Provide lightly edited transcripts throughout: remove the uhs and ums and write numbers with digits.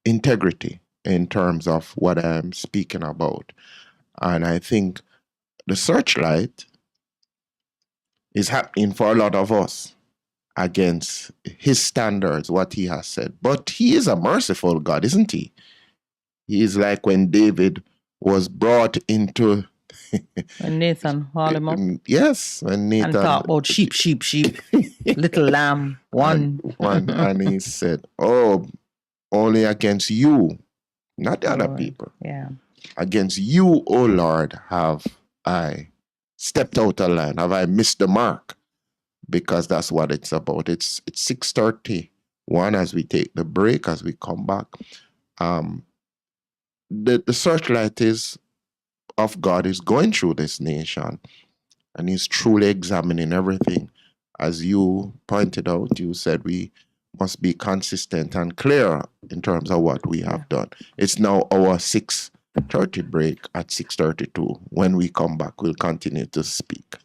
integrity in terms of what I'm speaking about. And I think the searchlight is happening for a lot of us against his standards, what he has said. But he is a merciful God, isn't he? He is like when David was brought into... When Nathan hauled him up. Yes, when Nathan... And talk about sheep, little lamb, one. And he said, oh, only against you, not the other people. Yeah. Against you, O Lord, have I stepped out of line. Have I missed the mark? Because that's what it's about. It's 6:31 as we take the break, as we come back. The searchlight of God is going through this nation, and he's truly examining everything. As you pointed out, you said we must be consistent and clear in terms of what we have done. It's now our 6:30 break at 6:32. When we come back, we'll continue to speak.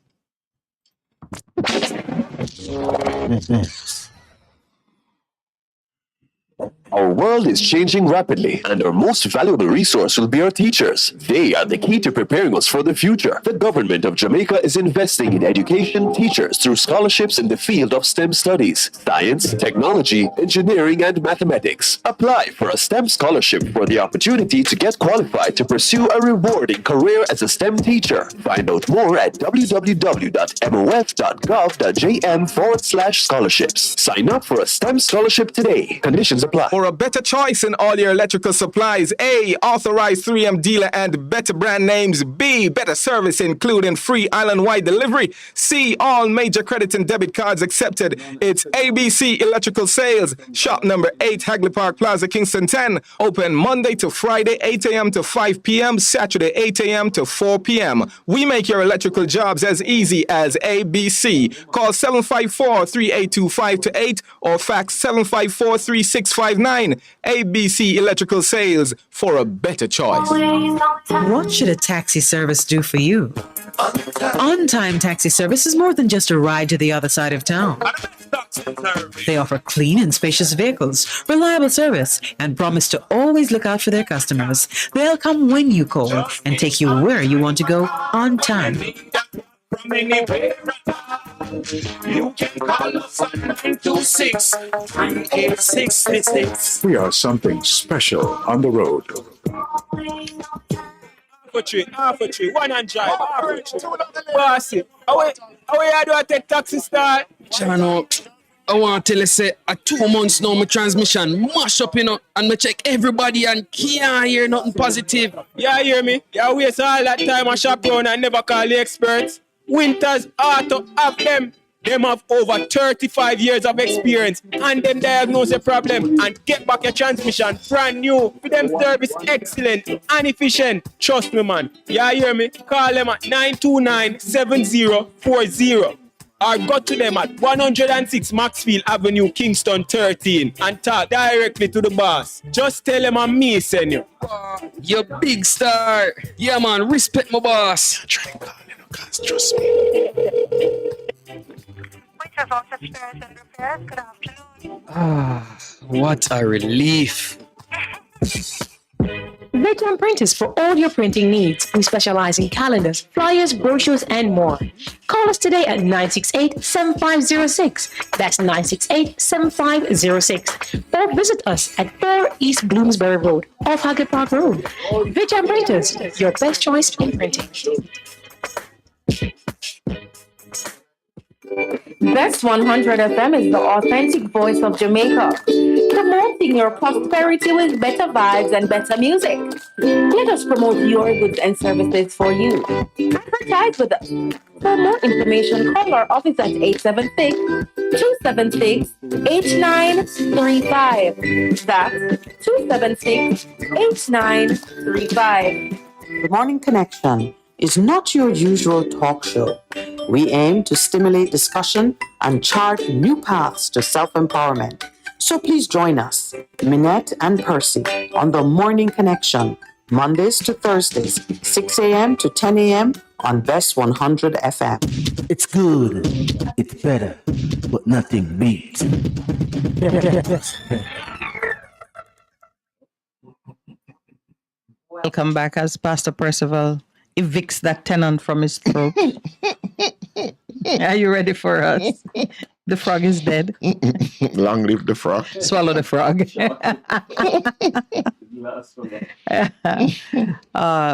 Our world is changing rapidly, and our most valuable resource will be our teachers. They are the key to preparing us for the future. The government of Jamaica is investing in education teachers through scholarships in the field of STEM studies, science, technology, engineering, and mathematics. Apply for a STEM scholarship for the opportunity to get qualified to pursue a rewarding career as a STEM teacher. Find out more at www.mof.gov.jm/scholarships. Sign up for a STEM scholarship today. Conditions apply. For a better choice in all your electrical supplies, A, authorized 3M dealer and better brand names. B, better service including free island-wide delivery. C, all major credit and debit cards accepted. It's ABC Electrical Sales. Shop number 8, Hagley Park Plaza, Kingston 10. Open Monday to Friday, 8 a.m. to 5 p.m. Saturday, 8 a.m. to 4 p.m. We make your electrical jobs as easy as ABC. Call 754-382-528 or fax 754-3659. ABC Electrical Sales, for a better choice. What should a taxi service do for you? On-Time Taxi Service is more than just a ride to the other side of town. They offer clean and spacious vehicles, reliable service, and promise to always look out for their customers. They'll come when you call and take you where you want to go on time. From anywhere you can call us on 926-3866. We are something special on the road. Half a tree, one and drive. Bossy, how you do I take taxi start? Chano, I want to tell you, say, 2 months now, my transmission mash up, and I check everybody and can't hear nothing positive. Yeah, hear me? Yeah, waste all that time I shop around and never call the experts. Winters Auto have them. Them have over 35 years of experience and them diagnose the problem and get back your transmission brand new. For them service excellent and efficient. Trust me, man. Yeah, hear me? Call them at 929-7040 or go to them at 106 Maxfield Avenue, Kingston 13 and talk directly to the boss. Just tell them I'm me, send you. You big star. Yeah, man, respect my boss. I'm trying to call you, guys, trust me. What a relief. Veteran Printers for all your printing needs. We specialize in calendars, flyers, brochures, and more. Call us today at 968-7506. That's 968-7506. Or visit us at 4 East Bloomsbury Road, off Hagley Park Road. Veteran Printers, your best choice in printing. Best 100 FM is the authentic voice of Jamaica, promoting your prosperity with better vibes and better music. Let us promote your goods and services for you. Advertise with us. For more information, call our office at 876-276-8935. That's 276-8935. The Morning Connection is not your usual talk show. We aim to stimulate discussion and chart new paths to self-empowerment. So please join us, Minette and Percy, on The Morning Connection, Mondays to Thursdays, 6 a.m. to 10 a.m. on Best 100 FM. It's good, it's better, but nothing beats. Welcome back as Pastor Percival evicts that tenant from his throat. Are you ready for us? The frog is dead. Long live the frog. Swallow the frog.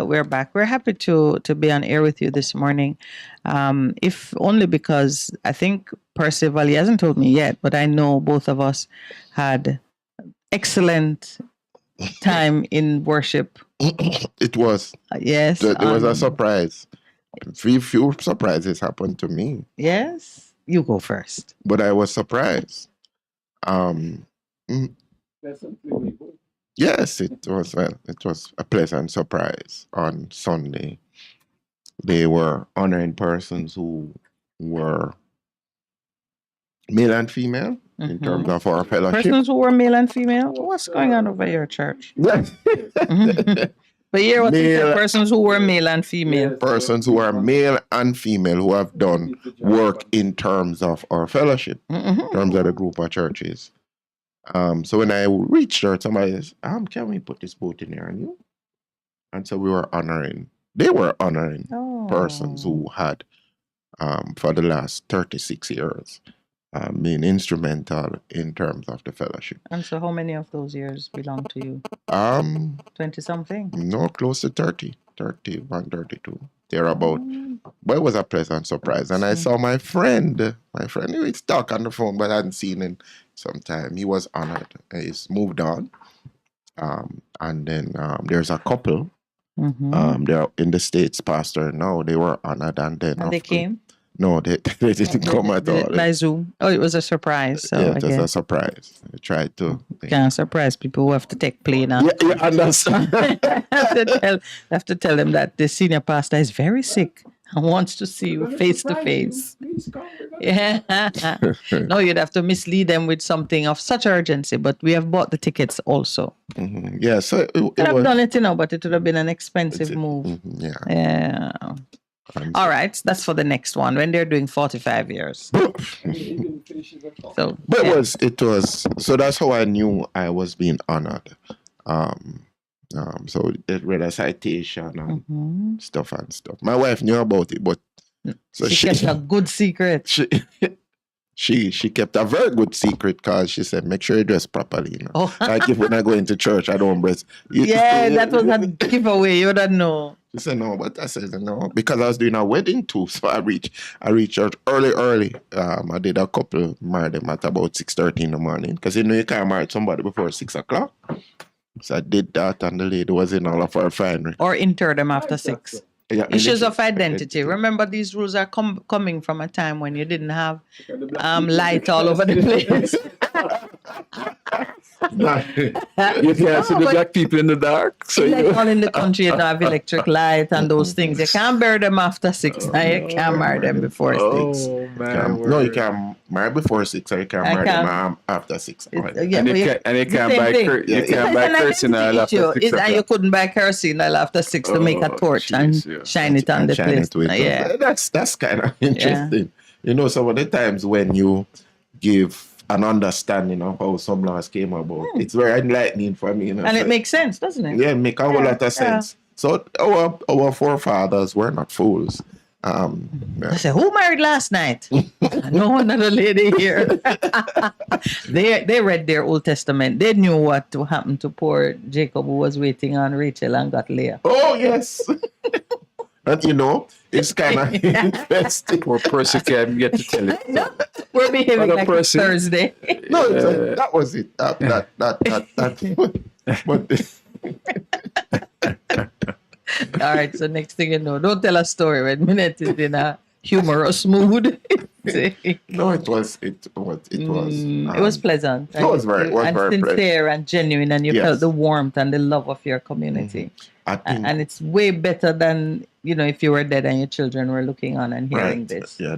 We're back. We're happy to be on air with you this morning. If only because I think Percival, he hasn't told me yet, but I know both of us had excellent time in worship. It was. Yes. It was a surprise. Few surprises happened to me. Yes. You go first. But I was surprised. Yes, it was a pleasant surprise. On Sunday, they were honoring persons who were male and female in terms of our fellowship. Persons who were male and female. What's going on over your church? But here, what you said, persons who were male and female. Persons who are male and female who have done work in terms of our fellowship, in terms of the group of churches. So when I reached church, somebody said, can we put this boat in there on you? And so they were honoring persons who had, for the last 36 years, been instrumental in terms of the fellowship. And so how many of those years belong to you? 20-something? No, close to 30, 31, 32. They're about. But it was a pleasant surprise. And I saw my friend who is stuck on the phone, but I hadn't seen him some time. He was honored. He's moved on. And then there's a couple. They're in the States, pastor now. They were honored. And they came? No, they didn't come at all. By Zoom? Oh, it was a surprise. So yeah, it was a surprise. They tried to. Can't surprise people who have to take plane. Yeah, understand. have to tell them that the senior pastor is very sick and wants to see you face to face. Yeah. No, you'd have to mislead them with something of such urgency, but we have bought the tickets also. Yeah, so Could have done it, but it would have been an expensive move. Yeah. All right, that's for the next one when they're doing 45 years. So, but it was so that's how I knew I was being honored. So it read a citation and stuff. My wife knew about it, but so she kept a good secret. She kept a very good secret because she said, make sure you dress properly. Like if when I go into church, I don't dress. That was a giveaway. You don't know. She said no, but I said no because I was doing a wedding too. So I reached church early. I did a couple, married them at about 6:30 in the morning because you can't marry somebody before 6 o'clock. So I did that, and the lady was in all of her finery. Or inter them after 6. Yeah, issues of identity. Remember, these rules are coming from a time when you didn't have light all over the place. You can't see the black people in the dark. So like all in the country, you don't have electric light and those things. You can't bury them after 6. Now you can't marry them before 6. No, you can't marry before 6, or you can't marry them after 6. And you can't buy kerosene oil after 6. And you couldn't buy kerosene oil after 6 to make a torch and shine it on the place. Yeah, that's kind of interesting. Some of the times when you give an understanding of how some laws came about, it's very enlightening for me. And it makes sense, doesn't it? Yeah, it makes a whole lot of sense. So our forefathers were not fools. I said, who married last night? No another lady here. They read their Old Testament. They knew what happened to poor Jacob, who was waiting on Rachel and got Leah. Oh yes. And it's kind of interesting. Poor person can't get to tell it. No, we're behaving like it's Thursday. No, that was it. That. All right, so next thing you know, don't tell a story when Minette is in a humorous mood. No, it was. It was pleasant. It was very sincere pleasant. And genuine, and you felt the warmth and the love of your community. And it's way better than if you were dead and your children were looking on and hearing this. Yeah,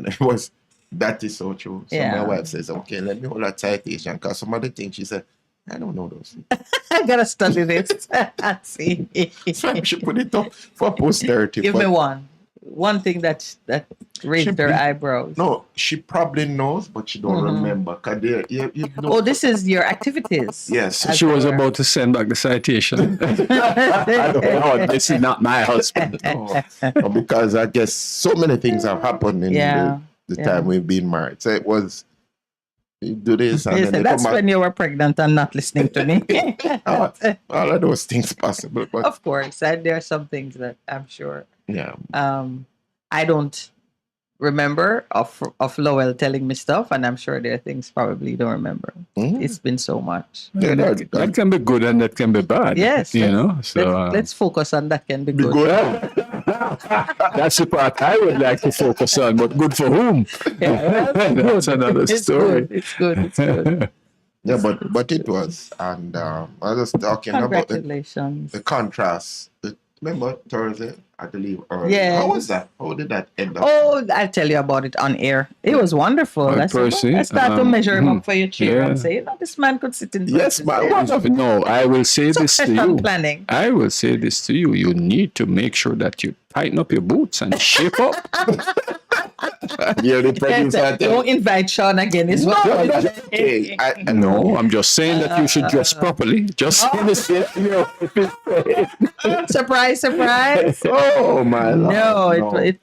that is so true. So my wife says, "Okay, let me hold that citation," because some of the things she said, I don't know those things. I gotta study this and see. So I should put it up for posterity. Give me one. one thing that raised her eyebrows. No, she probably knows, but she don't remember. Cause you know. Oh, this is your activities. Yes. She was about to send back the citation. No, this is not my husband. No, because I guess so many things have happened in the time we've been married. So it was, you do this and then that's when you were pregnant and not listening to me. all of those things possible. But of course, and there are some things that I'm sure. Yeah. I don't remember of Lowell telling me stuff, and I'm sure there are things probably you don't remember. It's been so much. Yeah, that can be good and that can be bad. Yes, you know. So let's focus on that can be good. That's the part I would like to focus on, but good for whom? That's another story. It's good. Yeah, but it was, and I was talking about the contrast. Remember Thursday, I believe earlier. Yeah. How was that? How did that end up? Oh, I'll tell you about it on air. It was wonderful. I start to measure him up for your chair and say, this man could sit in. Yes, but no, I will say this to you. Planning. I will say this to you. You need to make sure that you tighten up your boots and shape up. Don't invite Sean again. It's okay. No, I'm just saying that you should dress properly. Just surprise. Oh my Lord.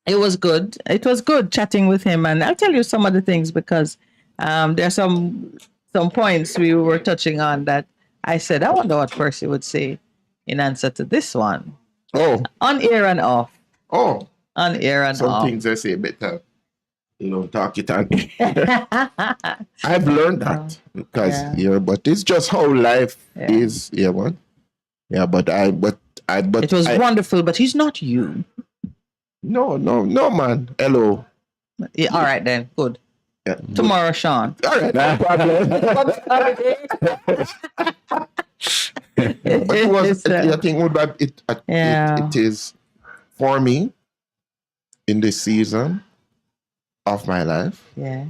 It was good. It was good chatting with him, and I'll tell you some of the things because there are some points we were touching on that I said I wonder what Percy would say in answer to this one. Oh, on air and off. Oh, on air and off. Some things I say better, talk it on. I've learned that because but it's just how life is. Yeah, man. Yeah, but it was wonderful, but he's not you. No, man. Hello. Yeah, all right then. Good. Yeah. Tomorrow, Sean. All right, no problem. But I think it is for me in this season of my life. Yeah.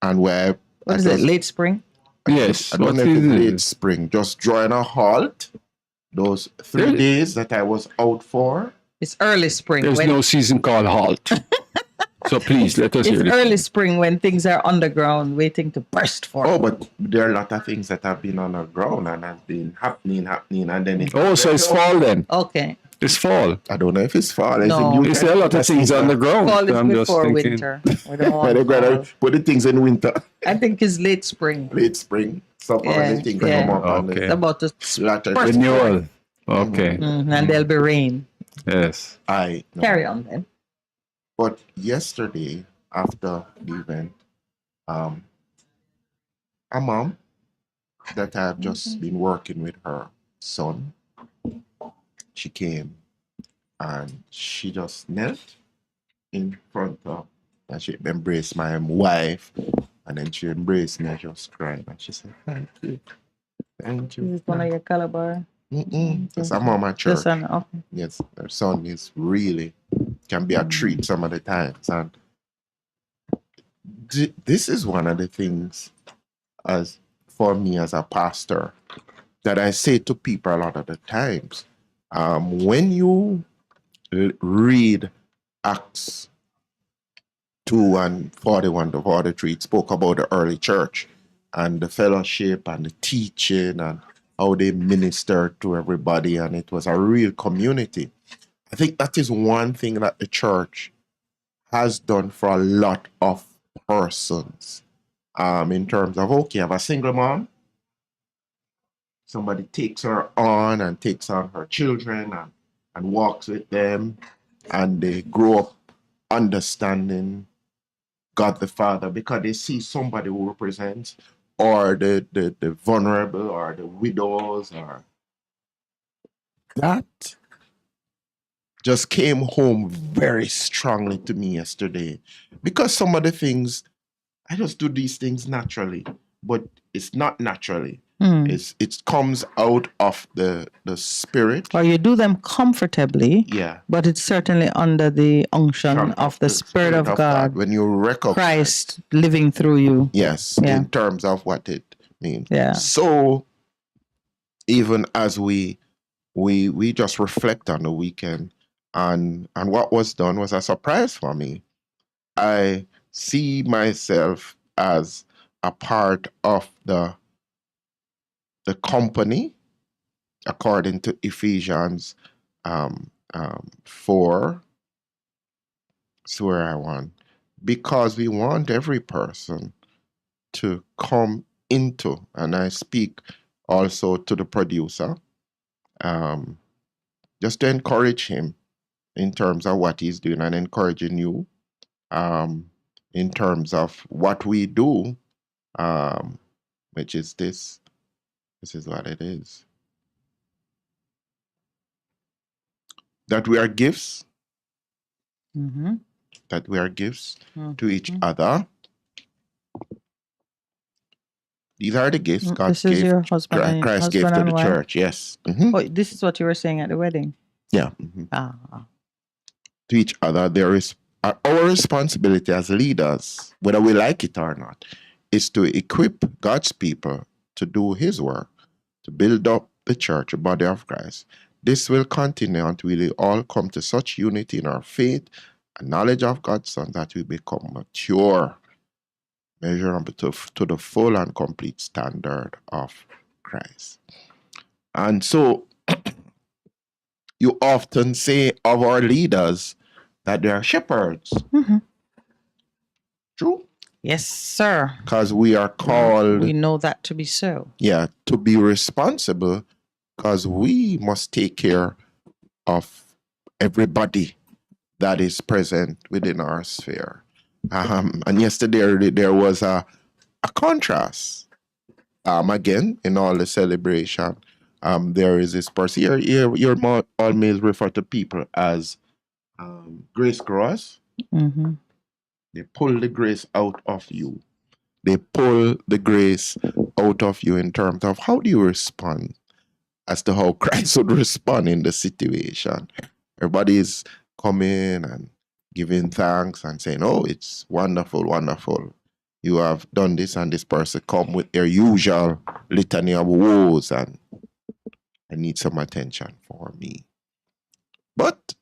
And where what is it? Late spring? Yes. I don't know if it's late spring. Just drawing a halt. Those 3 days that I was out for. It's early spring. There's no season called halt. So please let us hear it. It's early spring when things are underground waiting to burst forth. Oh, but there are a lot of things that have been underground and have been happening, and then so it's fall then. Okay. It's fall. I don't know if it's fall. No. It's a lot of things underground. Fall is before winter. They're going to put the things in winter. I think it's late spring. Late spring. So far, the things come up. Okay. It's about to renewal. Okay. And there'll be rain. Yes. Carry on then. But yesterday, after the event, a mom that I've just been working with her son, she came and she just knelt in front of, and she embraced my wife, and then she embraced me and just cried, and she said, "Thank you. Thank you." Is it one of your caliber? It's a mom at church. Okay. Yes, her son is really can be a treat some of the times, and this is one of the things as for me as a pastor that I say to people a lot of the times. When you read Acts 2 and 41 to 43, it spoke about the early church and the fellowship and the teaching and how they ministered to everybody, and it was a real community. I think that is one thing that the church has done for a lot of persons in terms of, okay, I have a single mom. Somebody takes her on and takes on her children and walks with them, and they grow up understanding God the Father because they see somebody who represents or the vulnerable or the widows, or that just came home very strongly to me yesterday, because some of the things I just do these things naturally, but it's not naturally. It comes out of the spirit. Or you do them comfortably. Yeah. But it's certainly under the unction of the Spirit of God. When you recognize Christ living through you. Yes. Yeah. In terms of what it means. Yeah. So even as we just reflect on the weekend, And what was done was a surprise for me. I see myself as a part of the company, according to Ephesians 4. That's where I want. Because we want every person to come into, and I speak also to the producer, just to encourage him in terms of what he's doing and encouraging you in terms of what we do, which is this. This is what it is. That we are gifts. Mm-hmm. That we are gifts to each other. These are the gifts God This is gave. your husband and Christ gave husband to and the wife? church. Yes. Mhm. Oh, this is what you were saying at the wedding. Yeah. To each other, there is our responsibility as leaders, whether we like it or not, is to equip God's people to do His work, to build up the church, the body of Christ. This will continue until we all come to such unity in our faith and knowledge of God's Son that we become mature, measurable to the full and complete standard of Christ. And so, you often say of our leaders that they are shepherds. Mm-hmm. True? Yes, sir. Because we are called, We know that to be so. yeah, to be responsible, because we must take care of everybody that is present within our sphere. And yesterday there was a contrast. Again, in all the celebration, there is this person. You're always refer to people as grace growers. Mm-hmm. They pull the grace out of you. They pull the grace out of you in terms of how do you respond as to how Christ would respond in the situation. Everybody's coming and giving thanks and saying, oh, it's wonderful, wonderful. You have done this, and this person come with their usual litany of woes and I need some attention for me. But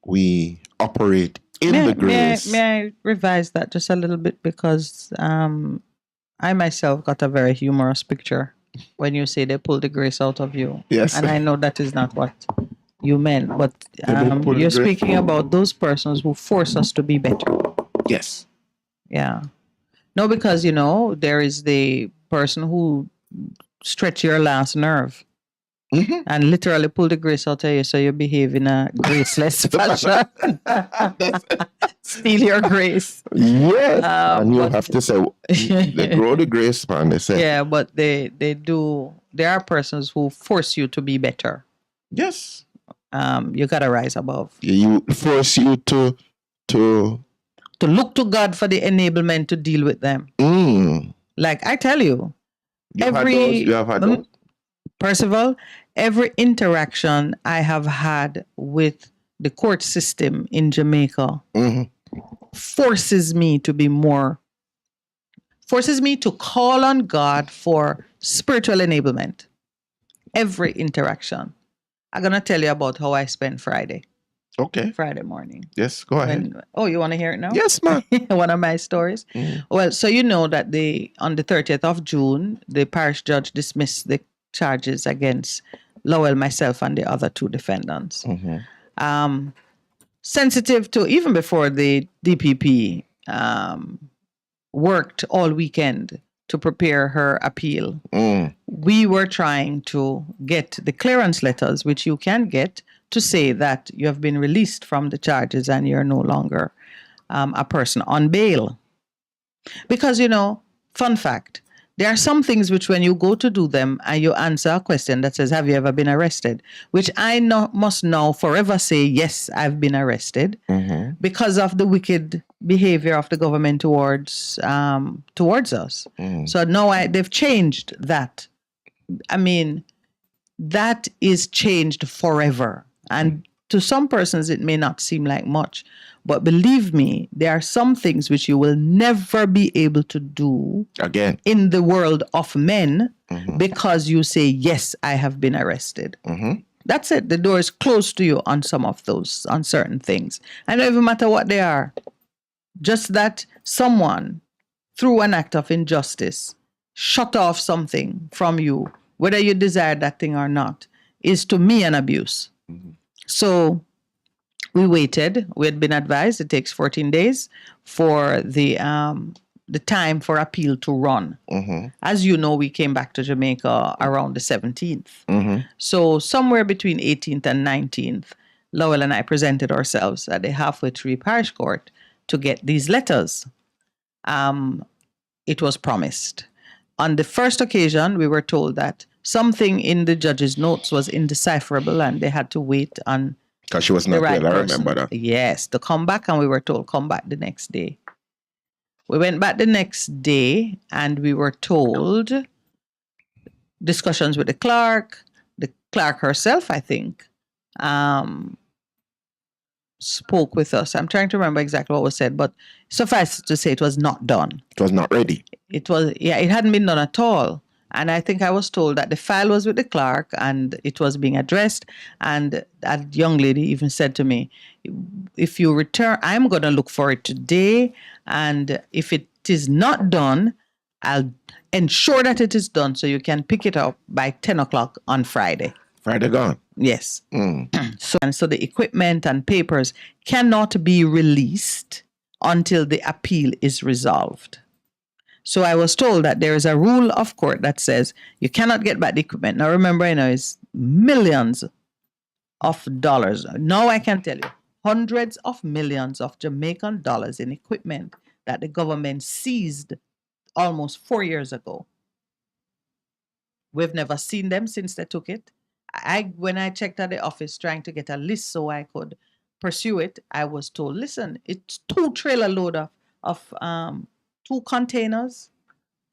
we operate in the grace. May I revise that just a little bit, because I myself got a very humorous picture when you say they pull the grace out of you. Yes. And I know that is not what you meant, but pull you're the grace. speaking about those persons who force us to be better. Yes. Yeah. No, because, there is the person who stretch your last nerve. Mm-hmm. And literally pull the grace out of you so you behave in a graceless fashion. Steal your grace. Yes. And you have to say, they grow the grace, man. They say. Yeah, but they do. There are persons who force you to be better. Yes. You gotta rise above. You force you to look to God for the enablement to deal with them. Like I tell you, you have had those? Percival, every interaction I have had with the court system in Jamaica forces me to call on God for spiritual enablement. Every interaction. I'm going to tell you about how I spent Friday. Okay. Friday morning. Yes, go ahead. You want to hear it now? Yes, ma'am. One of my stories. Well, so you know that on the 30th of June, the parish judge dismissed the charges against Lowell, myself, and the other two defendants. Sensitive to, even before the DPP worked all weekend to prepare her appeal, we were trying to get the clearance letters, which you can get, to say that you have been released from the charges and you're no longer a person on bail. Because, fun fact, there are some things which when you go to do them and you answer a question that says, have you ever been arrested? Which I must now forever say, yes, I've been arrested because of the wicked behavior of the government towards us. So now they've changed that. I mean, that is changed forever. And to some persons, it may not seem like much. But believe me, there are some things which you will never be able to do again in the world of men because you say, yes, I have been arrested. That's it. The door is closed to you on some of those, on certain things. And it doesn't even matter what they are. Just that someone, through an act of injustice, shut off something from you, whether you desire that thing or not, is to me an abuse. So we waited. We had been advised it takes 14 days for the time for appeal to run. As you know, we came back to Jamaica around the 17th. So somewhere between 18th and 19th, Lowell and I presented ourselves at the halfway tree parish court to get these letters. It was promised. On the first occasion, we were told that something in the judge's notes was indecipherable and they had to wait on because she was the not right there. I person. remember that. Yes, to come back, and we were told come back the next day. We went back the next day and we were told discussions with the clerk herself, I think, spoke with us. I'm trying to remember exactly what was said, but suffice to say it was not done. It was not ready. It hadn't been done at all. And I think I was told that the file was with the clerk and it was being addressed. And that young lady even said to me, if you return, I'm going to look for it today. And if it is not done, I'll ensure that it is done so you can pick it up by 10 o'clock on Friday. Friday gone. Yes. So the equipment and papers cannot be released until the appeal is resolved. So I was told that there is a rule of court that says you cannot get back the equipment. Now remember, it's millions of dollars. Now I can tell you, hundreds of millions of Jamaican dollars in equipment that the government seized almost 4 years ago. We've never seen them since they took it. When I checked at the office trying to get a list so I could pursue it, I was told, listen, it's 2 trailer load of 2 containers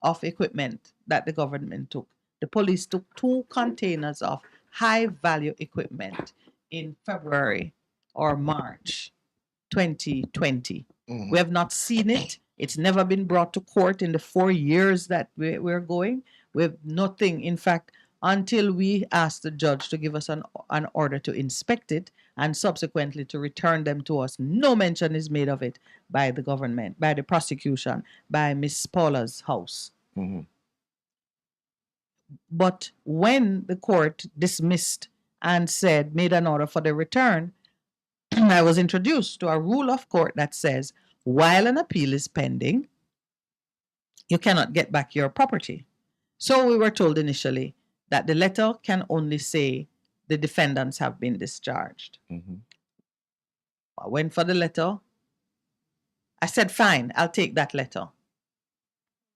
of equipment that the government took. The police took 2 containers of high value equipment in February or March 2020. We have not seen it. It's never been brought to court in the 4 years that we're going. We have nothing. In fact, until we asked the judge to give us an order to inspect it and subsequently to return them to us, no mention is made of it by the government, by the prosecution, by Miss Paula's house. But when the court dismissed and made an order for the return, I was introduced to a rule of court that says, while an appeal is pending, you cannot get back your property. So we were told initially that the letter can only say the defendants have been discharged. I went for the letter. I said, fine, I'll take that letter.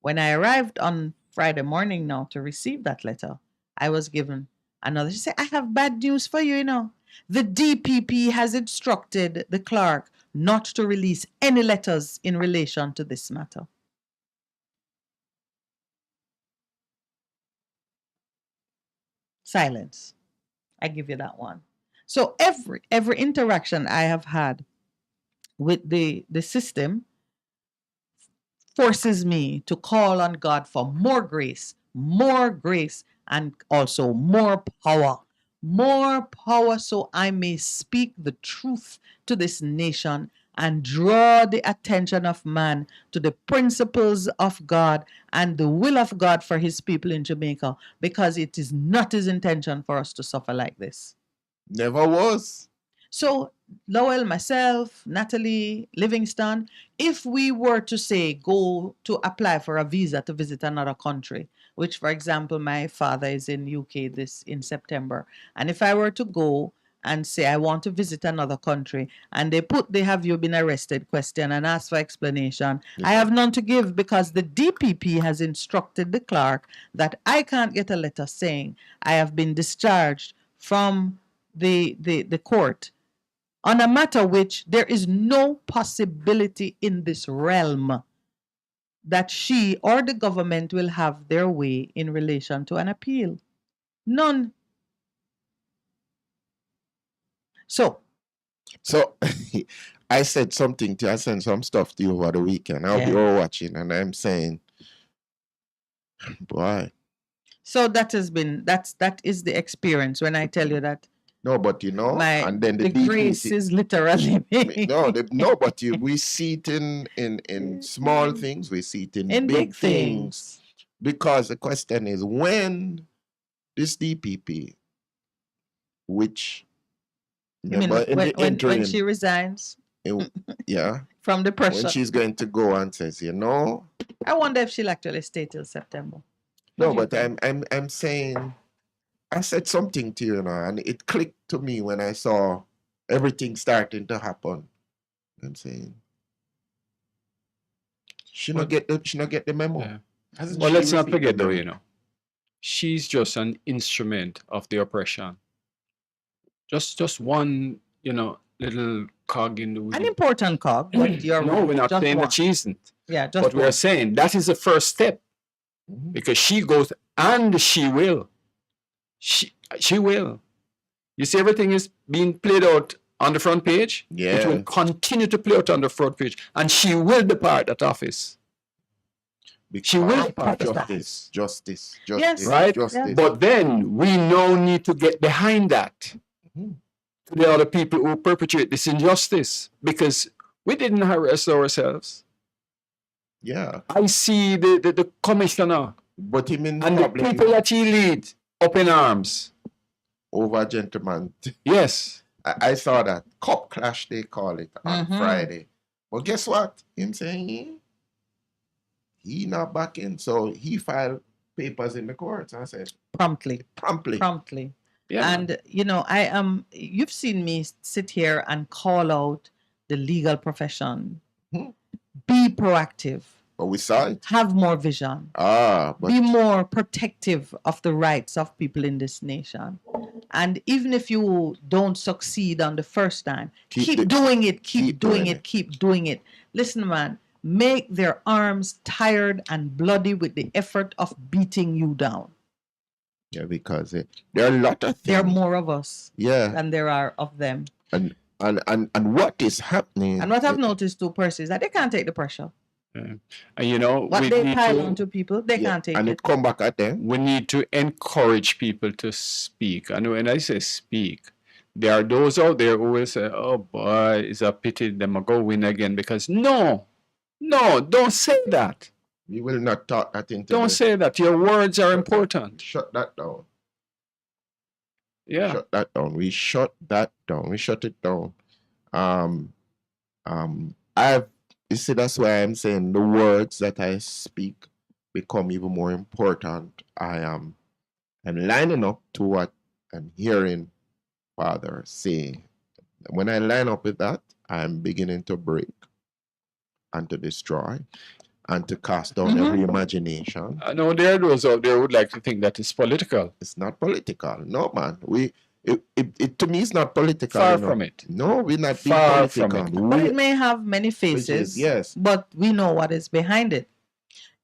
When I arrived on Friday morning now to receive that letter, I was given another. She said, I have bad news for you, The DPP has instructed the clerk not to release any letters in relation to this matter. Silence. I give you that one. So every interaction I have had with the system forces me to call on God for more grace, and also more power so I may speak the truth to this nation and draw the attention of man to the principles of God and the will of God for his people in Jamaica, because it is not his intention for us to suffer like this. Never was. So Lowell, myself, Natalie, Livingston, if we were to say go to apply for a visa to visit another country, which for example, my father is in UK in September, and if I were to go and say I want to visit another country, and they have you been arrested question and ask for explanation, I have none to give, because the DPP has instructed the clerk that I can't get a letter saying I have been discharged from the court on a matter which there is no possibility in this realm that she or the government will have their way in relation to an appeal. None. So I said something I sent some stuff to you over the weekend. I hope you were watching, and I'm saying, boy. So that is the experience when I tell you that No, but you know, and then the grace is literally me. No, but we see it in small things, we see it in big things. Because the question is, when this DPP, which remember in the interim, when she resigns, yeah, from the pressure, when she's going to go and says, you know, I wonder if she'll actually stay till September. No, but I'm saying, I said something to you now, and it clicked to me when I saw everything starting to happen. I'm saying, she not get the memo. Yeah. Well, let's not forget though, you know, she's just an instrument of the oppression. Just one, you know, little cog in the wheel. An important cog, but you're No, we're not just saying one. that she isn't. Yeah, just But we're one. saying that is the first step, because she goes and she will. She will. You see, everything is being played out on the front page. Yeah. It will continue to play out on the front page, and she will depart that office. She will depart that office. Justice, Yes. Right? justice. But then we now need to get behind that. There are the people who perpetrate this injustice, because we didn't harass ourselves. Yeah. I see the commissioner But him in and the people that he lead up in arms. Over gentleman. Yes. I saw that. Cop clash, they call it, on Friday. But guess what? Him saying he not back in. So he filed papers in the courts. I said, Promptly. Yeah. And you know, you've seen me sit here and call out the legal profession. Be proactive. But we saw it. Have more vision. But Be more protective of the rights of people in this nation. And even if you don't succeed on the first time, keep doing it, keep doing it. Listen, man, make their arms tired and bloody with the effort of beating you down. Yeah, because there are a lot of things. There are more of us than there are of them. And what is happening? And what I've noticed too, Percy, is that they can't take the pressure. And you know, What they pile onto people, they can't take and it. it come back at them. We need to encourage people to speak. And when I say speak, there are those out there who will say, oh boy, it's a pity them will go win again. Because no, don't say that. We will not talk that into Don't say that. Your words are important. Shut that down. Yeah. Shut that down. We shut that down. We shut it down. You see, that's why I'm saying the words that I speak become even more important. I'm lining up to what I'm hearing Father say. When I line up with that, I'm beginning to break and to destroy and to cast down every imagination. No, there are those out there who would like to think that it's political. It's not political. No, man. It to me, it's not political. Far from it. No, we're not being Far political. from it. But it may have many faces, yes. but we know what is behind it.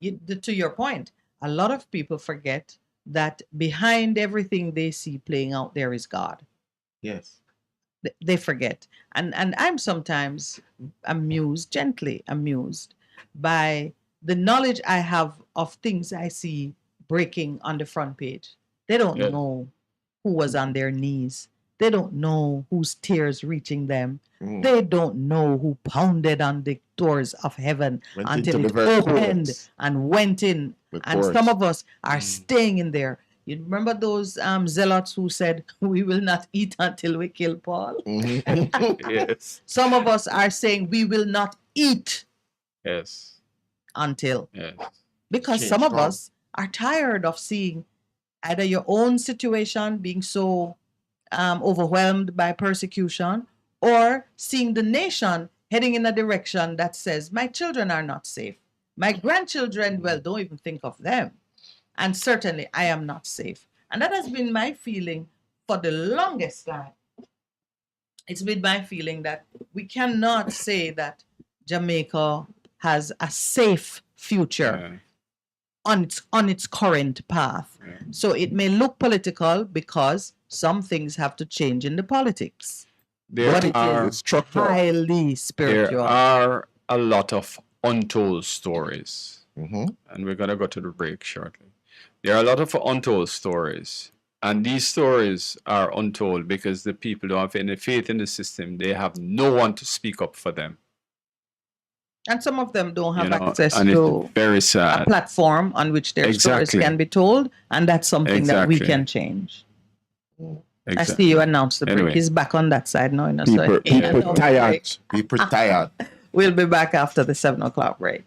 To your point, a lot of people forget that behind everything they see playing out there is God. Yes. They forget. And I'm sometimes gently amused by the knowledge I have of things I see breaking on the front page. They don't know who was on their knees. They don't know whose tears reaching them. They don't know who pounded on the doors of heaven until it opened and went in. And some of us are staying in there. You remember those zealots who said, we will not eat until we kill Paul? Yes. Some of us are saying, we will not eat Yes. until. Yes. Because some of us are tired of seeing either your own situation being so overwhelmed by persecution, or seeing the nation heading in a direction that says, my children are not safe. My grandchildren, well, don't even think of them. And certainly I am not safe. And that has been my feeling for the longest time. It's been my feeling that we cannot say that Jamaica has a safe future on its current path. So it may look political because some things have to change in the politics. But it is highly spiritual. There are a lot of untold stories. And we're going to go to the break shortly. There are a lot of untold stories. And these stories are untold because the people don't have any faith in the system. They have no one to speak up for them. And some of them don't have You know, access and to it's very a sad. platform on which their stories Exactly. can be told, and that's something that we Exactly. can change. I Exactly. see you announced the break. Anyway. He's back on that side now. You know, People, so he people announced the tired. break. People tired. We'll be back after the 7 o'clock break.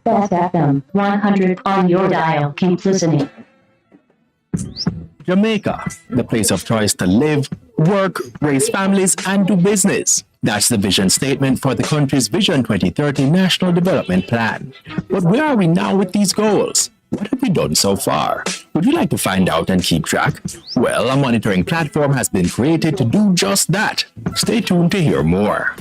Best FM 100 on your dial. Keep listening. Jamaica, the place of choice to live, work, raise families, and do business. That's the vision statement for the country's Vision 2030 National Development Plan. But where are we now with these goals? What have we done so far? Would you like to find out and keep track? Well, a monitoring platform has been created to do just that. Stay tuned to hear more.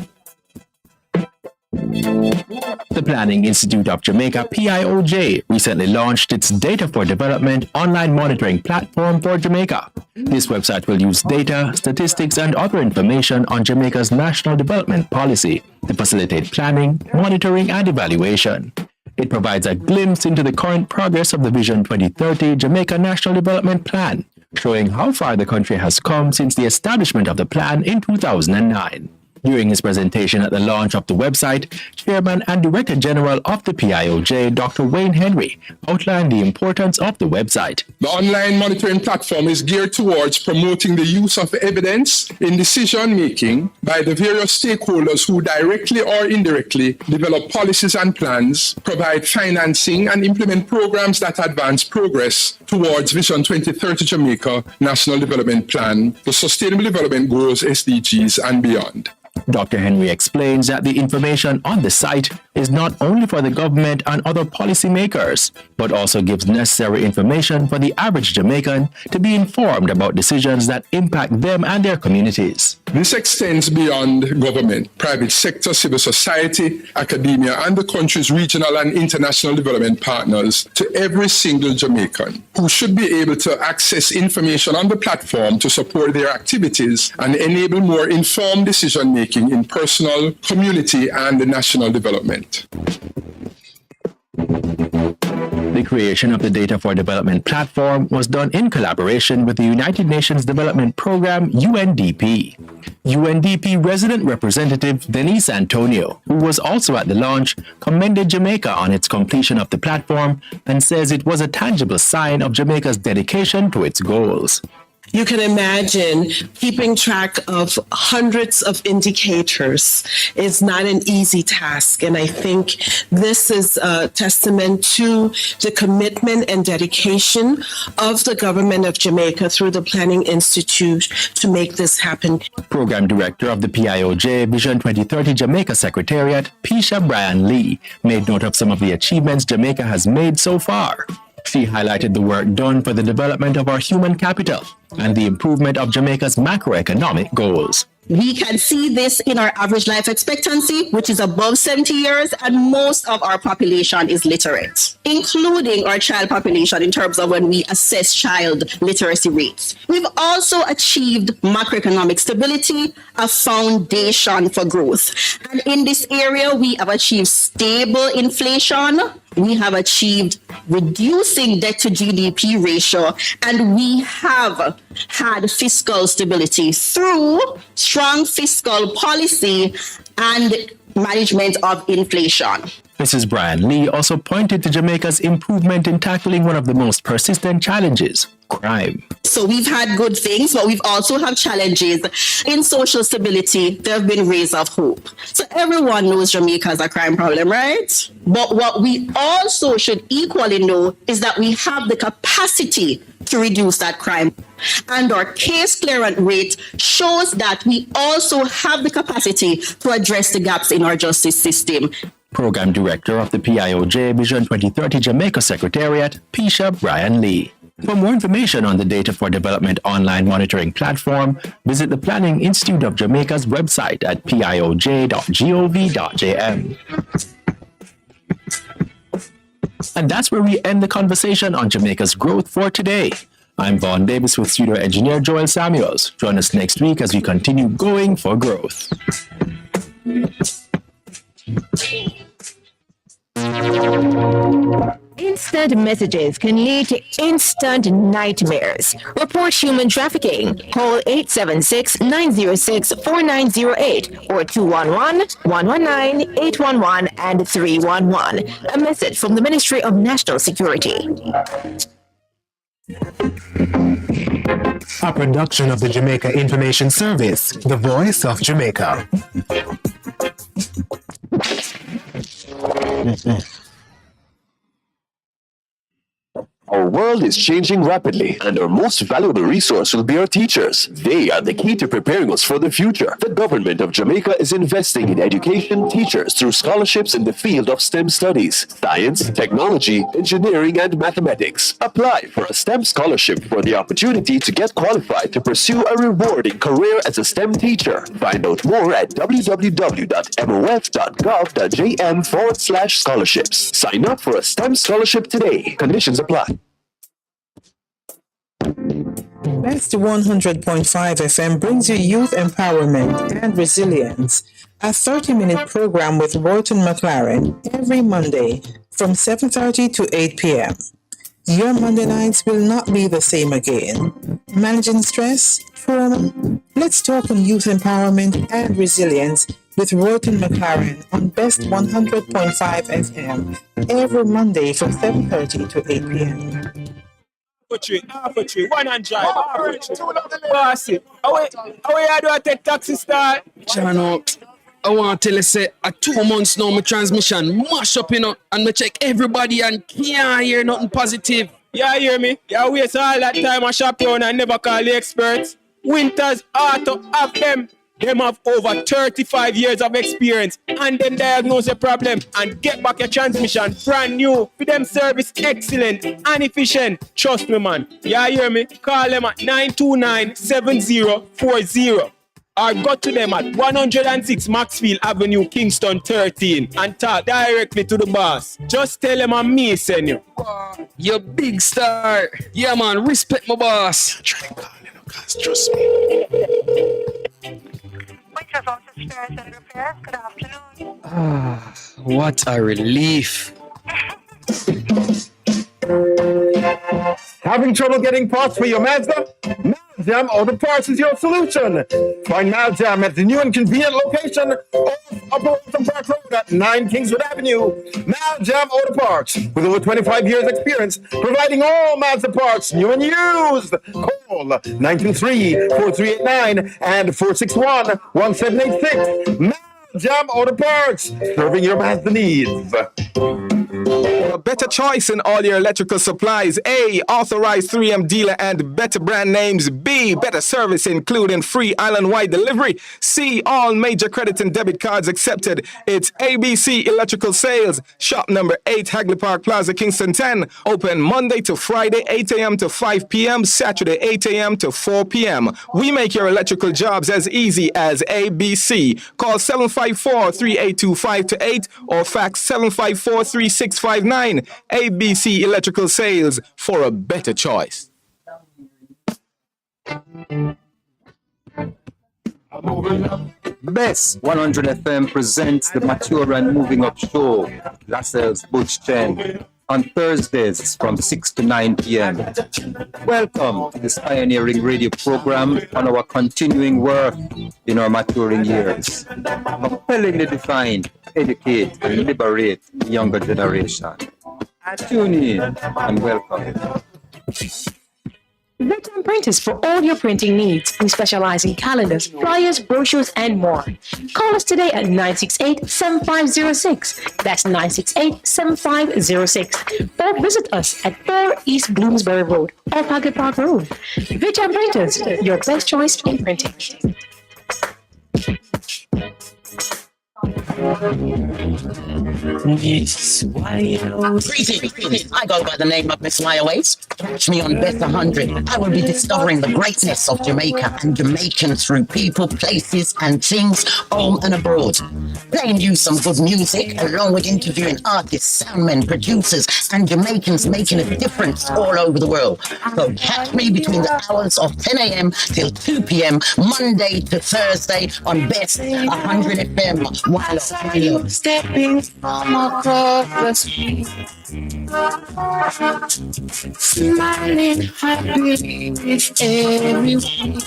The Planning Institute of Jamaica, PIOJ, recently launched its Data for Development online monitoring platform for Jamaica. This website will use data, statistics, and other information on Jamaica's national development policy to facilitate planning, monitoring, and evaluation. It provides a glimpse into the current progress of the Vision 2030 Jamaica National Development Plan, showing how far the country has come since the establishment of the plan in 2009. During his presentation at the launch of the website, Chairman and Director General of the PIOJ, Dr. Wayne Henry, outlined the importance of the website. The online monitoring platform is geared towards promoting the use of evidence in decision-making by the various stakeholders who directly or indirectly develop policies and plans, provide financing, and implement programs that advance progress towards Vision 2030 Jamaica National Development Plan, the Sustainable Development Goals, SDGs, and beyond. Dr. Henry explains that the information on the site is not only for the government and other policymakers, but also gives necessary information for the average Jamaican to be informed about decisions that impact them and their communities. This extends beyond government, private sector, civil society, academia, and the country's regional and international development partners to every single Jamaican who should be able to access information on the platform to support their activities and enable more informed decision-making in personal, community, and national development. The creation of the Data for Development platform was done in collaboration with the United Nations Development Program, UNDP. UNDP resident representative Denise Antonio, who was also at the launch, commended Jamaica on its completion of the platform and says it was a tangible sign of Jamaica's dedication to its goals. You can imagine keeping track of hundreds of indicators is not an easy task. And I think this is a testament to the commitment and dedication of the government of Jamaica through the Planning Institute to make this happen. Program Director of the PIOJ Vision 2030 Jamaica Secretariat, Pisha Brian Lee, made note of some of the achievements Jamaica has made so far. She highlighted the work done for the development of our human capital and the improvement of Jamaica's macroeconomic goals. We can see this in our average life expectancy, which is above 70 years, and most of our population is literate, including our child population in terms of when we assess child literacy rates. We've also achieved macroeconomic stability, a foundation for growth. And in this area, we have achieved stable inflation, we have achieved reducing debt to GDP ratio, and we have had fiscal stability through strong fiscal policy and management of inflation. Mrs. Brian Lee also pointed to Jamaica's improvement in tackling one of the most persistent challenges, crime. So we've had good things, but we've also had challenges. In social stability, there have been rays of hope. So everyone knows Jamaica has a crime problem, right? But what we also should equally know is that we have the capacity to reduce that crime. And our case clearance rate shows that we also have the capacity to address the gaps in our justice system. Program Director of the PIOJ Vision 2030 Jamaica Secretariat, Pisha Brian Lee. For more information on the Data for Development online monitoring platform, visit the Planning Institute of Jamaica's website at pioj.gov.jm. And that's where we end the conversation on Jamaica's growth for today. I'm Vaughn Davis with studio engineer Joel Samuels. Join us next week as we continue going for growth. Instant messages can lead to instant nightmares. Report human trafficking. Call 876-906-4908 or 211-119-811 and 311. A message from the Ministry of National Security. A production of the Jamaica Information Service, the voice of Jamaica. Our world is changing rapidly, and our most valuable resource will be our teachers. They are the key to preparing us for the future. The government of Jamaica is investing in education teachers through scholarships in the field of STEM studies, science, technology, engineering, and mathematics. Apply for a STEM scholarship for the opportunity to get qualified to pursue a rewarding career as a STEM teacher. Find out more at www.mof.gov.jm/scholarships. Sign up for a STEM scholarship today. Conditions apply. Best 100.5 FM brings you youth empowerment and resilience. A 30-minute program with Royton McLaren every Monday from 7:30 to 8 p.m. Your Monday nights will not be the same again. Managing stress, trauma? Let's talk on youth empowerment and resilience with Royton McLaren on Best 100.5 FM every Monday from 7:30 to 8 p.m. Half a tree, 100, half a tree. Boss it. How you do I take taxi start? Chano, I want to tell you, say, 2 months now, my transmission mash up, and I check everybody and can't hear nothing positive. Yeah, hear me? Yeah, waste all that time I shop around and never call the experts. Winters Auto have them. Them have over 35 years of experience and them diagnose a problem and get back your transmission brand new. For them service excellent and efficient. Trust me, man. Yeah, hear me? Call them at 929-7040 or go to them at 106 Maxfield Avenue, Kingston 13 and talk directly to the boss. Just tell them I'm me send you. You big star. Yeah, man. Respect my boss. Try to call him, guys. Trust me. Good afternoon. Ah, what a relief. Having trouble getting parts for your Mazda? Maljam Auto Parts is your solution. Find Maljam at the new and convenient location off Upper Waltham Park Road at 9 Kingswood Avenue. Maljam Auto Parts, with over 25 years experience, providing all Mazda parts, new and used. Call 923-4389 and 461-1786. Maljam Auto Parts, serving your Mazda needs. A better choice in all your electrical supplies. A, authorized 3M dealer and better brand names. B, better service including free island-wide delivery. C, all major credit and debit cards accepted. It's ABC Electrical Sales. Shop number 8, Hagley Park Plaza, Kingston 10. Open Monday to Friday, 8 a.m. to 5 p.m. Saturday, 8 a.m. to 4 p.m. We make your electrical jobs as easy as ABC. Call 754-382-528 or fax 754-3659. ABC Electrical Sales, for a better choice. Best 100 FM presents the Mature and Moving Up Show, Lascelles Butch Chen, on Thursdays from 6 to 9 p.m. Welcome to this pioneering radio program on our continuing work in our maturing years. Compellingly defined, educate and liberate the younger generation. Tune in and welcome. Veteran Printers for all your printing needs. We specialize in calendars, flyers, brochures, and more. Call us today at 968-7506. That's 968-7506. Or visit us at 4 East Bloomsbury Road, off Hagley Park Road. Veteran Printers, your best choice in printing. Miss Wales. Greetings. I go by the name of Miss Wales. Catch me on Best 100. I will be discovering the greatness of Jamaica and Jamaicans through people, places, and things home and abroad. Playing you some good music, along with interviewing artists, soundmen, producers, and Jamaicans making a difference all over the world. So catch me between the hours of 10 a.m. till 2 p.m. Monday to Thursday on Best 100 FM. While stepping from across the street, smiling happy with everyone.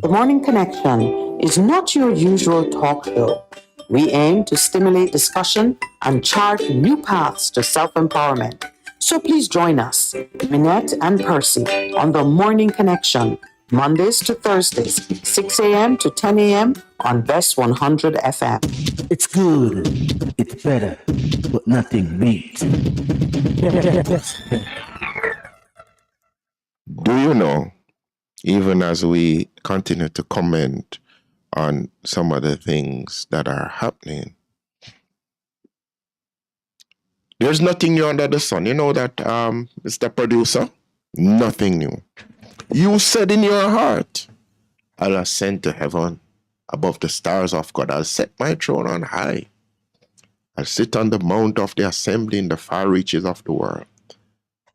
The Morning Connection is not your usual talk show. We aim to stimulate discussion and chart new paths to self-empowerment. So please join us, Minette and Percy, on The Morning Connection, Mondays to Thursdays, 6 a.m. to 10 a.m. on Best 100 FM. It's good, it's better, but nothing beats. Do you know, even as we continue to comment on some of the things that are happening, there's nothing new under the sun. You know that, Mr. Producer? Nothing new. You said in your heart, I'll ascend to heaven above the stars of God. I'll set my throne on high. I'll sit on the mount of the assembly in the far reaches of the world.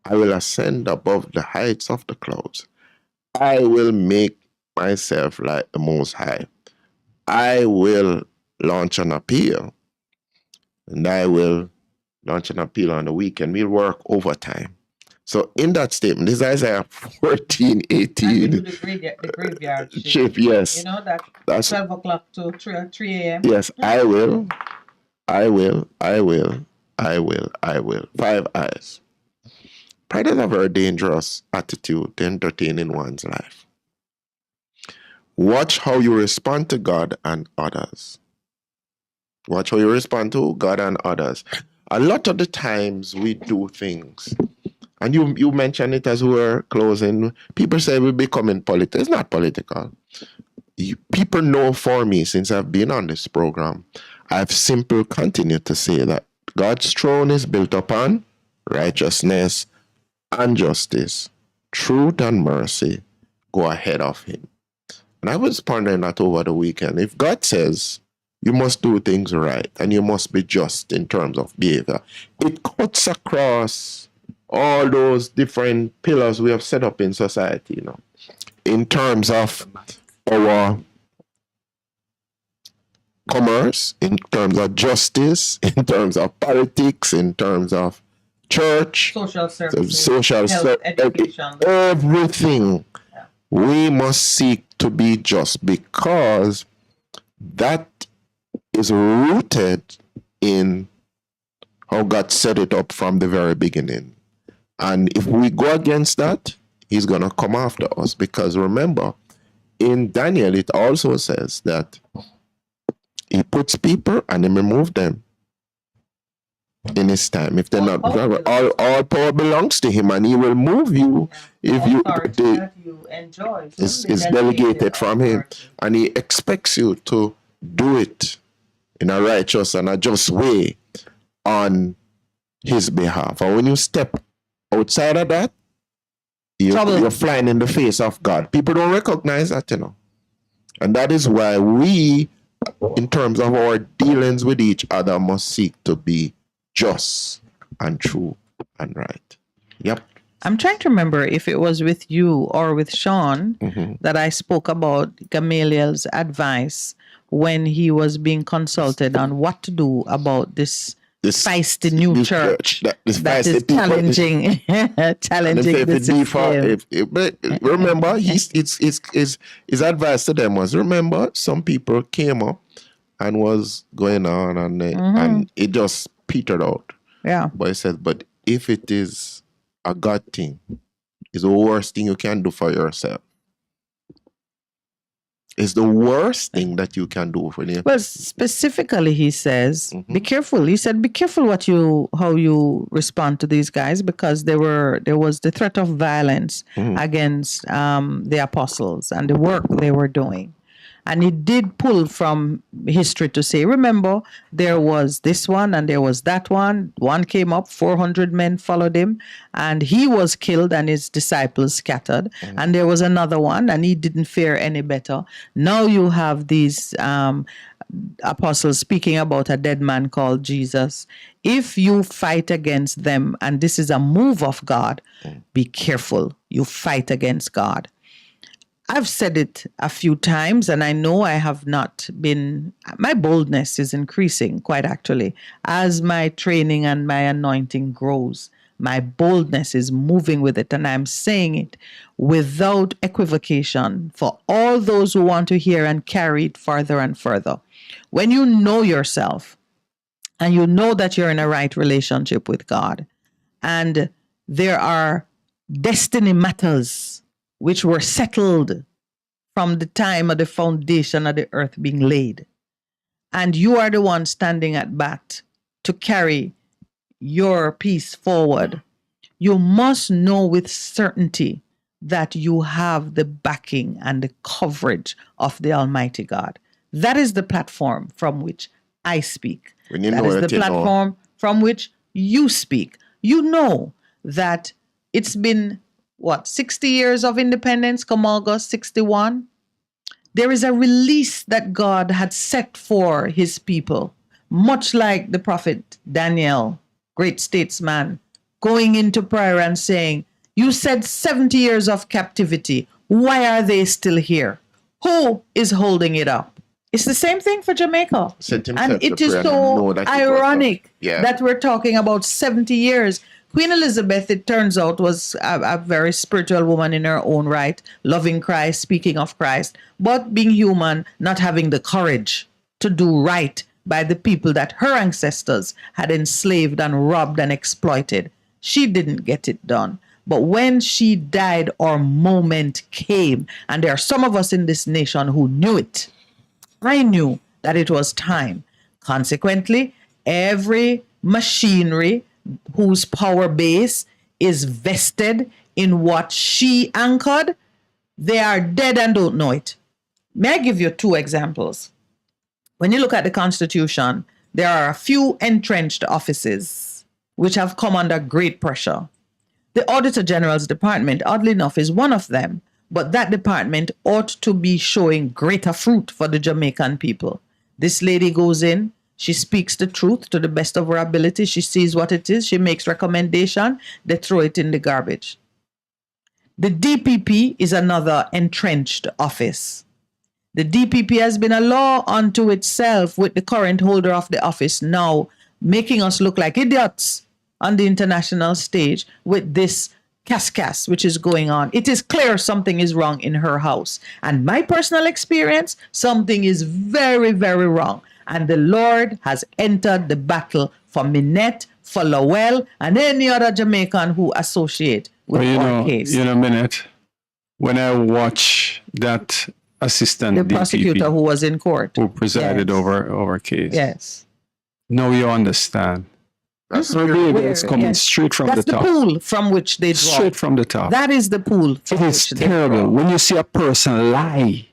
I will ascend above the heights of the clouds. I will make myself like the Most High. I will launch an appeal. And I will launch an appeal on the weekend. We'll work overtime. So in that statement, this is Isaiah 14, 18. The graveyard shift, yes. You know that That's 12 o'clock to 3 a.m.? Yes, I will. 5 eyes. Pride is a very dangerous attitude to entertain in one's life. Watch how you respond to God and others. Watch how you respond to God and others. A lot of the times we do things, and you mentioned it as we were closing, people say we're becoming political. It's not political. People know for me, since I've been on this program, I've simply continued to say that God's throne is built upon righteousness and justice. Truth and mercy go ahead of him. And I was pondering that over the weekend. If God says you must do things right and you must be just in terms of behavior, it cuts across all those different pillars we have set up in society, you know, in terms of our commerce, in terms of justice, in terms of politics, in terms of church, social services, health, education. Everything. Yeah. We must seek to be just, because that is rooted in how God set it up from the very beginning. And if we go against that, he's going to come after us. Because remember, in Daniel, it also says that he puts people and he removes them in his time. If they're not, all power belongs to him, and he will move you if you enjoy. Is delegated from him. And he expects you to do it in a righteous and a just way on his behalf. And when you step outside of that, you're flying in the face of God. People don't recognize that, you know. And that is why we, in terms of our dealings with each other, must seek to be just and true and right. Yep. I'm trying to remember if it was with you or with Sean that I spoke about Gamaliel's advice when he was being consulted on what to do about this feisty new church that is challenging the system. Remember, his advice to them was, remember, some people came up and was going on and it just petered out. Yeah. But he said, but if it is a God thing, it's the worst thing you can do for yourself. It's the worst thing that you can do for them. Well, specifically, he says, be careful. He said, be careful how you respond to these guys, because there was the threat of violence against the apostles and the work they were doing. And he did pull from history to say, remember, there was this one and there was that one. One came up, 400 men followed him, and he was killed and his disciples scattered. And there was another one, and he didn't fare any better. Now you have these apostles speaking about a dead man called Jesus. If you fight against them, and this is a move of God, be careful. You fight against God. I've said it a few times, and I know I have not been, my boldness is increasing quite actually. As my training and my anointing grows, my boldness is moving with it, and I'm saying it without equivocation for all those who want to hear and carry it further and further. When you know yourself and you know that you're in a right relationship with God, and there are destiny matters which were settled from the time of the foundation of the earth being laid, and you are the one standing at bat to carry your piece forward, you must know with certainty that you have the backing and the coverage of the Almighty God. That is the platform from which I speak. When you That know is it, the you know. platform from which you speak. You know that it's been, 60 years of independence, come August 61? There is a release that God had set for his people, much like the prophet Daniel, great statesman, going into prayer and saying, you said 70 years of captivity. Why are they still here? Who is holding it up? It's the same thing for Jamaica. Set himself And to it is prayer and know so that it was done. ironic Yeah. that we're talking about 70 years. Queen Elizabeth, it turns out, was a very spiritual woman in her own right, loving Christ, speaking of Christ, but being human, not having the courage to do right by the people that her ancestors had enslaved and robbed and exploited. She didn't get it done. But when she died, our moment came. And there are some of us in this nation who knew it. I knew that it was time. Consequently, every machinery whose power base is vested in what she anchored, they are dead and don't know it. May I give you two examples? When you look at the Constitution, there are a few entrenched offices which have come under great pressure. The Auditor General's Department, oddly enough, is one of them, but that department ought to be showing greater fruit for the Jamaican people. This lady goes in, she speaks the truth to the best of her ability, she sees what it is, she makes recommendation, they throw it in the garbage. The DPP is another entrenched office. The DPP has been a law unto itself, with the current holder of the office now making us look like idiots on the international stage with this cascas which is going on. It is clear something is wrong in her house. And my personal experience, something is very, very wrong. And the Lord has entered the battle for Minette, for Lowell, and any other Jamaican who associate with our case. Minette, when I watch that assistant The DPP prosecutor who was in court. who presided Yes. over our case, Yes. now you understand. That's it's coming Yes. straight from That's the top. pool from which they draw. Straight from the top. That is the pool from It is which they terrible draw. when you see a person lie.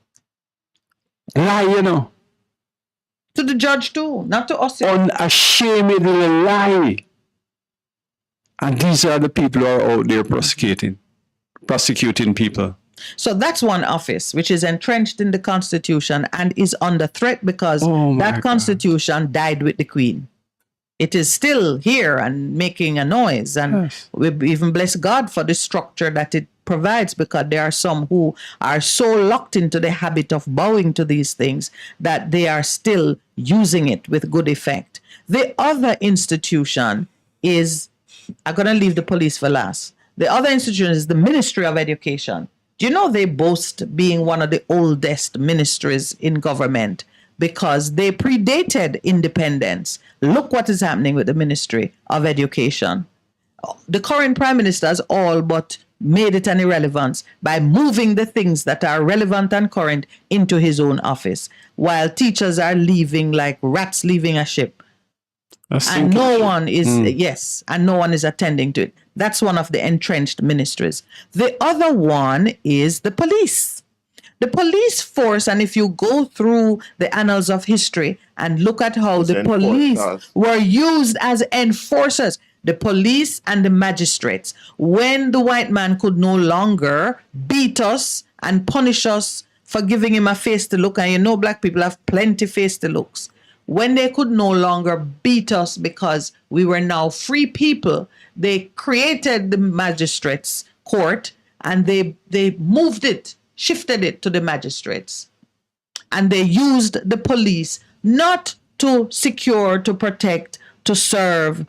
Lie, To the judge too, not to us. Unashamedly lie. And these are the people who are out there prosecuting people. So that's one office which is entrenched in the Constitution and is under threat because that Constitution died with the Queen. It is still here and making a noise. And we even bless God for the structure that it provides, because there are some who are so locked into the habit of bowing to these things that they are still using it with good effect. The other institution is, I'm going to leave the police for last. The other institution is the Ministry of Education. Do you know they boast being one of the oldest ministries in government because they predated independence? Look what is happening with the Ministry of Education. The current Prime Minister has all but made it an irrelevance by moving the things that are relevant and current into his own office, while teachers are leaving like rats leaving a ship. And no one is, and no one is attending to it. That's one of the entrenched ministries. The other one is the police. The police force, and if you go through the annals of history and look at how the police were used as enforcers, the police and the magistrates, when the white man could no longer beat us and punish us for giving him a face to look, and you know black people have plenty face to looks, when they could no longer beat us because we were now free people, they created the magistrates court and they moved it, shifted it to the magistrates. And they used the police not to secure, to protect, to serve.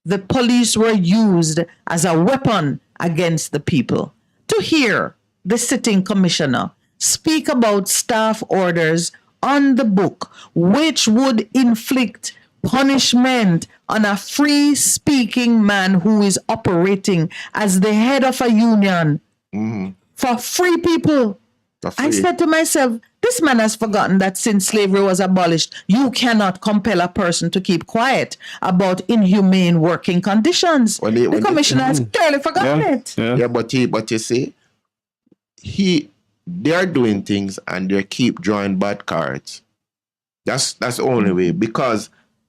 The police were used as a weapon against the people. To hear the sitting commissioner speak about staff orders on the book, which would inflict punishment on a free-speaking man who is operating as the head of a union for free people. I said to myself, this man has forgotten that since slavery was abolished, you cannot compel a person to keep quiet about inhumane working conditions. The commissioner has clearly forgotten it. Yeah, but you see, they are doing things and they keep drawing bad cards. That's the only way, because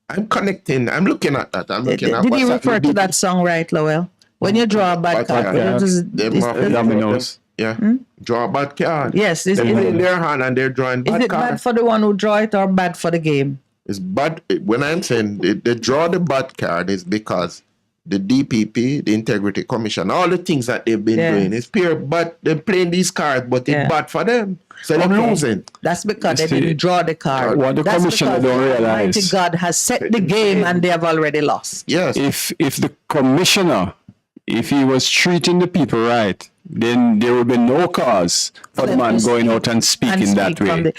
I'm looking at that. Did you refer to that song, right, Lowell? When you draw a bad card, dominoes. Draw a bad card. Yes, they put it in their hand and they're drawing bad cards. Is it bad for the one who draw it or bad for the game? It's bad. When I'm saying they draw the bad card, is because the DPP, the Integrity Commission, all the things that they've been doing, it's pure bad. They're playing these cards, but it's bad for them. So they're losing. That's because they didn't draw the card. What the commissioner don't realize. Almighty God has set the game and they have already lost. Yes. If the commissioner, if he was treating the people right, then there would be no cause for the man going out and speaking that way.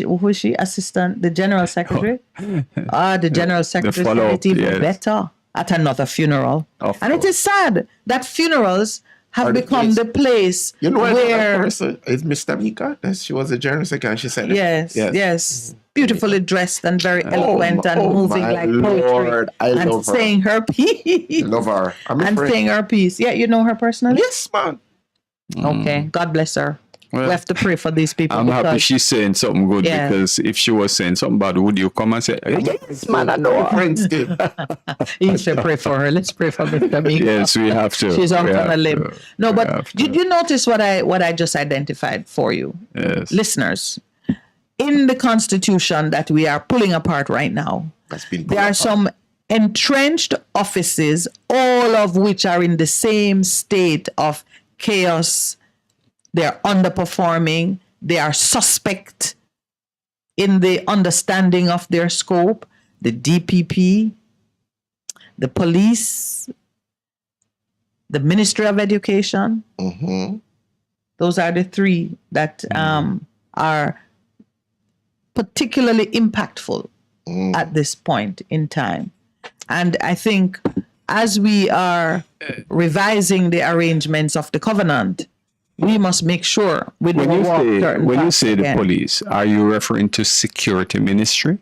Who is she? Assistant, the general secretary? The general secretary said it even better at another funeral. And it is sad that funerals have become the place where person is Miss Tamika. She was a general secretary and she said yes. Beautifully dressed and very eloquent and moving like poetry and saying her piece. I love her. And saying her piece. Yeah, you know her personally? Yes, man. Okay, God bless her. Well, we have to pray for these people. I'm happy she's saying something good, because if she was saying something bad, would you come and say, yes, man, I know her. You should pray for her. Let's pray for Mr. Mika. Yes, we have to. She's on a limb. No, but did you notice what I just identified for you? Yes. Listeners, in the Constitution that we are pulling apart right now, there are some entrenched offices, all of which are in the same state of chaos. They're underperforming. They are suspect in the understanding of their scope. The DPP, the police, the Ministry of Education. Those are the three that are particularly impactful at this point in time. And I think as we are revising the arrangements of the covenant, we must make sure we don't walk certain When you paths say the again. police, are you referring to security ministry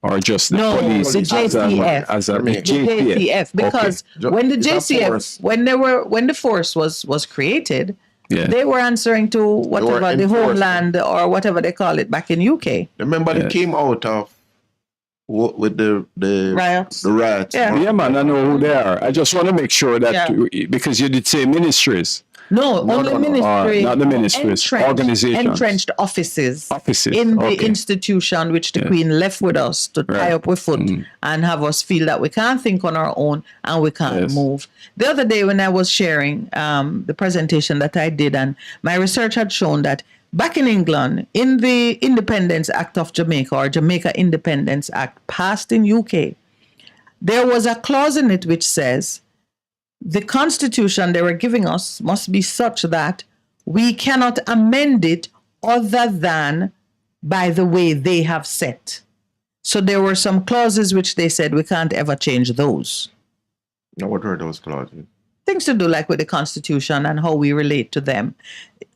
or just the police? The JCF. The JCF. Because when the JCF, when the force was created, they were answering to whatever the homeland or whatever they call it back in UK. Remember they came out of with the riots. The riots. Yeah, man, I know who they are. I just want to make sure that because you did say ministries. Only ministry. Not the ministries. Organizations. Entrenched offices in the institution which the Queen left with us to tie up with foot and have us feel that we can't think on our own and we can't move. The other day when I was sharing the presentation that I did, and my research had shown that back in England, in the Independence Act of Jamaica, or Jamaica Independence Act passed in UK, there was a clause in it which says the constitution they were giving us must be such that we cannot amend it other than by the way they have set. So there were some clauses which they said we can't ever change those. Now, what were those clauses? Things to do like with the constitution and how we relate to them.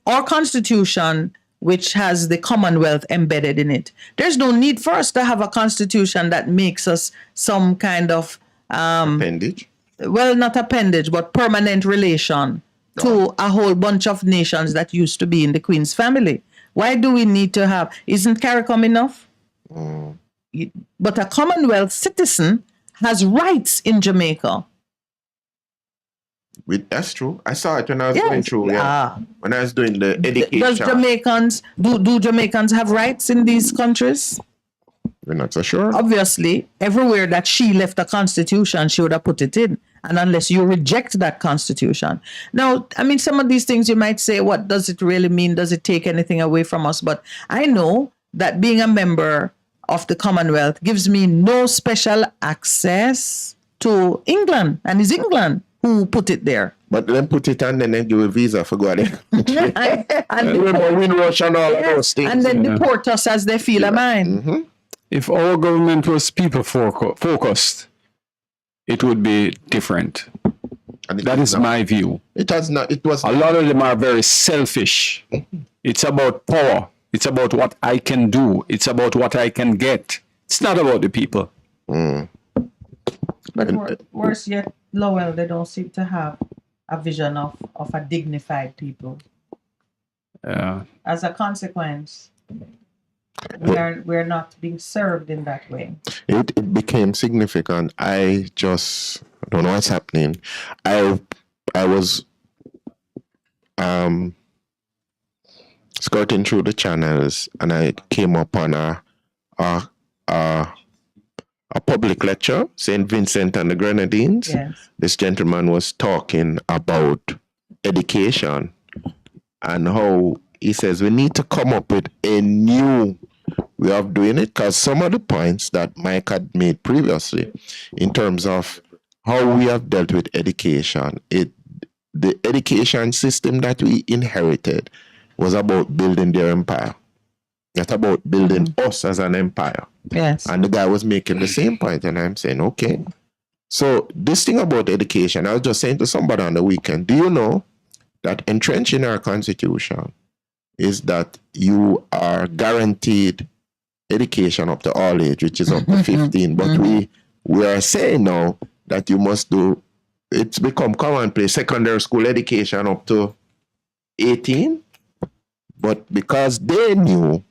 Our constitution, which has the Commonwealth embedded in it, there's no need for us to have a constitution that makes us some kind of appendage. Well, not appendage, but permanent relation to a whole bunch of nations that used to be in the Queen's family. Why do we need to have? Isn't CARICOM enough? But a Commonwealth citizen has rights in Jamaica. That's true. I saw it when I was going through. When I was doing the education. Does Jamaicans do Jamaicans have rights in these countries? We're not so sure. Obviously, everywhere that she left a constitution, she would have put it in. And unless you reject that constitution. Now, I mean, some of these things you might say, what does it really mean? Does it take anything away from us? But I know that being a member of the Commonwealth gives me no special access to England. And it's England who put it there. But then put it on and then give a visa for going there. and remember Windrush and all of those things. And then deport us as they feel a mind. If our government was people focused, it would be different. And that is my view. It has not. It was. A lot of them are very selfish. It's about power. It's about what I can do. It's about what I can get. It's not about the people. But worse yet, Lowell, they don't seem to have a vision of a dignified people. As a consequence, we're not being served in that way. It became significant. I don't know what's happening. I was skirting through the channels and I came upon a public lecture, St. Vincent and the Grenadines. Yes. This gentleman was talking about education and how he says we need to come up with a new way of doing it, because some of the points that Mike had made previously in terms of how we have dealt with education, the education system that we inherited was about building their empire, not about building us as an empire. Yes. And the guy was making the same point, and I'm saying, okay. So this thing about education, I was just saying to somebody on the weekend, do you know that entrenched in our constitution is that you are guaranteed education up to all age, which is up to 15. But we are saying now that you must do, it's become commonplace, secondary school education up to 18. But because they knew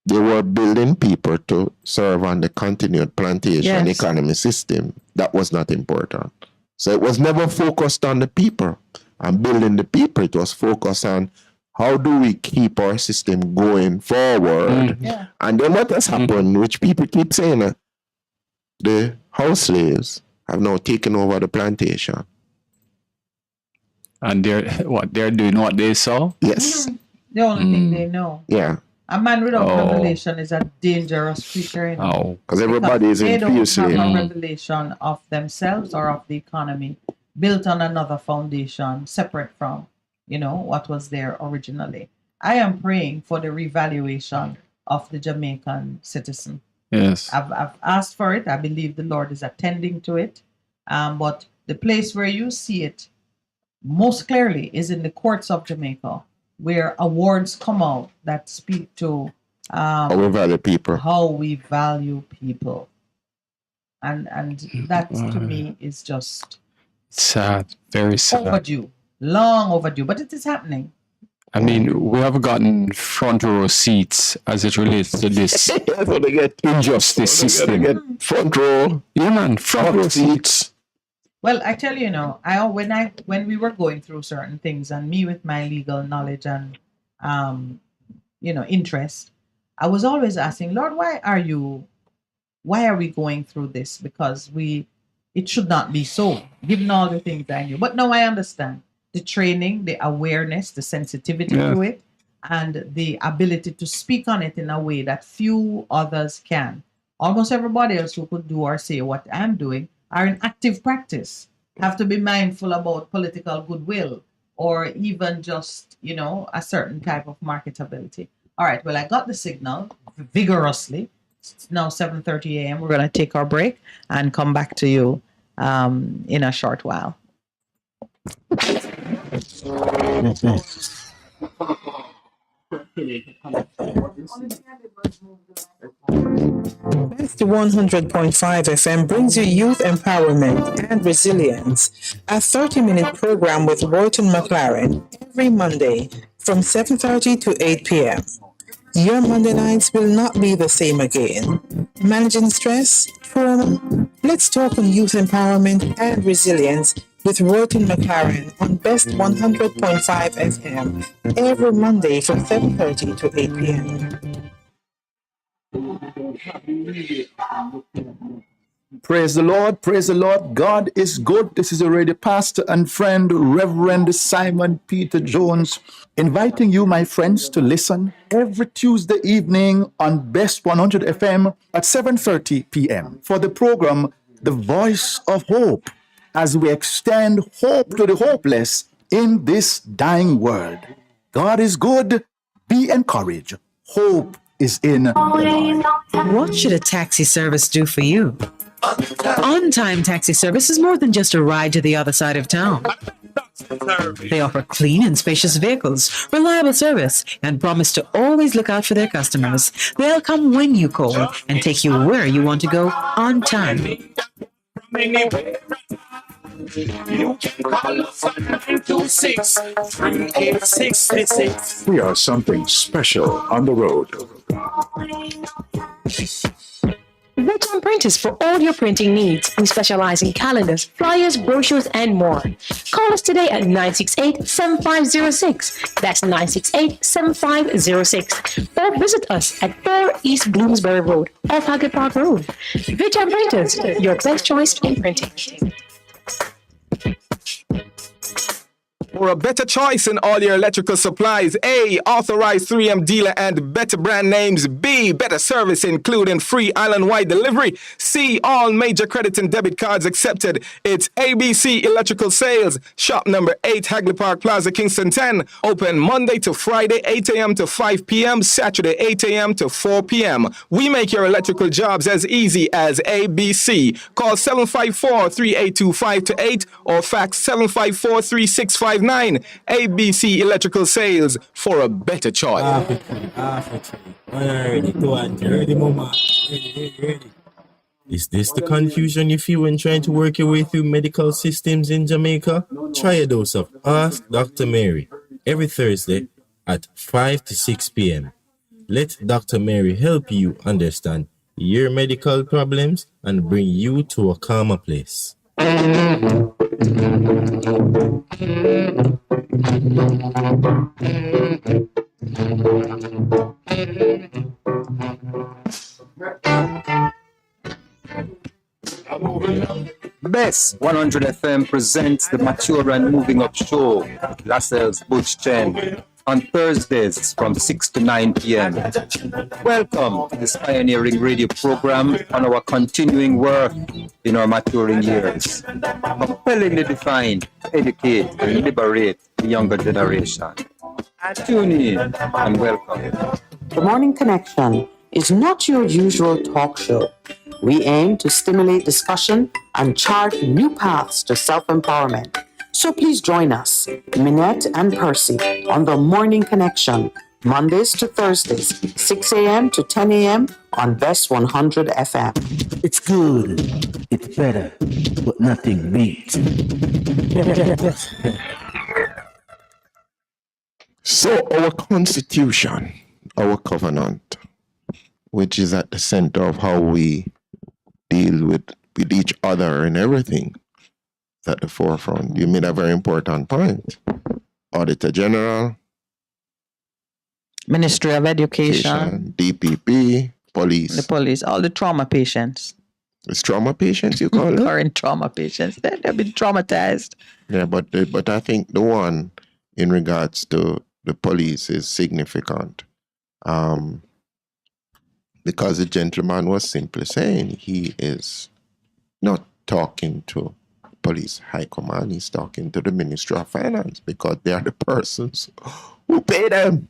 they were building people to serve on the continued plantation economy system, that was not important. So it was never focused on the people and building the people. It was focused on how do we keep our system going forward. And then what has happened, which people keep saying, the house slaves have now taken over the plantation. And they're doing what they saw? Yes. The only thing they know. Yeah. A man without revelation is a dangerous creature. You know? Because everybody is in fear. They don't have a revelation of themselves or of the economy built on another foundation separate from, what was there originally. I am praying for the revaluation of the Jamaican citizen. Yes. I've asked for it. I believe the Lord is attending to it. But the place where you see it most clearly is in the courts of Jamaica, where awards come out that speak to how we value people. And that to me is just sad, very sad. Overdue, long overdue, but it is happening. I mean, we have gotten front row seats as it relates to this injustice system. They get front row. Yeah, man, front row seats. Well, I tell you, when we were going through certain things, and me with my legal knowledge and interest, I was always asking, Lord, why are we going through this? Because it should not be so, given all the things I knew. But now I understand the training, the awareness, the sensitivity to it, and the ability to speak on it in a way that few others can. Almost everybody else who could do or say what I'm doing are in active practice, have to be mindful about political goodwill or even just, a certain type of marketability. All right, well, I got the signal vigorously. It's now 7:30 a.m. We're going to take our break and come back to you in a short while. Best 100.5 FM brings you youth empowerment and resilience. A 30-minute program with Royton McLaren every Monday from 7:30 to 8 p.m. Your Monday nights will not be the same again. Managing stress, trauma. Let's talk on youth empowerment and resilience with Royton McLaren on Best 100.5 FM every Monday from 7:30 to 8 p.m. Praise the Lord, praise the Lord. God is good. This is already pastor and friend, Reverend Simon Peter Jones, inviting you, my friends, to listen every Tuesday evening on Best 100 FM at 7:30 p.m. for the program, The Voice of Hope, as we extend hope to the hopeless in this dying world. God is good. Be encouraged. Hope is in the Lord. What should a taxi service do for you? On-time taxi service is more than just a ride to the other side of town. They offer clean and spacious vehicles, reliable service, and promise to always look out for their customers. They'll come when you call and take you where you want to go on time. You can call us on 926-3866. We are something special on the road. Veteran Printers for all your printing needs. We specialize in calendars, flyers, brochures, and more. Call us today at 968-7506. That's 968-7506. Or visit us at 4 East Bloomsbury Road, off Haggard Park Road. Veteran Printers, your best choice in printing. For a better choice in all your electrical supplies, A, authorized 3M dealer and better brand names. B, better service including free island-wide delivery. C, all major credit and debit cards accepted. It's ABC Electrical Sales. Shop number 8, Hagley Park Plaza, Kingston 10. Open Monday to Friday, 8 a.m. to 5 p.m. Saturday, 8 a.m. to 4 p.m. We make your electrical jobs as easy as ABC. Call 754-382-528 or fax 754-3659. ABC Electrical Sales for a better choice. Is this the confusion you feel when trying to work your way through medical systems in Jamaica? Try a dose of Ask Dr. Mary every Thursday at 5 to 6 p.m. Let Dr. Mary help you understand your medical problems and bring you to a calmer place. Best 100 FM presents the Mature and Moving Up Show, Lascelles Butch Chen, on Thursdays from 6 to 9 p.m. Welcome to this pioneering radio program on our continuing work in our maturing years. Compellingly defined, educate and liberate the younger generation. Tune in and welcome. The Morning Connection is not your usual talk show. We aim to stimulate discussion and chart new paths to self-empowerment. So please join us, Minette and Percy, on The Morning Connection, Mondays to Thursdays, 6 a.m. to 10 a.m. on Best 100 FM. It's good, it's better, but nothing beats. So our constitution, our covenant, which is at the center of how we deal with each other and everything, is at the forefront. You made a very important point. Auditor General, Ministry of Education, DPP, police. the police, all the trauma patients, It's trauma patients, you call it? current trauma patients, they've been traumatized. Yeah, but I think the one in regards to the police is significant. Because the gentleman was simply saying he is not talking to police high command, he's talking to the Ministry of Finance because they are the persons who pay them.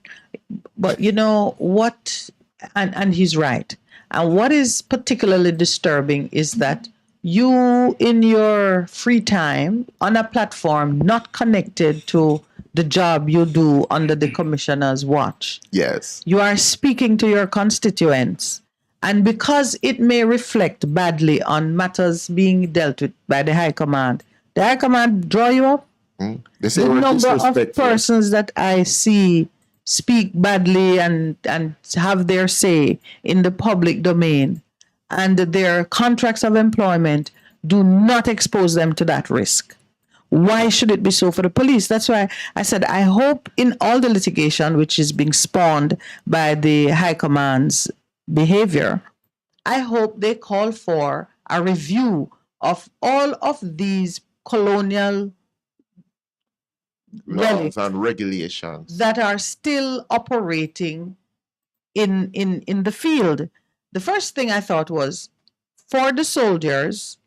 But you know what, and he's right. And what is particularly disturbing is that you, in your free time, on a platform not connected to the job you do under the commissioner's watch, Yes. you are speaking to your constituents And because it may reflect badly on matters being dealt with by the High Command, the High Command draw you up. They say The we're number of disrespectful. persons that I see speak badly and have their say in the public domain, and their contracts of employment do not expose them to that risk. Why should it be so for the police? That's why I said I hope in all the litigation which is being spawned by the High Command's behavior, I hope they call for a review of all of these colonial Laws and regulations. that are still operating in the field. The first thing I thought was, for the soldiers,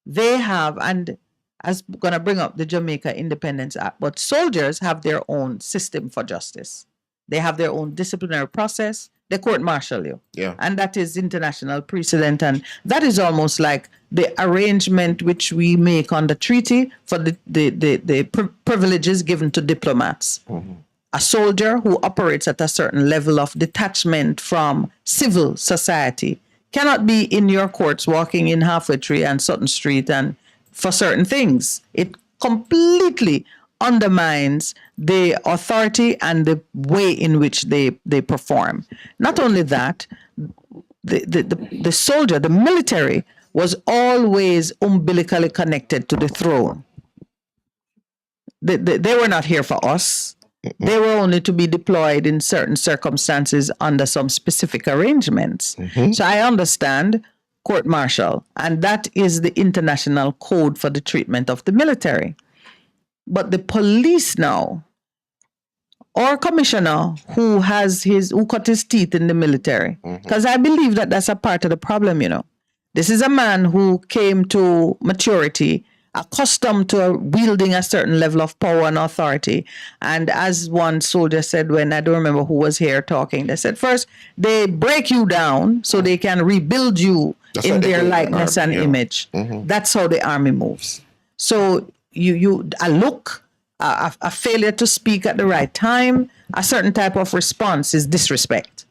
they have, and I was going to bring up the Jamaica Independence Act, but soldiers have their own system for justice. They have their own disciplinary process. They court-martial you. Yeah. And that is international precedent. And that is almost like the arrangement which we make on the treaty for the privileges given to diplomats. A soldier who operates at a certain level of detachment from civil society cannot be in your courts walking in Halfway Tree and Sutton Street and for certain things. It completely undermines the authority and the way in which they perform. Not only that, the soldier, the military, was always umbilically connected to the throne. They were not here for us. They were only to be deployed in certain circumstances under some specific arrangements. So I understand court-martial, and that is the international code for the treatment of the military. But the police now, or commissioner who cut his teeth in the military, because I believe that that's a part of the problem, you know. This is a man who came to maturity accustomed to wielding a certain level of power and authority. And as one soldier said, when I don't remember who was here talking, they said, first, they break you down so they can rebuild you in their likeness and image. That's how the army moves. So a failure to speak at the right time, a certain type of response is disrespect.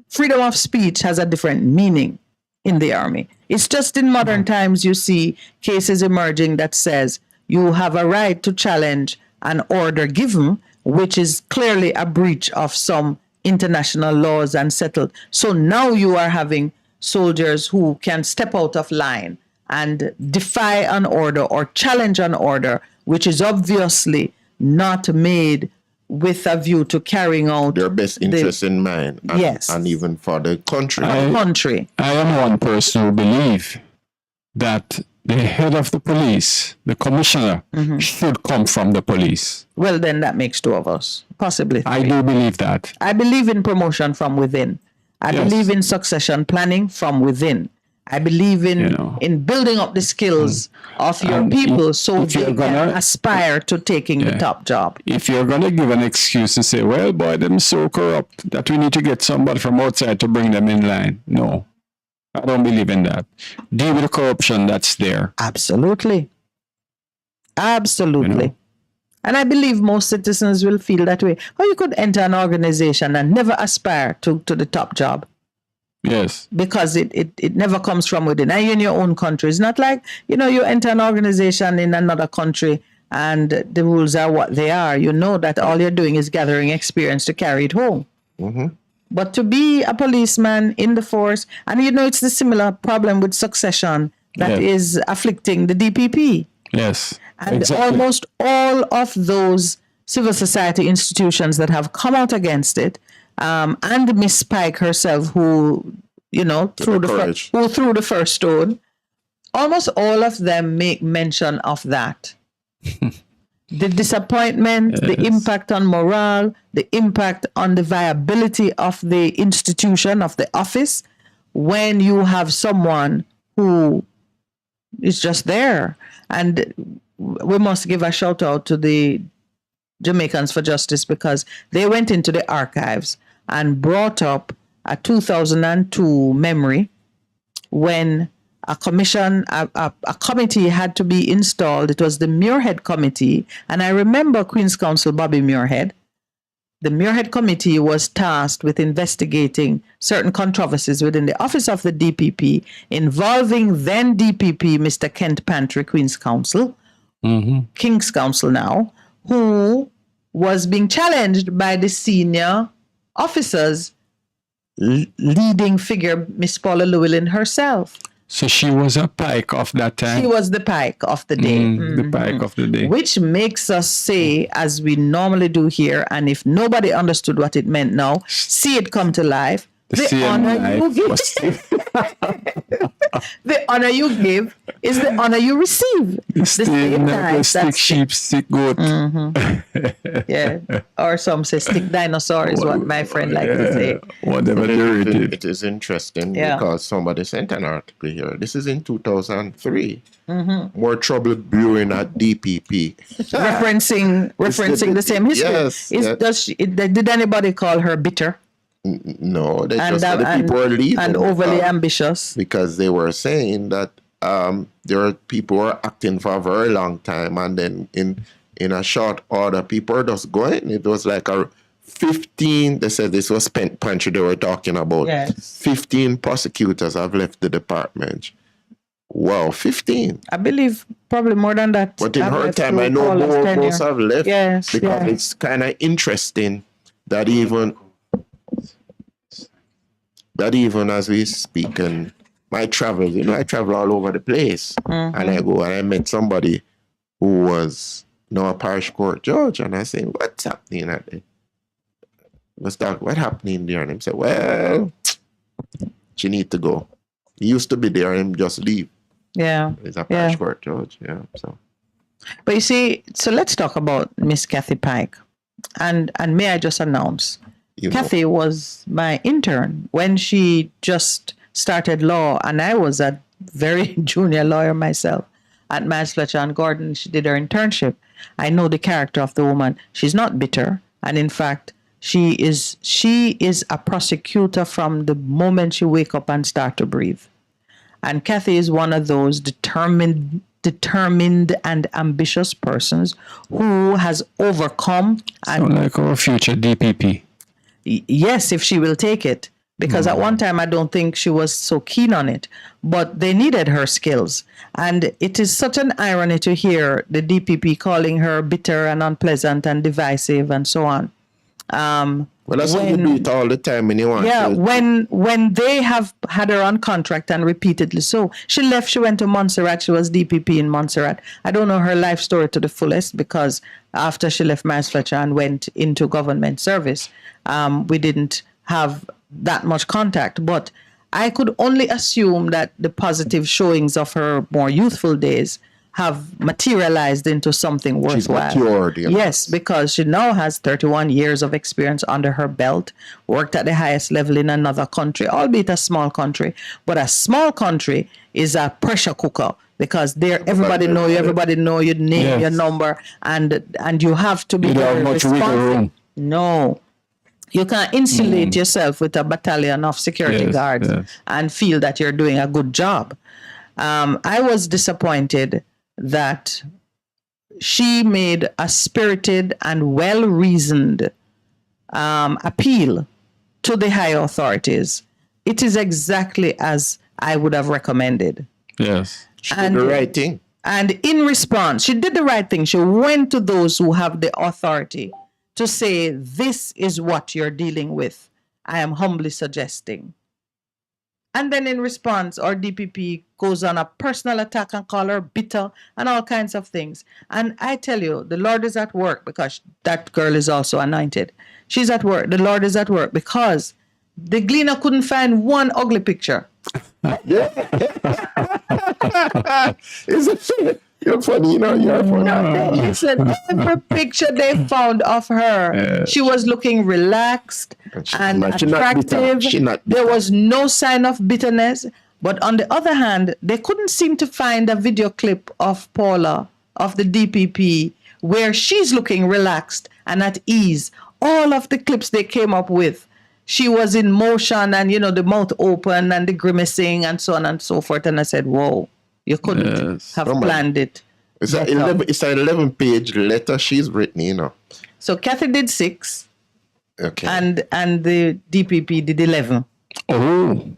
Freedom of speech has a different meaning in the army. It's just in modern times you see cases emerging that says you have a right to challenge an order given, which is clearly a breach of some international laws and settled. So now you are having soldiers who can step out of line and defy an order or challenge an order, which is obviously not made with a view to carrying out their best interest in mind. And, yes. And even for the country. I am one person who believes that the head of the police, the commissioner, should come from the police. Well, then that makes two of us, possibly three. I do believe that. I believe in promotion from within. I believe in succession planning from within. I believe in building up the skills of your people so they can aspire to taking the top job. If you're going to give an excuse and say, well, boy, them so corrupt that we need to get somebody from outside to bring them in line. No, I don't believe in that. Deal with the corruption that's there. Absolutely. Absolutely. And I believe most citizens will feel that way. Or you could enter an organization and never aspire to the top job. Yes. Because it never comes from within. And in your own country. It's not like, you enter an organization in another country and the rules are what they are. You know that all you're doing is gathering experience to carry it home. But to be a policeman in the force, and it's the similar problem with succession that is afflicting the DPP. Yes. And almost all of those civil society institutions that have come out against it, and Miss Spike herself, who threw the first stone, almost all of them make mention of that. The disappointment, the impact on morale, the impact on the viability of the institution, of the office, when you have someone who is just there. And we must give a shout out to the Jamaicans for Justice, because they went into the archives and brought up a 2002 memory when a committee had to be installed. It was the Muirhead Committee. And I remember Queen's Counsel Bobby Muirhead the Muirhead Committee was tasked with investigating certain controversies within the office of the DPP involving then DPP Mr. Kent Pantry, Queen's Counsel, King's Counsel now, who was being challenged by the senior officers, leading figure, Miss Paula Llewellyn herself. So she was a pike of that time. She was the pike of the day. The pike of the day. Which makes us say, as we normally do here, and if nobody understood what it meant now, see it come to life. The honor you give. The honor you give is the honor you receive. The same time. Stick sheep, stick goat. Yeah. Or some say stick dinosaur is what my friend likes to say. Whatever it is interesting because somebody sent an article here. This is in 2003. More trouble brewing at DPP. referencing the same history. Yes. Did anybody call her bitter? No, they just the people were leaving and overly ambitious because they were saying that there are people who are acting for a very long time, and then in a short order, people are just going. It was like a 15. They said this was Pantry they were talking about. Yes. 15 prosecutors have left the department. Wow, 15. I believe probably more than that. But in her time, I know most have left. Yes, because it's kind of interesting that even as we speak and my travels, I travel all over the place. And I go and I met somebody who was a parish court judge, and I said, what's happening at it? Let's talk, what happening there? And he said, well, she need to go. He used to be there and just leave. Yeah. He's a parish court judge, so. But you see, so let's talk about Miss Kathy Pike. And may I just announce, Kathy was my intern when she just started law, and I was a very junior lawyer myself at Miles Fletcher and Gordon. She did her internship. I know the character of the woman. She's not bitter, and in fact, she is a prosecutor from the moment she wake up and start to breathe. And Kathy is one of those determined and ambitious persons who has overcome. Sound like our future DPP. Yes, if she will take it. Because at one time, I don't think she was so keen on it. But they needed her skills. And it is such an irony to hear the DPP calling her bitter and unpleasant and divisive and so on. Well, that's what you do it all the time when you want to. When they have had her on contract and repeatedly so. She left, she went to Montserrat. She was DPP in Montserrat. I don't know her life story to the fullest because after she left Miles Fletcher and went into government service, we didn't have that much contact. But I could only assume that the positive showings of her more youthful days have materialized into something worthwhile. She's matured, Yes, because she now has 31 years of experience under her belt, worked at the highest level in another country, albeit a small country. But a small country is a pressure cooker because there everybody know your name, your number, and you have to be very responsive. No. You can't insulate yourself with a battalion of security guards and feel that you're doing a good job. I was disappointed that she made a spirited and well-reasoned appeal to the high authorities. It is exactly as I would have recommended. Yes. She did the right thing. And in response, she did the right thing. She went to those who have the authority to say, this is what you're dealing with. I am humbly suggesting. And then in response, our DPP goes on a personal attack and call her bitter and all kinds of things. And I tell you, the Lord is at work because that girl is also anointed. She's at work. The Lord is at work because the Gleaner couldn't find one ugly picture. You're funny, you're funny. Listen, every picture they found of her, she was looking relaxed and attractive. There was no sign of bitterness. But on the other hand, they couldn't seem to find a video clip of Paula, of the DPP, where she's looking relaxed and at ease. All of the clips they came up with, she was in motion and, the mouth open and the grimacing and so on and so forth. And I said, whoa. You couldn't have planned it. It's an 11-page letter she's written, So Kathy did 6. Okay. And the DPP did 11. No,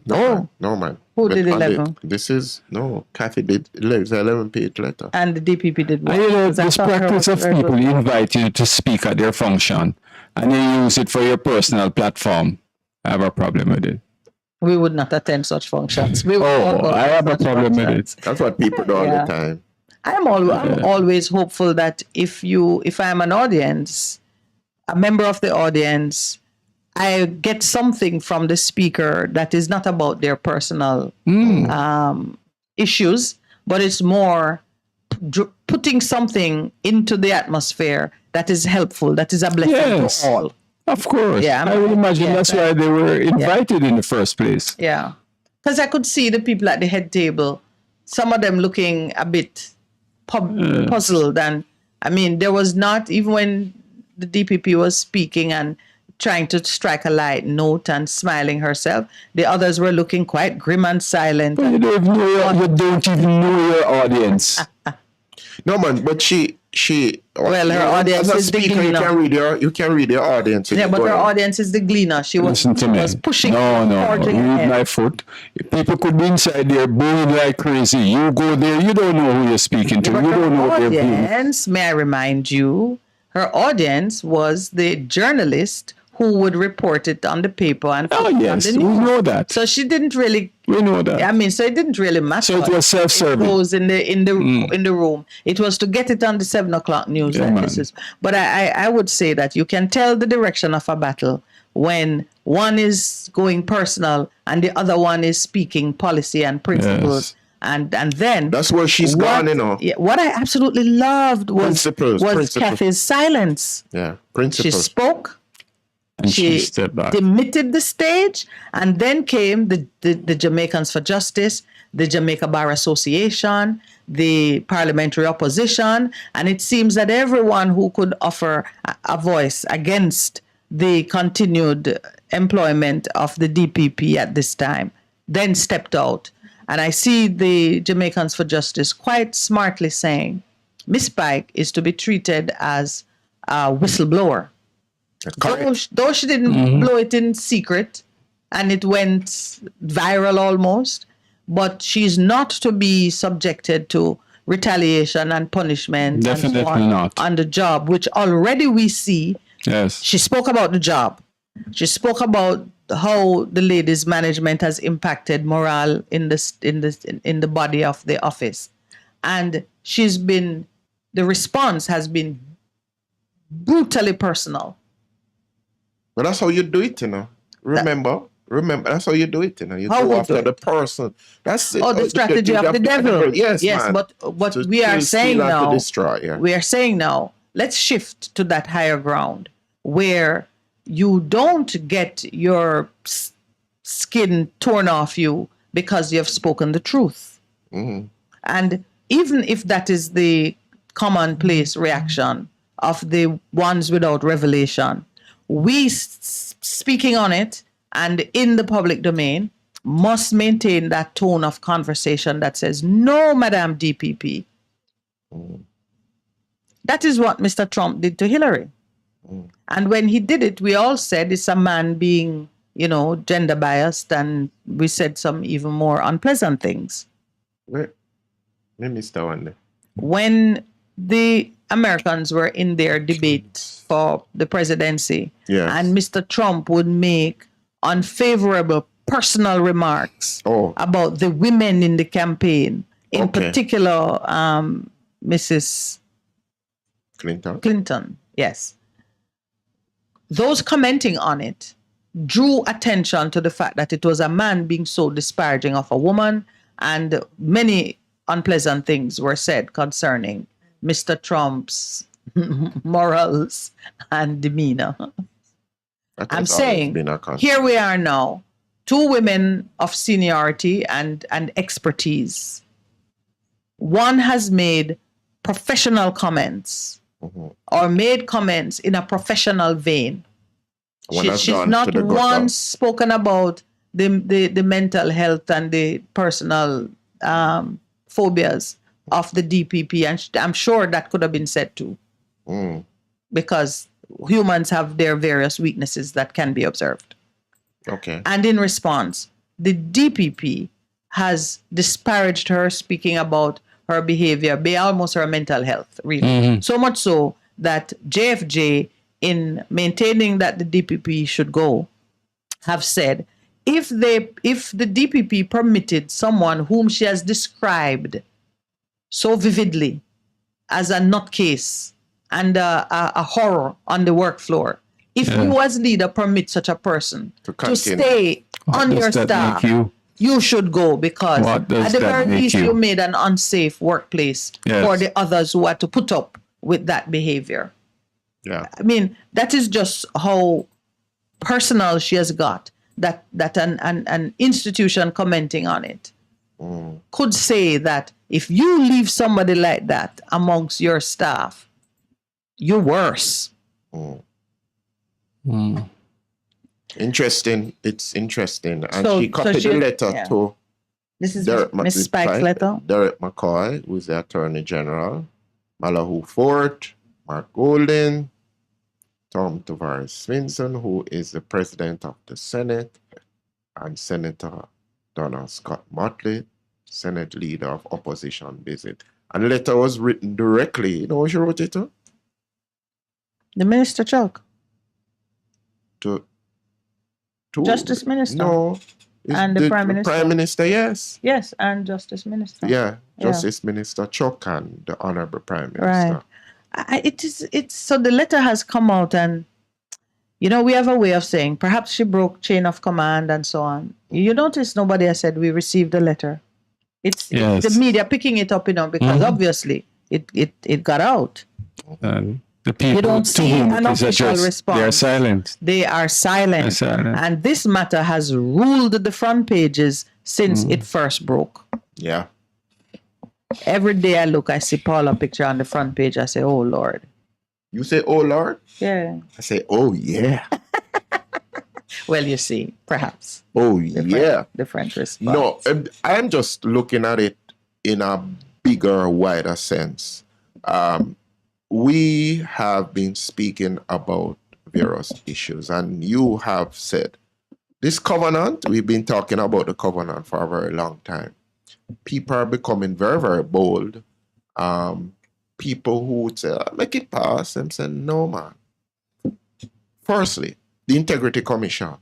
man. No, man. Who did on 11? This is, no, Kathy did 11-page letter. And the DPP did what? And you know, 'Cause I this thought her practice was of people regular. invite you to speak at their function and you use it for your personal platform. I have a problem with it. We would not attend such functions. We would all go I to have a such problem with functions. it. That's what people do all Yeah. the time. I'm always hopeful that if I'm an audience, a member of the audience, I get something from the speaker that is not about their personal issues, but it's more putting something into the atmosphere that is helpful, that is a blessing Yes. to all. Of course. Yeah, I would imagine that's why they were invited in the first place. Yeah. Because I could see the people at the head table, some of them looking a bit puzzled. And I mean, there was not, even when the DPP was speaking and trying to strike a light note and smiling herself, the others were looking quite grim and silent. But you don't even know your audience. No, man, but she Well, her audience as a is the speaker, you gleaner. can read your audience. Yeah, but her audience is the gleaner. She was, Listen to me. was pushing, No. forging Read ahead. my foot. People could be inside there booing like crazy. You go there, you don't know who you're speaking to. But You her don't know what they're doing. audience, may I remind you, her audience was the journalist who would report it on the paper and Oh, put it on yes, the we news. know that. So she didn't really. We know that. I mean, so it didn't really matter. So it was self-serving. It was in the room. It was to get it on the 7:00 news. Yeah, that man. this is. But I would say that you can tell the direction of a battle when one is going personal and the other one is speaking policy and principles. And then that's where she's gone, you know. Yeah, what I absolutely loved was Principles. Kathy's silence. Yeah, She principles. spoke. And She stepped back. demitted the stage, and then came the Jamaicans for Justice, the Jamaica Bar Association, the parliamentary opposition, and it seems that everyone who could offer a voice against the continued employment of the DPP at this time then stepped out. And I see the Jamaicans for Justice quite smartly saying, Miss Pike is to be treated as a whistleblower. Though she didn't blow it in secret and it went viral almost, but she's not to be subjected to retaliation and punishment Definitely and so on, not. on the job, which already we see. Yes. She spoke about the job. She spoke about how the ladies' management has impacted morale in the body of the office, and the response has been brutally personal. But that's how you do it, you know. Remember, that's how you do it, you know. You How go we after do it? the person. That's it. The strategy of the devil. Yes, man. but what To we are kill, saying steal, and to now, destroy, yeah. we are saying now, let's shift to that higher ground where you don't get your skin torn off you because you have spoken the truth. Mhm. And even if that is the commonplace reaction of the ones without revelation, we speaking on it and in the public domain must maintain that tone of conversation that says, no, Madame DPP. That is what Mr. Trump did to Hillary. And when he did it, we all said it's a man being, gender biased, and we said some even more unpleasant things. Wait, let me start one there. When the Americans were in their debate for the presidency, Yes. and Mr. Trump would make unfavorable personal remarks about the women in the campaign, in particular, Mrs. Clinton, yes. Those commenting on it drew attention to the fact that it was a man being so disparaging of a woman, and many unpleasant things were said concerning Mr. Trump's morals and demeanor. I'm saying, here we are now, two women of seniority and expertise. One has made professional comments or made comments in a professional vein. She's not once spoken about the mental health and the personal phobias of the DPP, and I'm sure that could have been said too, because humans have their various weaknesses that can be observed. Okay. And in response, the DPP has disparaged her, speaking about her behavior, almost her mental health, really. So much so that JFJ, in maintaining that the DPP should go, have said, if the DPP permitted someone whom she has described so vividly as a nutcase and a horror on the work floor, if you as leader permit such a person to stay on your staff, you should go, because at the very least you made an unsafe workplace for the others who are to put up with that behavior. Yeah. I mean, that is just how personal she has got, that an institution commenting on it could say that if you leave somebody like that amongst your staff, you're worse. Interesting. It's interesting. And she copied the letter to this is Ms. Spike's letter. Derek McCoy, who is the Attorney General, Malahoo Fort, Mark Golden, Tom Tavares Swinson, who is the President of the Senate, and Senator Donald Scott Motley, Senate Leader of Opposition Visit. And the letter was written directly. You know who she wrote it to? The Minister Chuck. To Justice Minister. No. And the Prime Minister. Prime Minister, yes. Yes, and Justice Minister. Yeah, Justice Minister Chuck and the Honorable Prime Minister. Right. It's so the letter has come out, and you know, we have a way of saying perhaps she broke chain of command and so on. You notice nobody has said we received a letter. It's the media picking it up, you know, because obviously it got out. And the people you don't see an official response. They are silent. They are silent. And this matter has ruled the front pages since it first broke. Yeah. Every day I look, I see Paula picture on the front page. I say, oh, Lord. You say, oh, Lord? Yeah. I say, oh, yeah. Well, you see, perhaps. Oh, yeah. Different response. No, I'm just looking at it in a bigger, wider sense. We have been speaking about various issues, and you have said this covenant, we've been talking about the covenant for a very long time. People are becoming very, very bold. People who would say, make it pass, and say, no, man. Firstly, the Integrity Commission.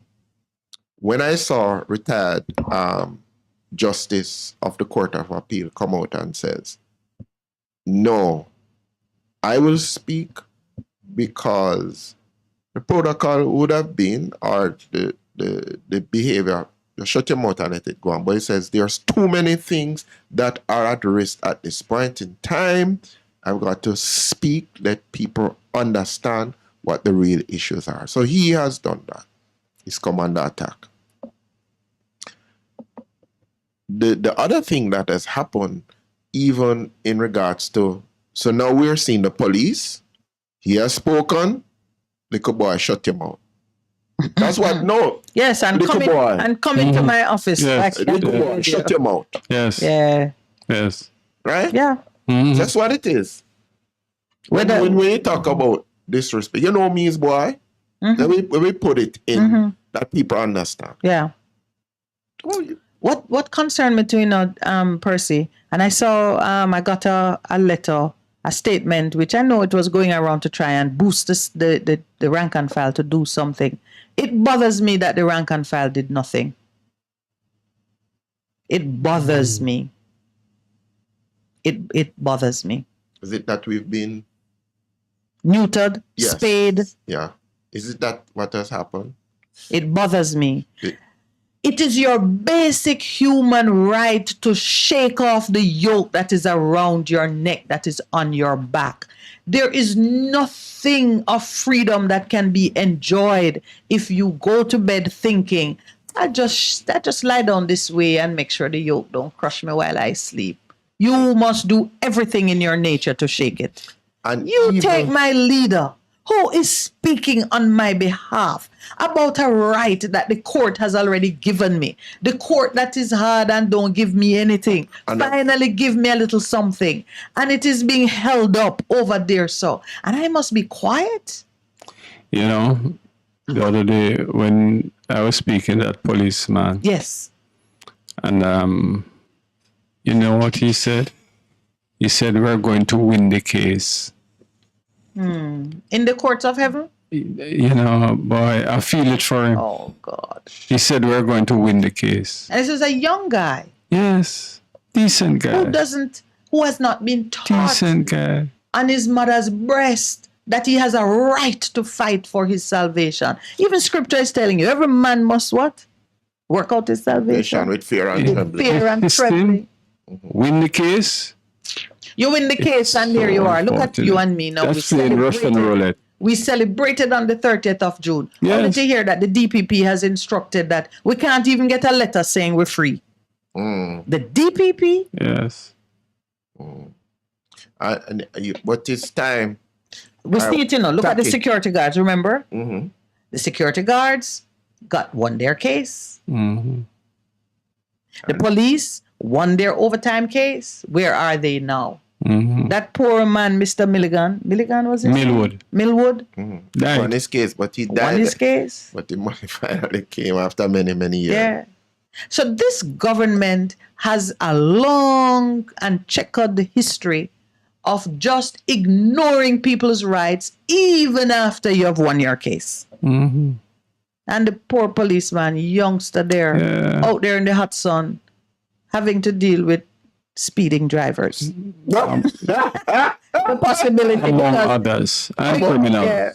When I saw retired Justice of the Court of Appeal come out and says, no, I will speak because the protocol would have been, or the behavior, you shut your mouth and let it go on. But it says there's too many things that are at risk at this point in time. I've got to speak, let people understand what the real issues are. So he has done that. He's come under attack. The other thing that has happened, even in regards to, so now we're seeing the police. He has spoken. Little boy, shut your mouth. That's what, no. Yes, and coming to my office. Yes. Little boy, shut your mouth. Yes. Yeah. Yes. Right? Yeah. That's what it is. When we talk about disrespect, you know me as boy, then we put it in that people understand. Yeah. What concerned me to, you know, Percy, and I saw, I got a letter, a statement, which I know it was going around to try and boost the rank and file to do something. It bothers me that the rank and file did nothing. It bothers me. It bothers me. Is it that we've been neutered, spayed? Yeah. Is it that what has happened? It bothers me. It is your basic human right to shake off the yoke that is around your neck, that is on your back. There is nothing of freedom that can be enjoyed if you go to bed thinking, I just lie down this way and make sure the yoke don't crush me while I sleep. You must do everything in your nature to shake it. And you take my leader, who is speaking on my behalf about a right that the court has already given me. The court that is hard and don't give me anything. Finally give me a little something. And it is being held up over there, so. And I must be quiet. You know, the other day when I was speaking to that policeman, Yes. and you know what he said? He said, we're going to win the case. In the courts of heaven? You know, boy, I feel it for him. Oh, God. He said, we're going to win the case. And this is a young guy Yes, decent guy. who has not been taught Decent guy. on his mother's breast that he has a right to fight for his salvation. Even scripture is telling you, every man must what? Work out his salvation. With fear and trembling. Fear and This trembling. thing, win the case. You win the case, and here you are. Look at you and me now. That's playing Russian roulette. We celebrated on the 30th of June. Yes. Only to hear that the DPP has instructed that we can't even get a letter saying we're free. The DPP? Yes. But it's time. We see it, you know. Look at the Taki. security guards, remember? The security guards won their case. The police won their overtime case. Where are they now? That poor man, Mr. Milligan was it? Millwood. Won his case, but he died. Won his case. But the money finally came after many, many years. Yeah. So this government has a long and checkered history of just ignoring people's rights even after you have won your case. And the poor policeman, youngster there, out there in the hot sun, having to deal with speeding drivers. The possibility. Among others. And criminals. Yeah,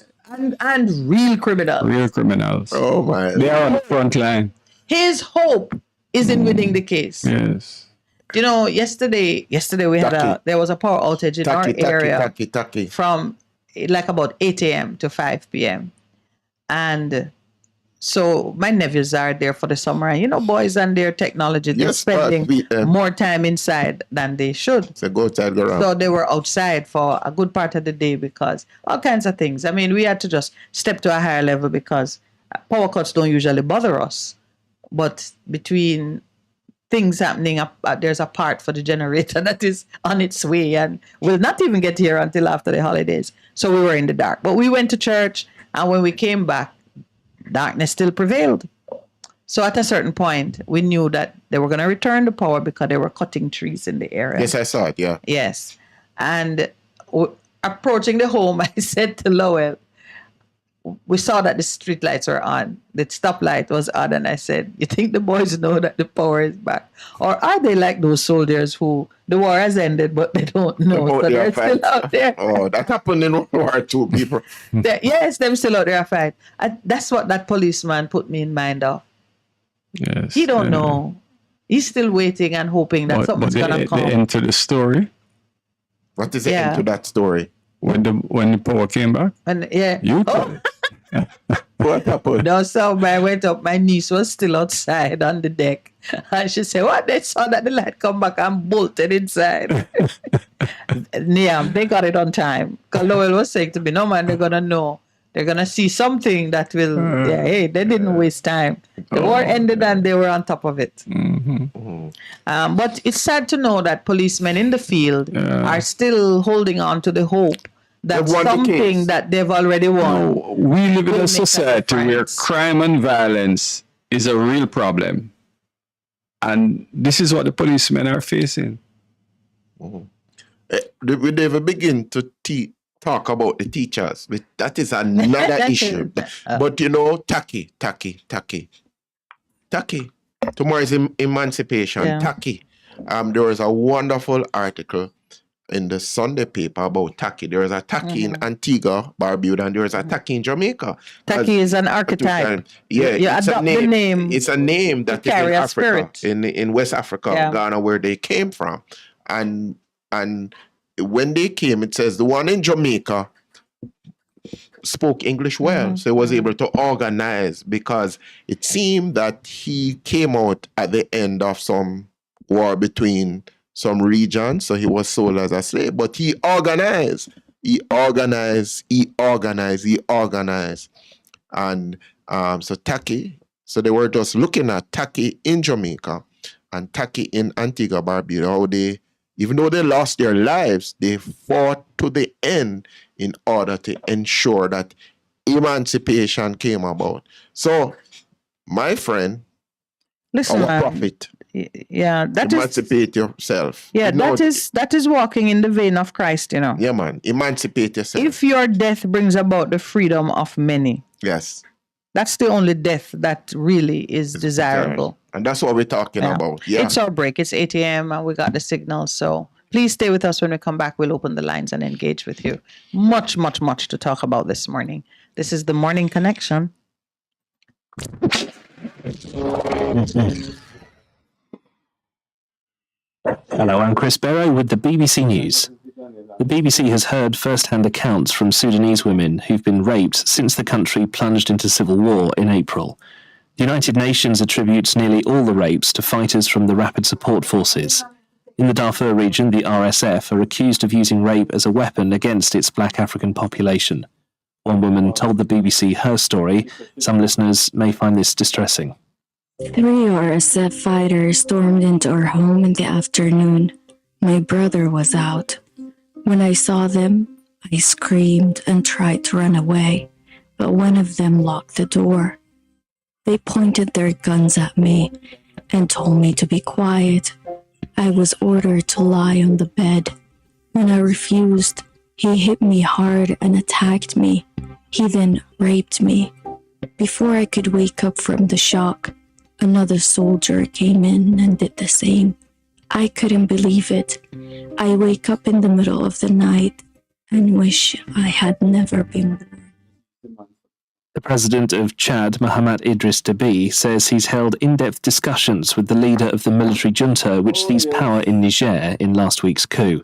and real criminals. Real criminals. Oh, my. They are on the front line. His hope is in winning the case. Yes. You know, yesterday we had there was a power outage in our area from like about 8 a.m. to 5 p.m. And so my nephews are there for the summer, and you know, boys and their technology, they're spending more time inside than they should. So go outside, go around. So they were outside for a good part of the day because all kinds of things. I mean, we had to just step to a higher level because power cuts don't usually bother us. But between things happening, there's a part for the generator that is on its way and will not even get here until after the holidays. So we were in the dark. But we went to church, and when we came back, darkness still prevailed. So at a certain point, we knew that they were going to return the power because they were cutting trees in the area. Yes, I saw it, yeah. Yes. And approaching the home, I said to Lowell, we saw that the street lights were on. The stoplight was on, and I said, you think the boys know that the power is back? Or are they like those soldiers who the war has ended, but they don't know? So they're still out there. Oh, that happened in World War II, people. Yes, they're still out there fight. That's what that policeman put me in mind of. Yes. He don't know. He's still waiting and hoping that something's going to come. They enter the story. What is the end to that story? When the power came back? And yeah. You tell it. What happened? No, so I went up. My niece was still outside on the deck. And she said, what? They saw that the light come back and bolted inside. Yeah, they got it on time. Because Lowell was saying to me, no, man, they're going to know. They're going to see something that will, hey, they didn't waste time. The war ended and they were on top of it. But it's sad to know that policemen in the field are still holding on to the hope that something that they've already won. No, we live in a society where crime and violence is a real problem. And this is what the policemen are facing. We never begin to talk about the teachers. That is another issue. But you know, Taki. Tomorrow is emancipation. Yeah. Taki. There was a wonderful article in the Sunday paper about Taki. There is a Taki in Antigua, Barbuda, and there is a Taki in Jamaica. Taki is an archetype. Yeah, you it's adopt a name. the name. It's a name that is in carry a Africa, spirit. in West Africa, Ghana, where they came from. And when they came, it says the one in Jamaica spoke English well, so he was able to organize because it seemed that he came out at the end of some war between some regions, so he was sold as a slave, but he organized. And so Taki, so they were just looking at Taki in Jamaica and Taki in Antigua, Barbuda, how they, even though they lost their lives, they fought to the end in order to ensure that emancipation came about. So, my friend, Listen, our man. prophet, Yeah, that is. emancipate yourself. Yeah, You know, that is walking in the vein of Christ, you know. Yeah, man. Emancipate yourself. If your death brings about the freedom of many, Yes. that's the only death that really is desirable. And that's what we're talking about. Yeah. It's our break. It's 8 a.m. and we got the signal. So please stay with us. When we come back, we'll open the lines and engage with you. Much, much, much to talk about this morning. This is the Morning Connection. Hello, I'm Chris Barrow with the BBC News. The BBC has heard first-hand accounts from Sudanese women who've been raped since the country plunged into civil war in April. The United Nations attributes nearly all the rapes to fighters from the Rapid Support Forces. In the Darfur region, the RSF are accused of using rape as a weapon against its black African population. One woman told the BBC her story. Some listeners may find this distressing. 3 RSF fighters stormed into our home in the afternoon. My brother was out. When I saw them, I screamed and tried to run away, but one of them locked the door. They pointed their guns at me and told me to be quiet. I was ordered to lie on the bed. When I refused, he hit me hard and attacked me. He then raped me. Before I could wake up from the shock, another soldier came in and did the same. I couldn't believe it. I wake up in the middle of the night and wish I had never been born. The president of Chad, Mohamed Idris Deby, says he's held in-depth discussions with the leader of the military junta which seized power in Niger in last week's coup.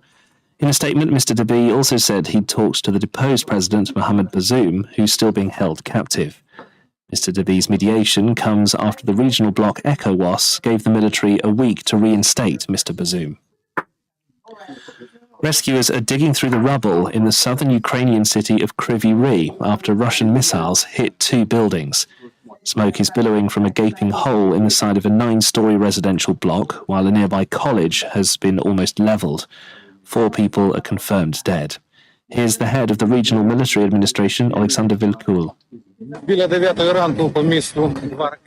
In a statement, Mr. Deby also said he'd talked to the deposed president, Mohamed Bazoum, who's still being held captive. Mr. Deby's mediation comes after the regional bloc ECOWAS gave the military a week to reinstate Mr. Bazoum. Rescuers are digging through the rubble in the southern Ukrainian city of Kryvyi Rih after Russian missiles hit 2 buildings. Smoke is billowing from a gaping hole in the side of a 9-story residential block, while a nearby college has been almost levelled. 4 people are confirmed dead. Here's the head of the regional military administration, Alexander Vilkul.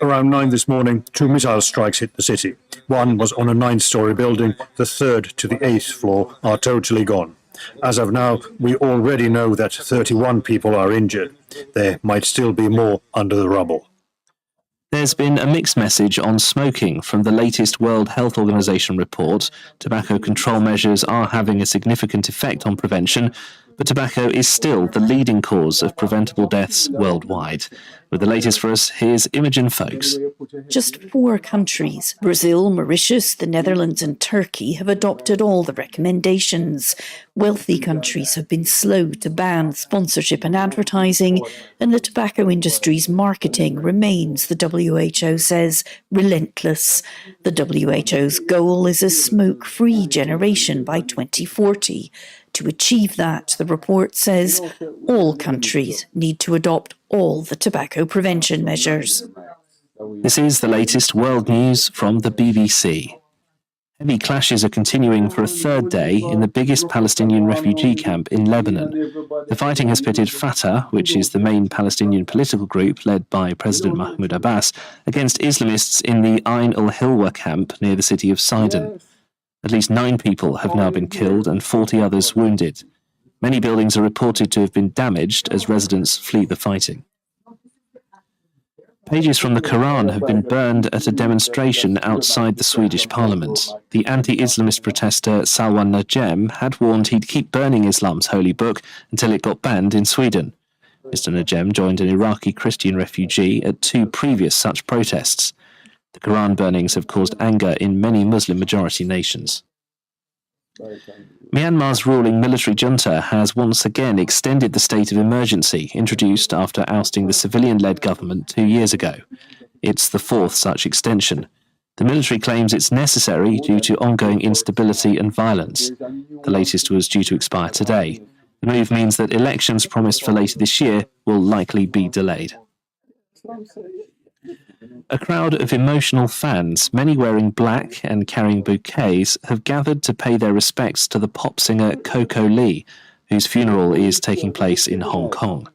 Around 9 this morning, 2 missile strikes hit the city. One was on a 9-story building. The third to the 8th floor are totally gone. As of now, we already know that 31 people are injured. There might still be more under the rubble. There's been a mixed message on smoking from the latest World Health Organization report. Tobacco control measures are having a significant effect on prevention, but tobacco is still the leading cause of preventable deaths worldwide. With the latest for us, here's Imogen Folks. Just 4 countries, Brazil, Mauritius, the Netherlands and Turkey, have adopted all the recommendations. Wealthy countries have been slow to ban sponsorship and advertising, and the tobacco industry's marketing remains, the WHO says, relentless. The WHO's goal is a smoke-free generation by 2040. To achieve that, the report says, all countries need to adopt all the tobacco prevention measures. This is the latest world news from the BBC. Heavy clashes are continuing for a 3rd day in the biggest Palestinian refugee camp in Lebanon. The fighting has pitted Fatah, which is the main Palestinian political group led by President Mahmoud Abbas, against Islamists in the Ain al-Hilwa camp near the city of Sidon. At least 9 people have now been killed and 40 others wounded. Many buildings are reported to have been damaged as residents flee the fighting. Pages from the Quran have been burned at a demonstration outside the Swedish parliament. The anti-Islamist protester Salwan Najem had warned he'd keep burning Islam's holy book until it got banned in Sweden. Mr. Najem joined an Iraqi Christian refugee at 2 previous such protests. The Quran burnings have caused anger in many Muslim-majority nations. Myanmar's ruling military junta has once again extended the state of emergency introduced after ousting the civilian-led government 2 years ago. It's the 4th such extension. The military claims it's necessary due to ongoing instability and violence. The latest was due to expire today. The move means that elections promised for later this year will likely be delayed. A crowd of emotional fans, many wearing black and carrying bouquets, have gathered to pay their respects to the pop singer Coco Lee, whose funeral is taking place in Hong Kong.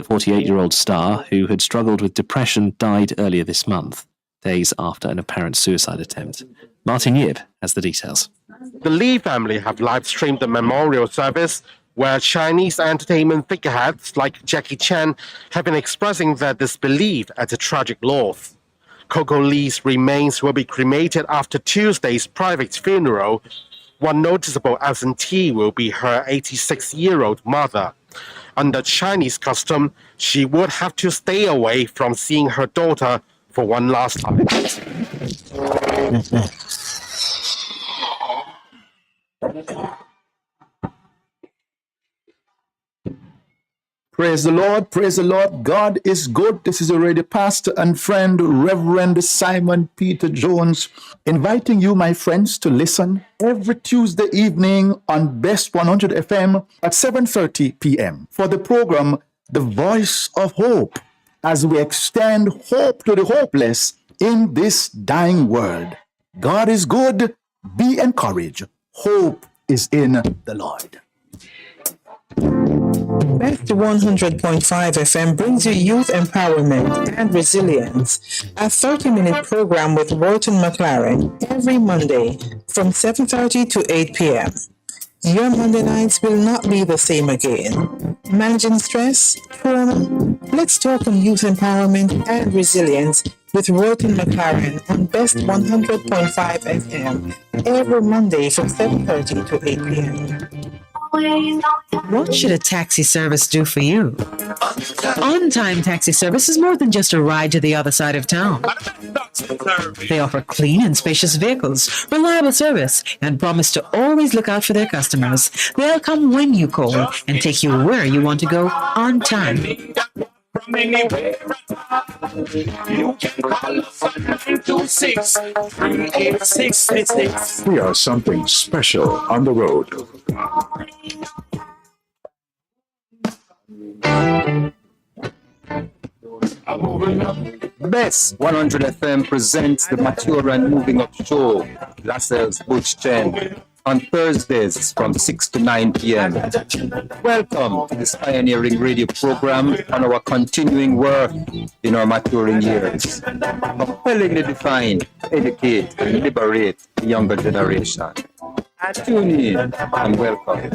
The 48-year-old star, who had struggled with depression, died earlier this month, days after an apparent suicide attempt. Martin Yip has the details. The Lee family have live-streamed the memorial service, where Chinese entertainment figureheads like Jackie Chan have been expressing their disbelief at the tragic loss. Coco Lee's remains will be cremated after Tuesday's private funeral. One noticeable absentee will be her 86-year-old mother. Under Chinese custom, she would have to stay away from seeing her daughter for one last time. Praise the Lord, praise the Lord. God is good. This is already pastor and friend, Reverend Simon Peter Jones, inviting you, my friends, to listen every Tuesday evening on Best 100 FM at 7:30 p.m. for the program, The Voice of Hope, as we extend hope to the hopeless in this dying world. God is good. Be encouraged. Hope is in the Lord. Best 100.5 FM brings you youth empowerment and resilience, a 30-minute program with Walton McLaren every Monday from 7:30 to 8 p.m. Your Monday nights will not be the same again. Managing stress, trauma? Let's talk on youth empowerment and resilience with Walton McLaren on Best 100.5 FM every Monday from 7:30 to 8 p.m. What should a taxi service do for you? On-time taxi service is more than just a ride to the other side of town. They offer clean and spacious vehicles, reliable service, and promise to always look out for their customers. They'll come when you call and take you where you want to go on time. From anywhere you can call us at 926-3866. We are something special on the road. Best 100 FM presents the Mature and Moving Up Show, Lascelles Butch Chen, on Thursdays from 6 to 9 p.m. Welcome to this pioneering radio program on our continuing work in our maturing years. Compellingly defined, educate, and liberate the younger generation. Tune in and welcome.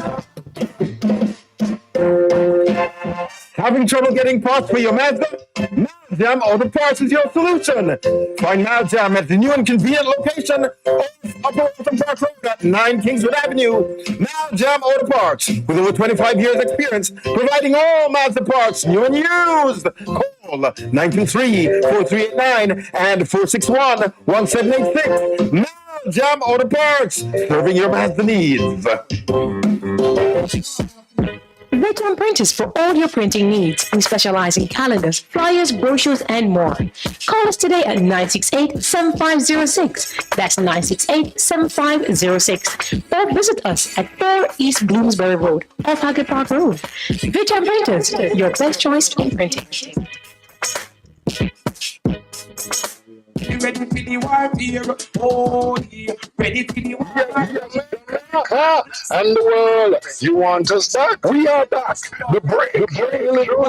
Having trouble getting parts for your Mazda? Maljam Auto Parts is your solution. Find Maljam at the new and convenient location off Upper Waltham Park Road at 9 Kingswood Avenue. Maljam Auto Parts, with over 25 years experience, providing all Mazda parts, new and used. Call 923-4389 and 461-1786. Maljam Auto Parts, serving your Mazda needs. Veteran Printers for all your printing needs. We specialize in calendars, flyers, brochures, and more. Call us today at 968-7506. That's 968-7506. Or visit us at 4 East Bloomsbury Road, off Haggard Park Road. Veteran Printers, your best choice in printing. Ready for the warfare, oh yeah. Ready for the warfare. And the world, you want us back? We are back. The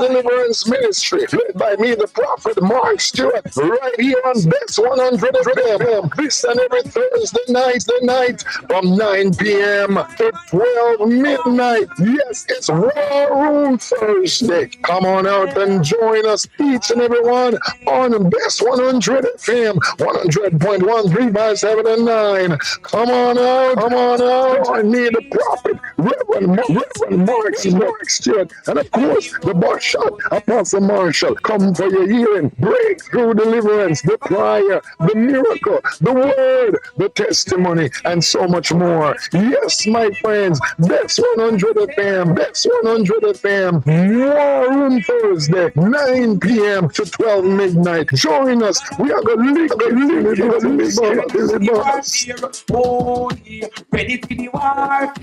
Deliverance Ministry, led by me, the prophet Mark Stewart, right here on Best 100 FM. This and every Thursday night from 9 p.m. to 12 midnight. Yes, it's War Room Thursday. Come on out and join us, each and every one, on Best 100 FM, 100.1, 3 by 7 and 9. Come on out. I need the prophet, Reverend Mark Stewart, and of course, the buckshot, Apostle Marshall. Come for your healing, breakthrough, deliverance, the prayer, the miracle, the word, the testimony, and so much more. Yes, my friends, Best 100 FM, Best 100 FM, War Room Thursday, 9 p.m. to 12 midnight. Join us. We are going to live. Oh yeah. Ready for the warfare.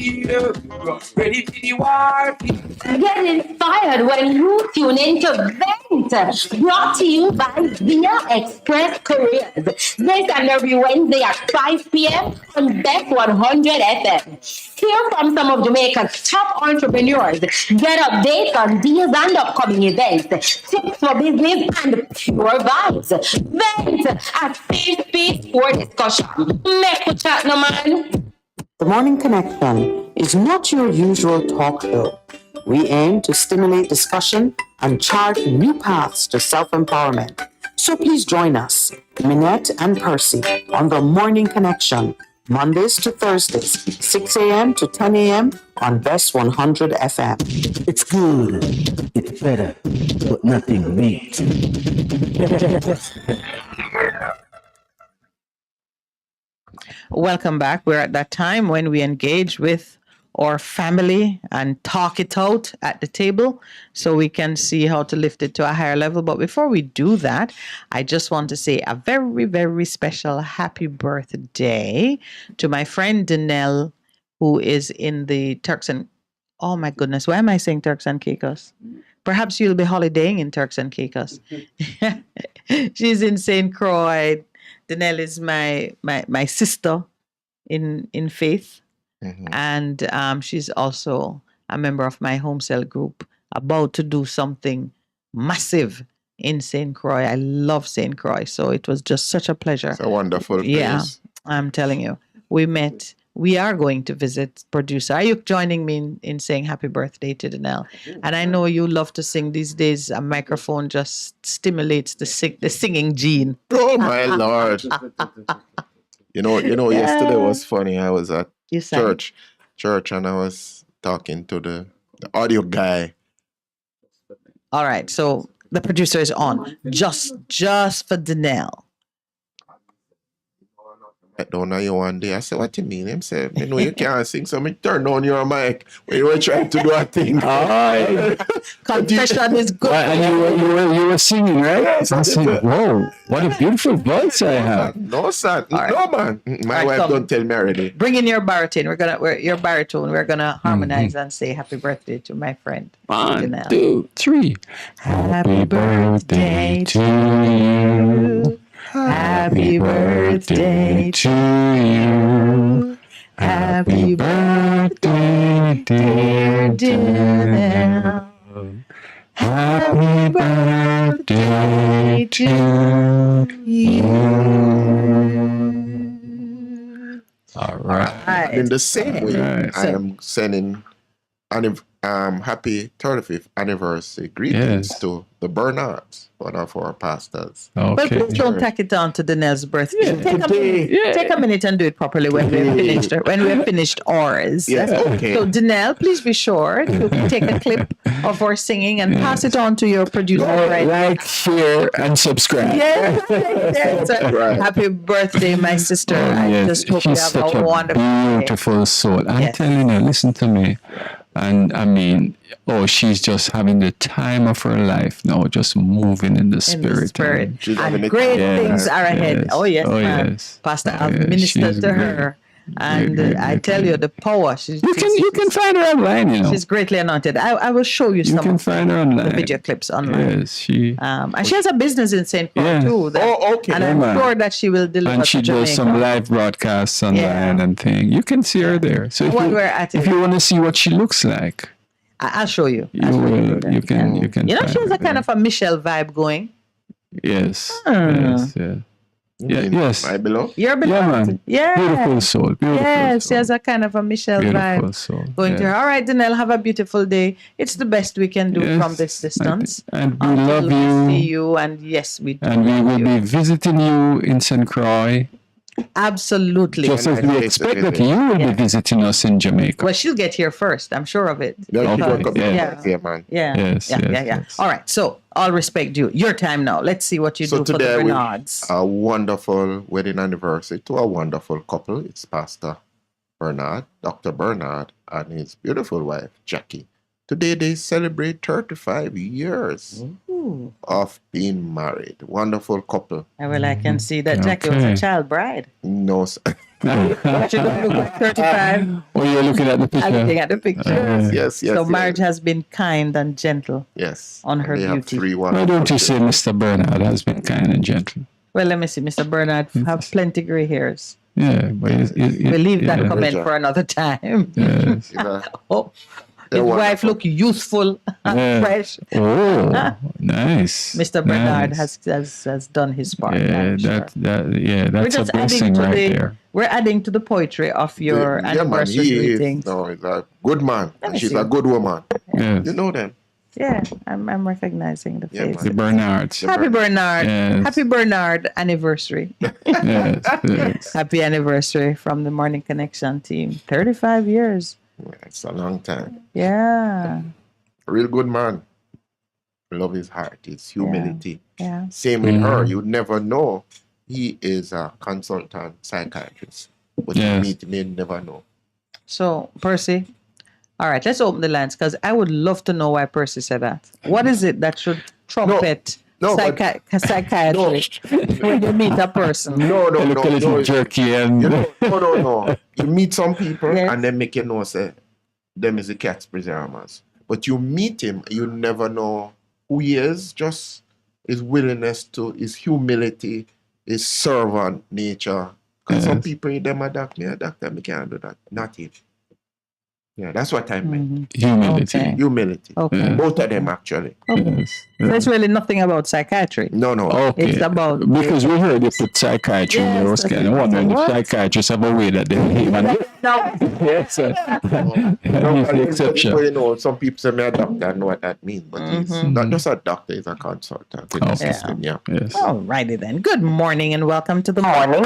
Ready for the warfare. Get inspired when you tune into Vent, brought to you by Via Express Couriers. This and every Wednesday at 5 p.m. on Best 100 FM. Hear from some of Jamaica's top entrepreneurs. Get updates on deals and upcoming events. Tips for business and pure vibes. Vent a safe space for discussion. Make we chat, no man. The Morning Connection is not your usual talk show. We aim to stimulate discussion and chart new paths to self-empowerment. So please join us, Minette and Percy, on The Morning Connection, Mondays to Thursdays, 6 a.m. to 10 a.m. on Best 100 FM. It's good. It's better, but nothing beats. Welcome back. We're at that time when we engage with our family and talk it out at the table so we can see how to lift it to a higher level. But before we do that, I just want to say a very, very special happy birthday to my friend Danelle, who is in the Turks and... Oh my goodness, why am I saying Turks and Caicos? Perhaps you'll be holidaying in Turks and Caicos. She's in St. Croix. Danelle is my sister in faith. Mm-hmm. And she's also a member of my home cell group, about to do something massive in St. Croix. I love St. Croix, so it was just such a pleasure. It's a wonderful place. Yeah, I'm telling you. We met. We are going to visit producer. Are you joining me in saying happy birthday to Danelle? And I know you love to sing these days. A microphone just stimulates the singing gene. Oh my Lord. Yesterday was funny. I was at church, and I was talking to the audio guy. All right, so the producer is on just for Danelle. I don't know you one day. I said, what you mean? Him said, you know you can't sing, so me turn on your mic when you were trying to do a thing. Confession is good. And you were singing, right? Yes, I said, whoa, what a beautiful voice I have. No, son. All right. No, man. My wife don't tell me already. Bring in your baritone. Your baritone. We're gonna harmonize and say happy birthday to my friend. 1, 2, 3. Happy birthday to you. Happy birthday to you. Happy birthday, dear Danelle. Happy birthday to you. All right. In the same way, Right. I am sending happy 35th anniversary greetings to the Bernards, one of our pastors. Well, please don't tack it on to Danelle's birthday. Take a minute and do it properly when we have finished ours. Yes, okay. So Danelle, please be sure to take a clip of our singing and pass it on to your producer. Like, share, and subscribe. Yes. Right. Happy birthday, my sister. I just hope you She's have such a wonderful day. beautiful soul. I'm Yes. telling you, listen to me. And I mean, she's just having the time of her life now, just moving in the spirit. And great things are ahead. Yes. Oh, yes, Oh, ma'am. yes. Pastor, Oh, I've yes. ministered She's to great. her. And I tell you, the power. You can find her online, you know. She's greatly anointed. I will show you some can find her of the online. video clips online. Yes, she. And she has a business in St. Paul Yes. too. okay. And Yeah, I'm man. sure that she will deliver And she to does some Jamaica. live broadcasts online and thing. You can see her there. So While we're at if it. you want to see what she looks like, I'll show you. you will. You can. You can. You know, find she has her a kind there. of a Michelle vibe going. Yes. Ah. Yes. Yeah. Yeah. Yes. My below? You're beloved. Yeah, man. Yeah. Beautiful soul. Beautiful. Yes, she has a kind of a Michelle Beautiful vibe soul. going to yes. her. All right, Danelle, have a beautiful day. It's the best we can do Yes. from this distance. And we Until love we you. see you, and yes, we do. And we love will you. be visiting you in St. Croix. Absolutely. Just as we expect that you will be visiting us in Jamaica. Well, she'll get here first. I'm sure of it. Yeah, she Because- broke up yeah. man. Yeah. Yes, yeah, yes, yeah, yeah. yes. All right. So, all respect due. Your time now. Let's see what you So do for the today we Bernards. a wonderful wedding anniversary to a wonderful couple. It's Pastor Bernard, Dr. Bernard, and his beautiful wife, Jackie. Today they celebrate 35 years Ooh. of being married. Wonderful couple. Well, I can see that Jackie was a child bride. No, sir. But she don't look like 35. Oh, you're looking at the I'm picture. looking at the picture. Yes. So marriage has been kind and gentle Yes. on her They have beauty. 3 Why wonderful don't you say Mr. Bernard has been kind and gentle? Well, let me see. Mr. Bernard have plenty gray hairs. Yeah, but We'll leave that yeah. comment for another time. Yes. Oh, his wife look youthful, fresh. Oh, nice. Mr. Bernard Nice. has done his part. Yeah, I'm sure. that's We're a just blessing adding to right the there. we're adding to the poetry of your Yeah, man, anniversary he is. greetings. No, he's a good man. Let me And she's see. a good woman. Yes. You know them. Yeah, I'm recognizing the Yeah, face. The Bernards. Happy Bernard. Yes. Happy Bernard anniversary. Yes, yes. Happy anniversary from the Morning Connection team. 35 years. It's a long time. Yeah. Real good man. Love his heart, his humility. Yeah. Same with her. You'd never know he is a consultant psychiatrist. But you meet him, you'd never know. So, Percy, all right, let's open the lines because I would love to know why Percy said that. What is it that should trumpet psychiatry when you meet a person? No. Look a little jerky and No. You meet some people and they make you know, say, them is the cat's preservers. But you meet him, you never know who he is, just his willingness to, his humility, his servant nature. Because some people, them a doctor, me can't do that. Not him. Yeah, that's what I meant. Humility. Okay. Humility. Okay. Both of them, actually. Okay. So it's really nothing about psychiatry. No. Okay. It's about because we heard they put psychiatry in the Oscar. I wonder if psychiatrists have a way that they hate man. Yes, sir. He's the exception. You know, some people say me a doctor, I know what that means, but he's not just a doctor, he's a consultant in the system. Yeah. Yes. All righty then. Good morning and welcome to the morning.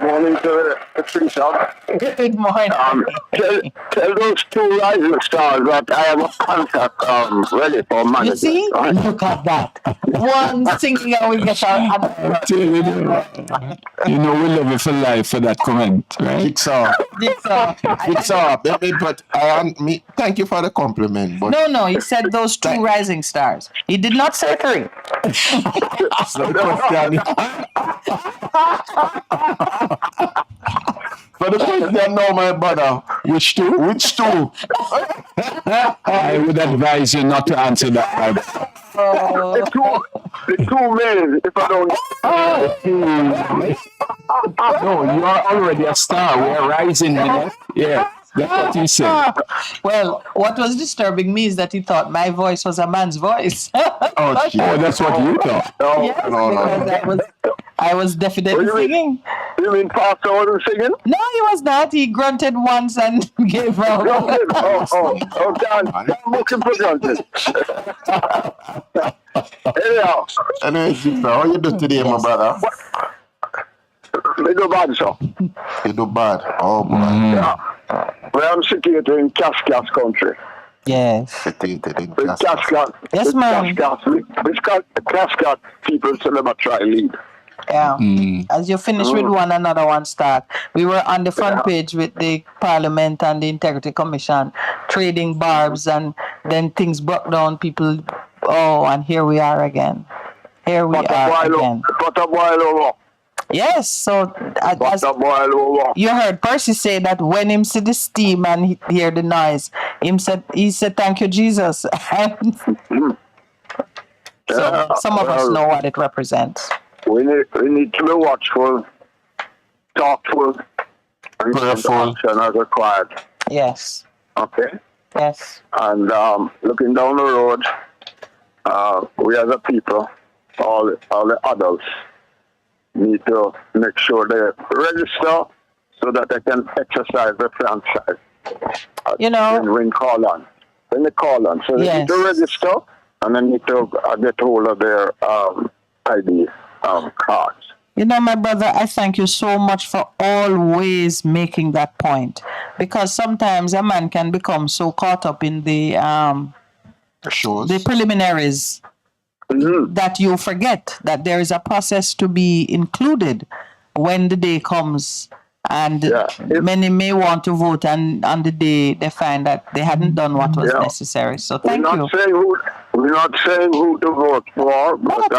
Morning to the tree shop. Good morning. Tell those two rising stars that I have a contract ready for Monday. You see? Look at that. One singing and we get our You know, we love you for life for that comment, right? Jigsaw, baby, but thank you for the compliment. But No, he said those two rising stars. He did not say three. that's not the question. But the question now, my brother, which two? I would advise you not to answer that. The two men, if I don't. No, you are already a star. We are rising, you know? Yeah. That's what he said. Well, what was disturbing me is that he thought my voice was a man's voice. Oh, that's what you thought. Because I was definitely singing. You mean Pastor wasn't singing? No, he was not. He grunted once and gave up. Dan, looking for grunted. Anyhow. Anyway, Jigsaw, how you do today, my brother? They do bad, sir. You do bad? Oh, boy. Yeah. Well, I'm situated in Cascas country. Yes. Situated in Cascas. Yes, ma'am. Which Cascas people tell them I try to lead. Yeah. As you finish with one, another one start. We were on the front page with the Parliament and the Integrity Commission trading barbs, and then things broke down. People, and here we are again. But a while over. Yes, so as you heard Percy say that when him see the steam and he hear the noise, he said thank you, Jesus. So some of us know what it represents. We need to be watchful, thoughtful, and prayerful as required. Yes. Okay. Yes. And looking down the road, we as a people, all the adults, need to make sure they register so that they can exercise the franchise. When they call on. So they need to register and they need to get hold of their ID cards. My brother, I thank you so much for always making that point, because sometimes a man can become so caught up in the preliminaries that you forget that there is a process to be included when the day comes, and many may want to vote, and on the day they find that they hadn't done what was necessary. So thank you. We're not saying who to vote for, what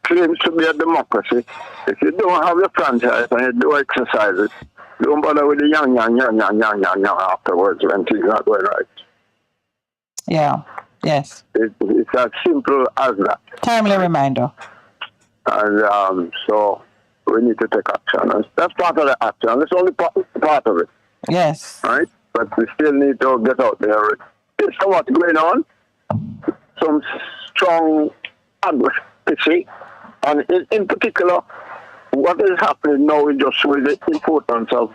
claims to be a democracy. If you don't have the franchise and you do exercise it, don't bother with the young afterwards when things are going right. Yeah. Yes. It's as simple as that. Timely reminder. And so we need to take action. And that's part of the action. It's only part of it. Yes. Right? But we still need to get out there. There's so much going on. Some strong advocacy. And in particular, what is happening now is just with the importance of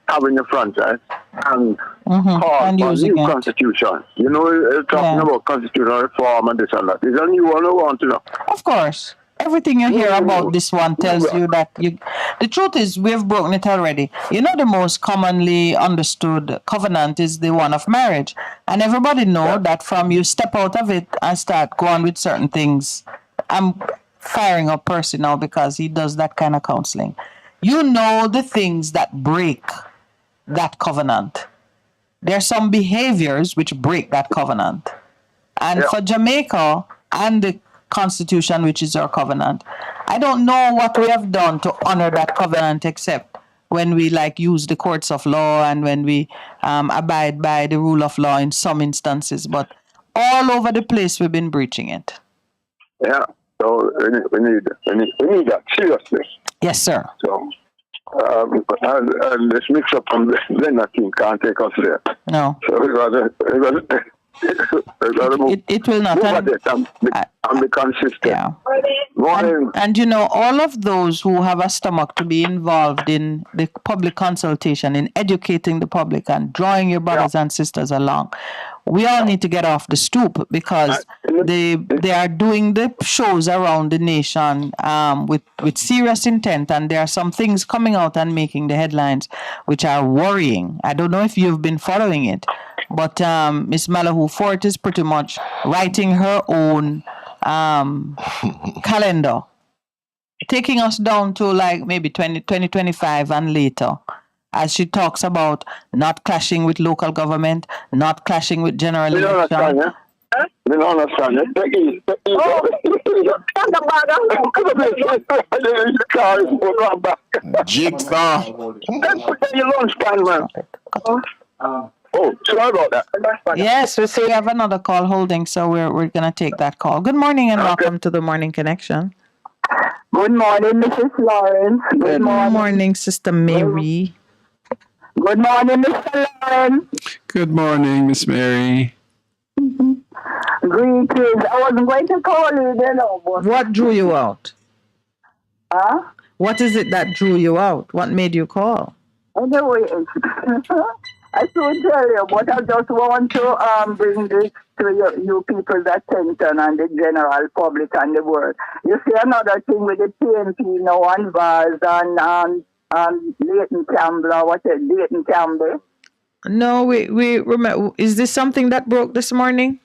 having a franchise and call and for using new it. constitution. You know, talking about constitutional reform and this and that. Is there a new one I want to know? Of course. Everything you hear about this one tells you that the truth is we've broken it already. You know, the most commonly understood covenant is the one of marriage. And everybody know that from you step out of it and start going with certain things. I'm firing up Percy now because he does that kind of counseling. You know the things that break that covenant. There are some behaviors which break that covenant. And for Jamaica and the Constitution, which is our covenant, I don't know what we have done to honor that covenant except when we use the courts of law and when we abide by the rule of law in some instances. But all over the place, we've been breaching it. Yeah. So we need that seriously. Yes, sir. So, and this mix-up from the team can't take us there. No. So we got it will not. And be consistent. Yeah. And you know, all of those who have a stomach to be involved in the public consultation, in educating the public and drawing your brothers and sisters along, we all need to get off the stoop because they are doing the shows around the nation with serious intent, and there are some things coming out and making the headlines which are worrying. I don't know if you've been following it, but Miss Malahoo Fort is pretty much writing her own calendar, taking us down to maybe 2025 and later, as she talks about not clashing with local government, not clashing with general election. We don't understand it. Take it. Jigsaw. Put your lunch pan, man. Oh, sorry about that. Yes, we see we have another call holding, so we're gonna take that call. Good morning and welcome to the Morning Connection. Good morning, Mrs. Lawrence. Good morning, Sister Mary. Good morning, Mr. Lawrence. Good morning, Miss Mary. Greetings. I wasn't going to call you, but... What drew you out? Huh? What is it that drew you out? What made you call? Anyway, I should tell you, but I just want to bring this to you people's attention and the general public and the world. You see another thing with the PNP now and Vaz and Leighton Campbell, or what is Leighton Campbell? No, we remember. Is this something that broke this morning?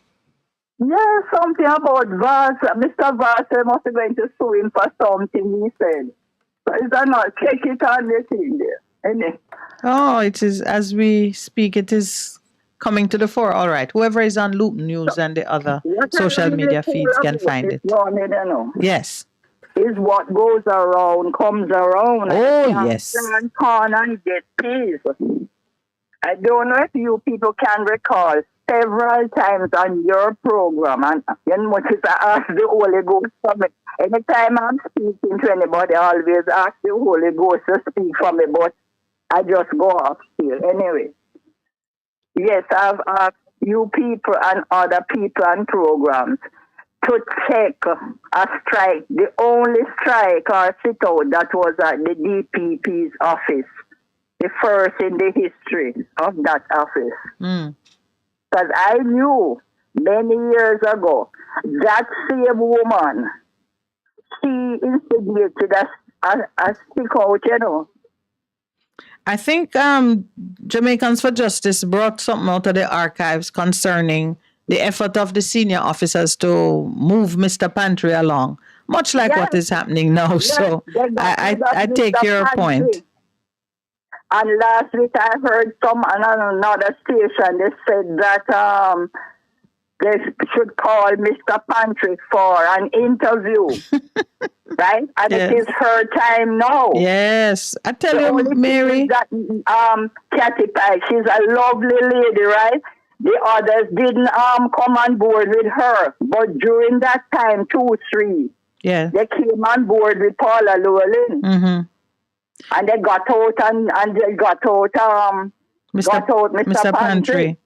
Yeah, something about Vaz. Mr. Vaz must be going to sue him for something he said. So is that not? Check it on the thing there. Isn't it? Oh, it is, as we speak, it is coming to the fore. All right. Whoever is on Loop News and the other social media feeds can find it. Yes. Is what goes around comes around. Oh, yes. And get peace. I don't know if you people can recall several times on your program, and much as I ask the Holy Ghost for me. Anytime I'm speaking to anybody, I always ask the Holy Ghost to speak for me, but I just go off still. Anyway, yes, I've asked you people and other people and programs to check a strike, the only strike or sit-out that was at the DPP's office, the first in the history of that office. Because I knew many years ago that same woman, she instigated a stick-out, you know. I think Jamaicans for Justice brought something out of the archives concerning the effort of the senior officers to move Mr. Pantry along, much like what is happening now. So I take your point. And last week I heard some another station, they said that they should call Mr. Pantry for an interview. Right? And it is her time now. Yes. I tell you, Mary. That, Kathy Pike, she's a lovely lady, right? The others didn't come on board with her. But during that time, 2, 3, Yeah. They came on board with Paula Llewellyn. Mm-hmm. And they got out and they got out Mr. Pantry.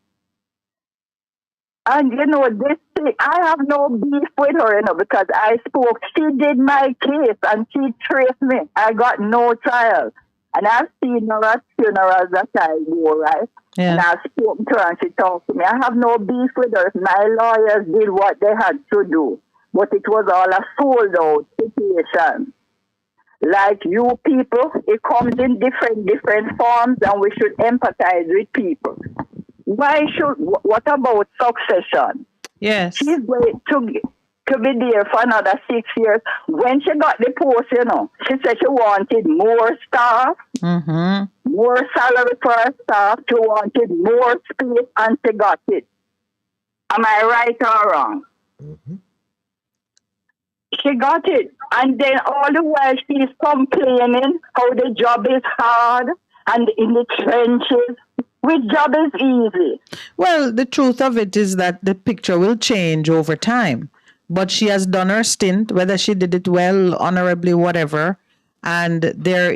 And you know, this thing, I have no beef with her, you know, because I spoke. She did my case and she traced me. I got no trial. And I've seen her at funerals that I go, right? Yeah. And I've spoken to her and she talked to me. I have no beef with her. My lawyers did what they had to do. But it was all a sold out situation. Like you people, it comes in different forms and we should empathize with people. What about succession? Yes. She's going to be there for another 6 years. When she got the post, you know, she said she wanted more staff, more salary for her staff, she wanted more space, and she got it. Am I right or wrong? She got it. And then all the while she's complaining how the job is hard and in the trenches. Which job is easy? Well, the truth of it is that the picture will change over time. But she has done her stint, whether she did it well, honorably, whatever. And there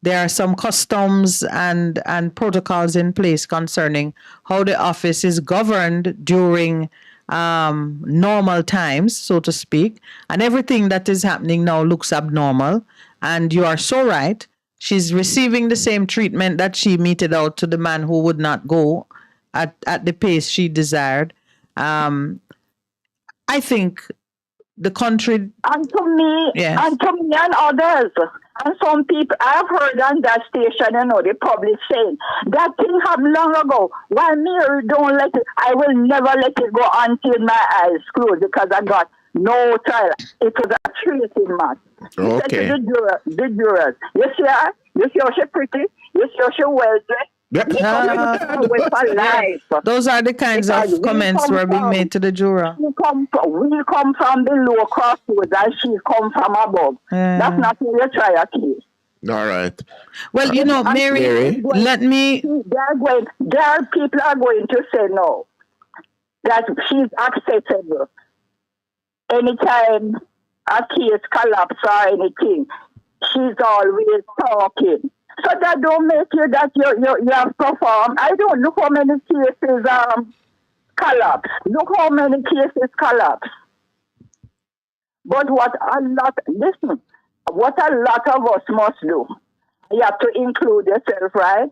are some customs and protocols in place concerning how the office is governed during normal times, so to speak. And everything that is happening now looks abnormal. And you are so right. She's receiving the same treatment that she meted out to the man who would not go at the pace she desired. I think the country... And to me, and others, and some people, I've heard on that station, you know, the public saying, that thing happened long ago. Why me don't let it, I will never let it go until my eyes close because I got no trial. It was a tracing match. Okay. The jurors. You see her? You see how she pretty? You see how she well dressed? For life. Those are the kinds of comments were being made to the juror. We come from below crossroads and she come from above. That's not how you try a case. All right. Well, you know, Mary, let me... There are people are going to say no. That she's acceptable. Anytime a case collapse or anything, she's always talking. So that don't make you that you have performed. I don't look how many cases collapse. Look how many cases collapse. But what a lot of us must do, you have to include yourself, right?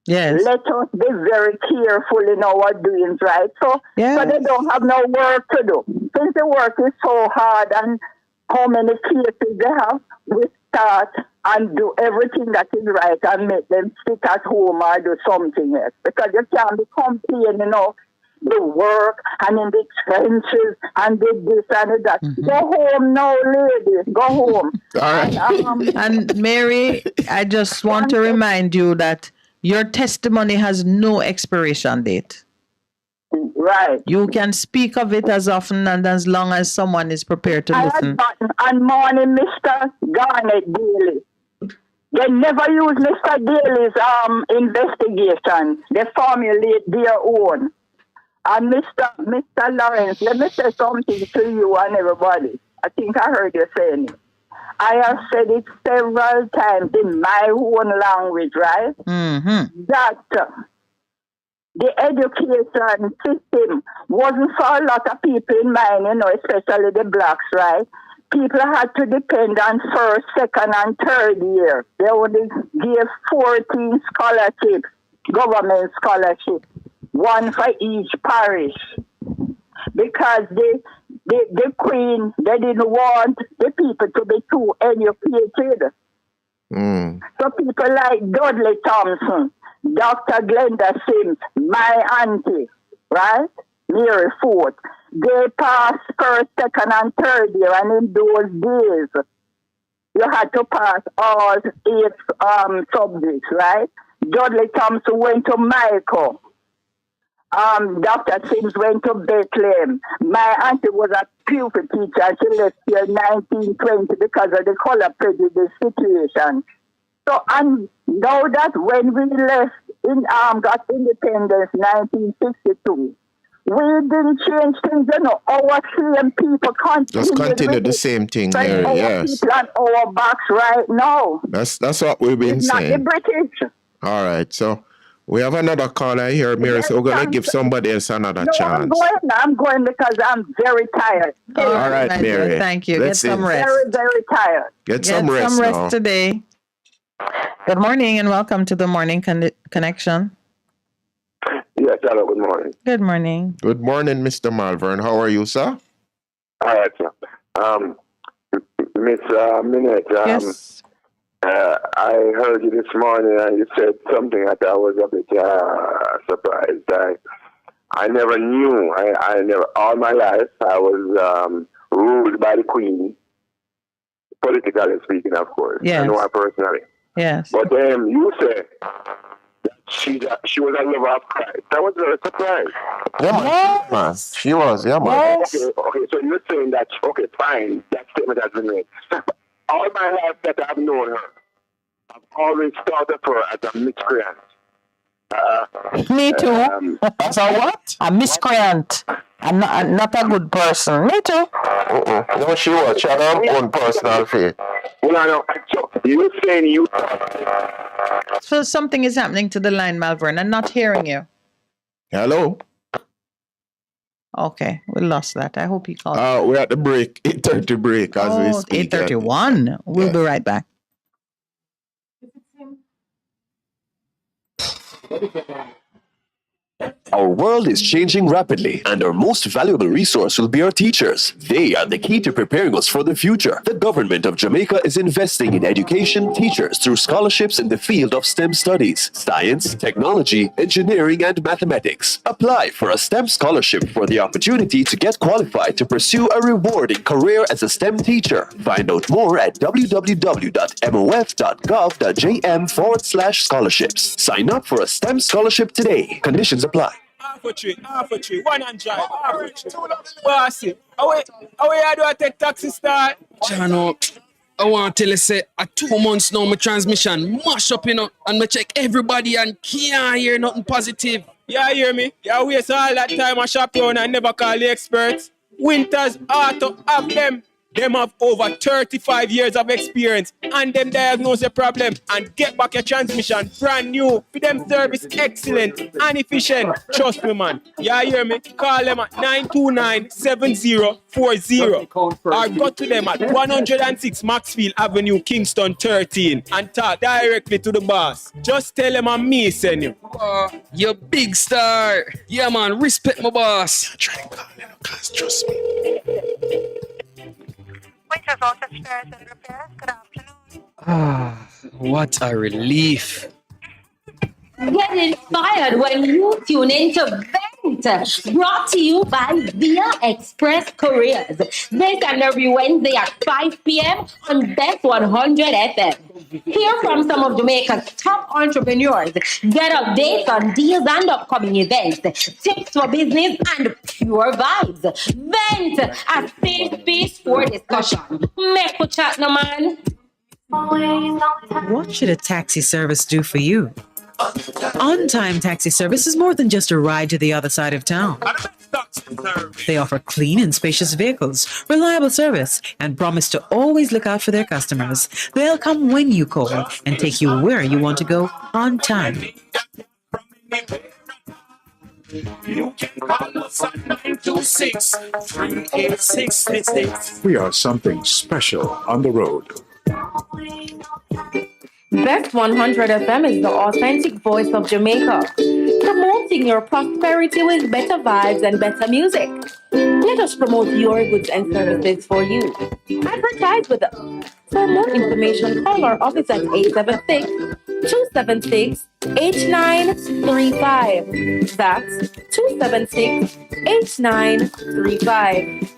Yes. Let us be very careful in our doings, right? So they don't have no work to do. Since the work is so hard and how many cases they have, we start and do everything that is right and make them sit at home or do something else. Because you can't be complaining, you know, the work and in the trenches and the this and that. Go home now, lady. Go home. All right. And Mary, I just want to remind you that your testimony has no expiration date. Right. You can speak of it as often and as long as someone is prepared to listen. And morning, Mr. Garnett Daly. They never use Mr. Daly's investigation. They formulate their own. And Mr. Lawrence, let me say something to you and everybody. I think I heard you saying it. I have said it several times in my own language, right? That the education system wasn't for a lot of people in mind, you know, especially the blacks, right? People had to depend on first, second, and third year. They only gave 14 scholarships, government scholarships, one for each parish. Because the Queen, they didn't want the people to be too educated. So people like Dudley Thompson, Dr. Glenda Sims, my auntie, right? Mary Ford, they passed first, second, and third year, and in those days, you had to pass all 8 subjects, right? Dudley Thompson went to Michael. Dr. Sims went to Bethlehem. My auntie was a pupil teacher and she left here in 1920 because of the color prejudice situation. So, and now that when we left got independence 1962, We didn't change things, you know. Our same people Just continue with the it. same thing, But Mary. our Yes. people on our backs right now. That's what we've been It's not the saying. British. All right. So we have another caller here, Mary. So we're gonna give somebody else another No, chance. I'm going because I'm very tired. All right, my dear, Mary. thank you. Let's Get some see. rest. Very, very tired. Get some rest now. today. Good morning and welcome to the Morning Connection. Yes, hello, good morning. Good morning. Good morning, Mr. Malvern. How are you, sir? All right, sir. Miss Minette, Yes. I heard you this morning and you said something that I was a bit surprised. I never knew. I never, all my life, I was ruled by the Queen, politically speaking, of course. Yes. I know her personally. Yes. But you say she was a lover of Christ. That was very surprised. Yeah, man. She was, yeah, man. Okay, so you're saying that, okay, fine, that statement has been made. All my life that I've known her, I've always thought of her as a miscreant. Me too. That's a what? A miscreant. I'm not a good person. Me too. No, she was. She had her own personal faith. Well, I know. So you're saying you... So something is happening to the line, Malvern. I'm not hearing you. Hello? Okay, we lost that. I hope he called. We're at the break, 8:30 break as we speak. 8:31. We'll be right back. Our world is changing rapidly, and our most valuable resource will be our teachers. They are the key to preparing us for the future. The government of Jamaica is investing in education teachers through scholarships in the field of STEM studies, science, technology, engineering, and mathematics. Apply for a STEM scholarship for the opportunity to get qualified to pursue a rewarding career as a STEM teacher. Find out more at www.mof.gov.jm/scholarships. Sign up for a STEM scholarship today. Conditions apply. Half a tree, one and drive, half a tree. Bossy, how you do I take taxi start? Jano, I want to tell you, say, at 2 months now, my transmission mash up, and I check everybody and can't hear nothing positive. Yeah, hear me? Yeah, waste all that time I shop around and never call the experts. Winters Auto have them. Them have over 35 years of experience and them diagnose the problem and get back your transmission brand new. For them service excellent and efficient. Trust me, man. Yeah, hear me? Call them at 929-7040 or go to them at 106 Maxfield Avenue, Kingston 13 and talk directly to the boss. Just tell them I'm me send you. You big star. Yeah, man, respect my boss. Try to call them, cause trust me. What a relief. Get inspired when you tune into Vent, brought to you by Via Express Couriers. This and every Wednesday at 5 p.m. on Best 100 FM. Hear from some of Jamaica's top entrepreneurs. Get updates on deals and upcoming events, tips for business, and pure vibes. Vent, a safe space for discussion. Make a chat, no man. What should a taxi service do for you? On-time taxi service is more than just a ride to the other side of town. They offer clean and spacious vehicles, reliable service, and promise to always look out for their customers. They'll come when you call and take you where you want to go on time. You can call us at 926-3866. We are something special on the road. Best 100 FM is the authentic voice of Jamaica, promoting your prosperity with better vibes and better music. Let us promote your goods and services for you. Advertise with us. For more information, call our office at 876-276-8935. That's 276-8935.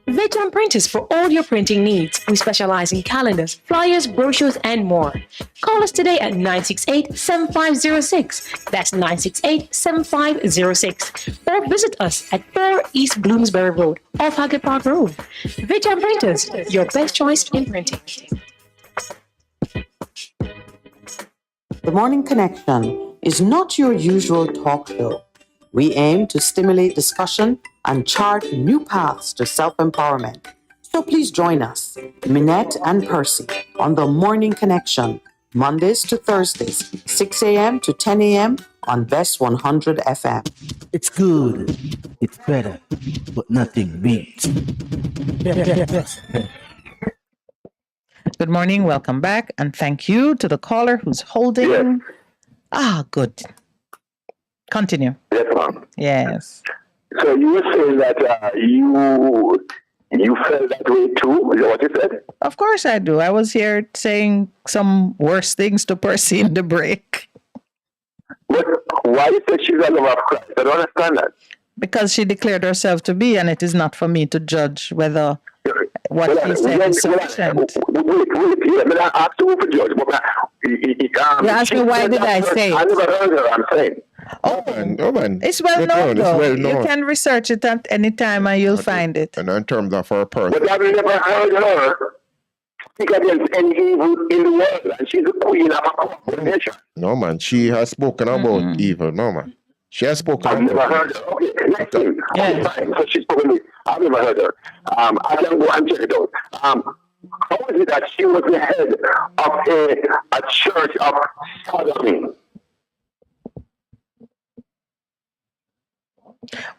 Veg Print is for all your printing needs. We specialize in calendars, flyers, brochures, and more. Call us today at 968-7506. That's 968-7506. Or visit us at 4 East Bloomsbury Road, off Haggard Park Road. Veg Printers, your best choice in printing. The Morning Connection is not your usual talk show. We aim to stimulate discussion and chart new paths to self-empowerment. So please join us, Minette and Percy, on the Morning Connection, Mondays to Thursdays, 6 a.m. to 10 a.m. on Best 100 FM. It's good. It's better. But nothing beats. Good morning, welcome back, and thank you to the caller who's holding. Yes. Ah, good. Continue. Yes, ma'am. Yes. So you were saying that you felt that way too? Is that what you said? Of course I do. I was here saying some worse things to Percy in the break. But why you say she's a lover of Christ? I don't understand that. Because she declared herself to be, and it is not for me to judge whether what he said is sufficient. Wait, yeah, but I asked you for judge. But You asked me why did I say it? I never heard her, I'm saying. It's well known, though. You can research it at any time and you'll find it. And in terms of her person. But I've never heard her speak against any evil in the world, and she's the queen of a nation. No, man. She has spoken about evil. No, man. She has spoken I've about never heard her. Okay, next thing. Okay, fine. So she's spoken to me. I've never heard her. I can go and check it out. How is it that she was the head of a church of sodomy?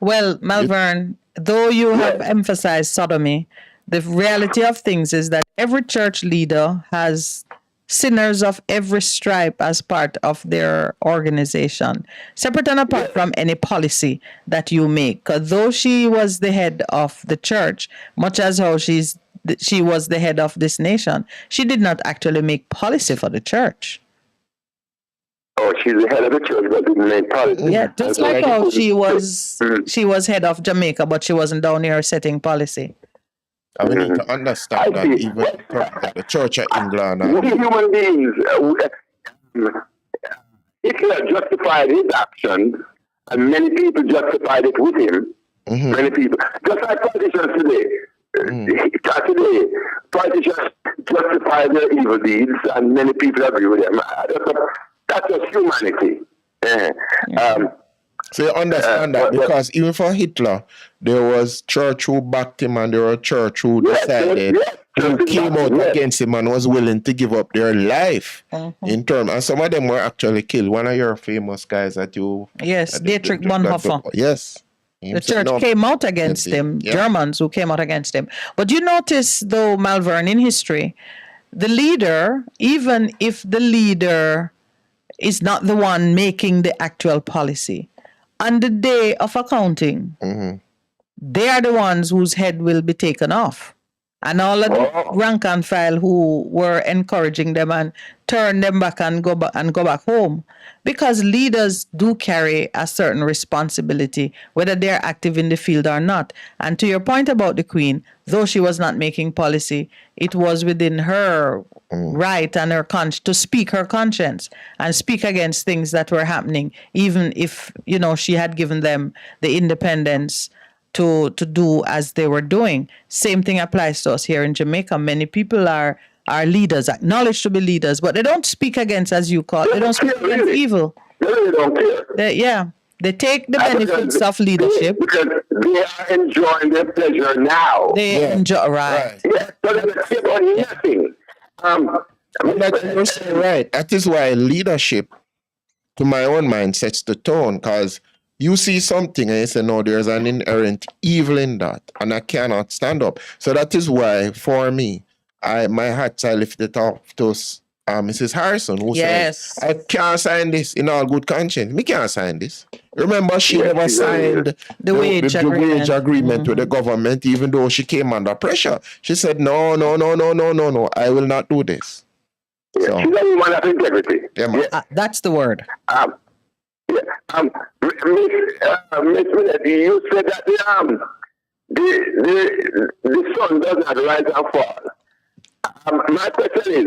Well, Malvern, though you have emphasized sodomy, the reality of things is that every church leader has sinners of every stripe as part of their organization, separate and apart from any policy that you make. Though she was the head of the church, much as how she was the head of this nation, she did not actually make policy for the church. Oh, she's the head of the church, but didn't make policy. Yeah, just like how she was head of Jamaica, but she wasn't down here setting policy. And we need to understand that even the Church of England. We human beings, Hitler justified his actions, and many people justified it with him. Many people, just like politicians today. Today, politicians justify their evil deeds, and many people agree with them. That's just humanity. So you understand that because even for Hitler, there was church who backed him and there were church who decided who came out against him and was willing to give up their life in terms. And some of them were actually killed. One of your famous guys that you... Yes, Dietrich Bonhoeffer. Yes. The church came out against him, Germans who came out against him. But you notice, though, Malvern, in history, the leader, even if the leader is not the one making the actual policy, on the day of accounting, they are the ones whose head will be taken off. And all of the rank and file who were encouraging them and turn them back and go back home. Because leaders do carry a certain responsibility, whether they're active in the field or not. And to your point about the Queen, though she was not making policy, it was within her right and her to speak her conscience and speak against things that were happening, even if, she had given them the independence to do as they were doing. Same thing applies to us here in Jamaica. Many people are leaders, acknowledged to be leaders, but they don't speak against, as you call it, they don't speak against evil. They really don't care. They take the benefits of leadership. Because they are enjoying their pleasure now. They enjoy, right. Yeah, so they keep on nothing. You're saying right. That is why leadership, to my own mind, sets the tone, because you see something and you say, no, there's an inherent evil in that, and I cannot stand up. So that is why, for me, my hats I lifted off to Mrs. Harrison, who says, I can't sign this in all good conscience. Me can't sign this. Remember, she never signed the wage agreement with the government, even though she came under pressure. She said, no, I will not do this. Yeah, so, she's a woman of integrity. That's the word. Miss Minette, you said that the sun does not rise and fall. My question is,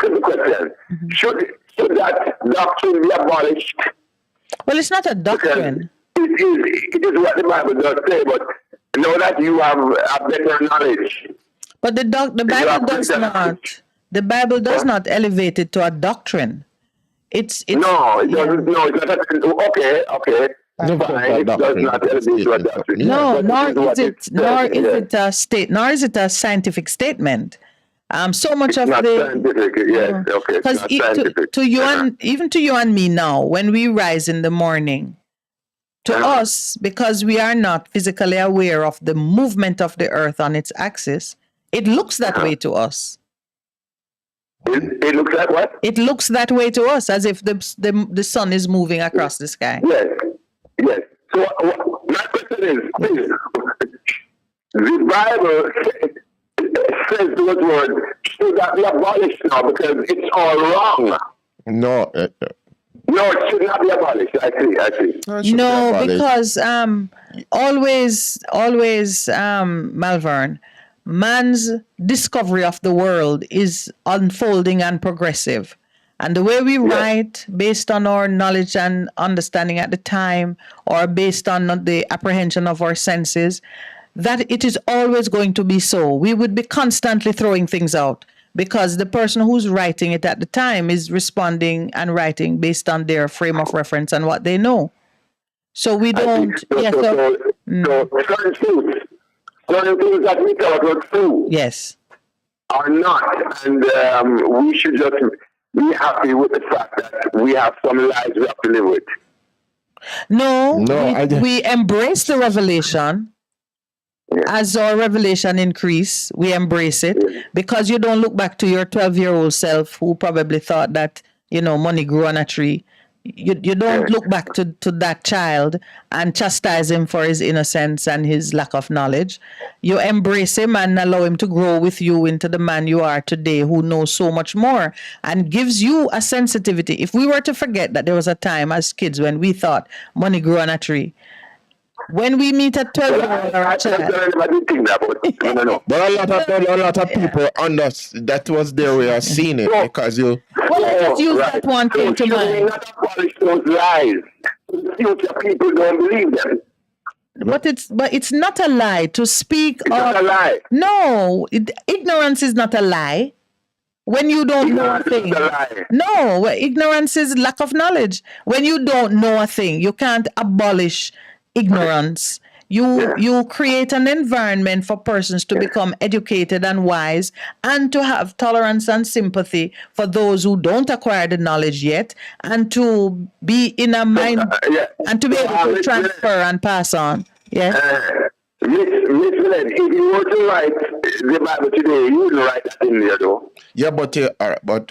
simple question, should that doctrine be abolished? Well, it's not a doctrine. It is what the Bible does say, but know that you have a better knowledge. But the Bible does not. The Bible does not elevate it to a doctrine. It doesn't. No, it doesn't. No, it's not. Okay. No, but Fine, that it does doctrine, not that elevate to a statement, doctrine. No, But nor this is what is it, says, nor is yeah. it a state, nor is it a scientific statement. So much It's of not the scientific. Yes, okay, it's because not scientific. to you and even to you and me now, when we rise in the morning, to us, because we are not physically aware of the movement of the earth on its axis, it looks that way to us. It looks like what? It looks that way to us, as if the sun is moving across the sky. Yes, yes. So my question is, the Bible says those words should that be abolished now because it's all wrong. No. No, it should not be abolished. I see. No, because always, Malvern, man's discovery of the world is unfolding and progressive. And the way we write, based on our knowledge and understanding at the time, or based on the apprehension of our senses, that it is always going to be so. We would be constantly throwing things out because the person who's writing it at the time is responding and writing based on their frame of reference and what they know. So we don't. So certain things that we thought were true, yes, are not, and we should just be happy with the fact that we have some lives we have to live with. No, we embrace the revelation. As our revelation increase, we embrace it because you don't look back to your 12-year-old self who probably thought that, money grew on a tree. You don't look back to that child and chastise him for his innocence and his lack of knowledge. You embrace him and allow him to grow with you into the man you are today, who knows so much more and gives you a sensitivity. If we were to forget that there was a time as kids when we thought money grew on a tree, when we meet a 12-year-old or a child. But a lot of people that was their way of seeing it because you. Well, I just use that one thing to mind. Not abolish those lies. Future people don't believe them. But it's not a lie to speak. It's not a lie. No, ignorance is not a lie. When you don't know a thing. No, ignorance is lack of knowledge. When you don't know a thing, you can't abolish ignorance. You create an environment for persons to become educated and wise and to have tolerance and sympathy for those who don't acquire the knowledge yet and to be in a mind and to be able to transfer and pass on. Yes. Miss Willard, if you were to write the Bible today, you wouldn't write that in there though. Yeah, but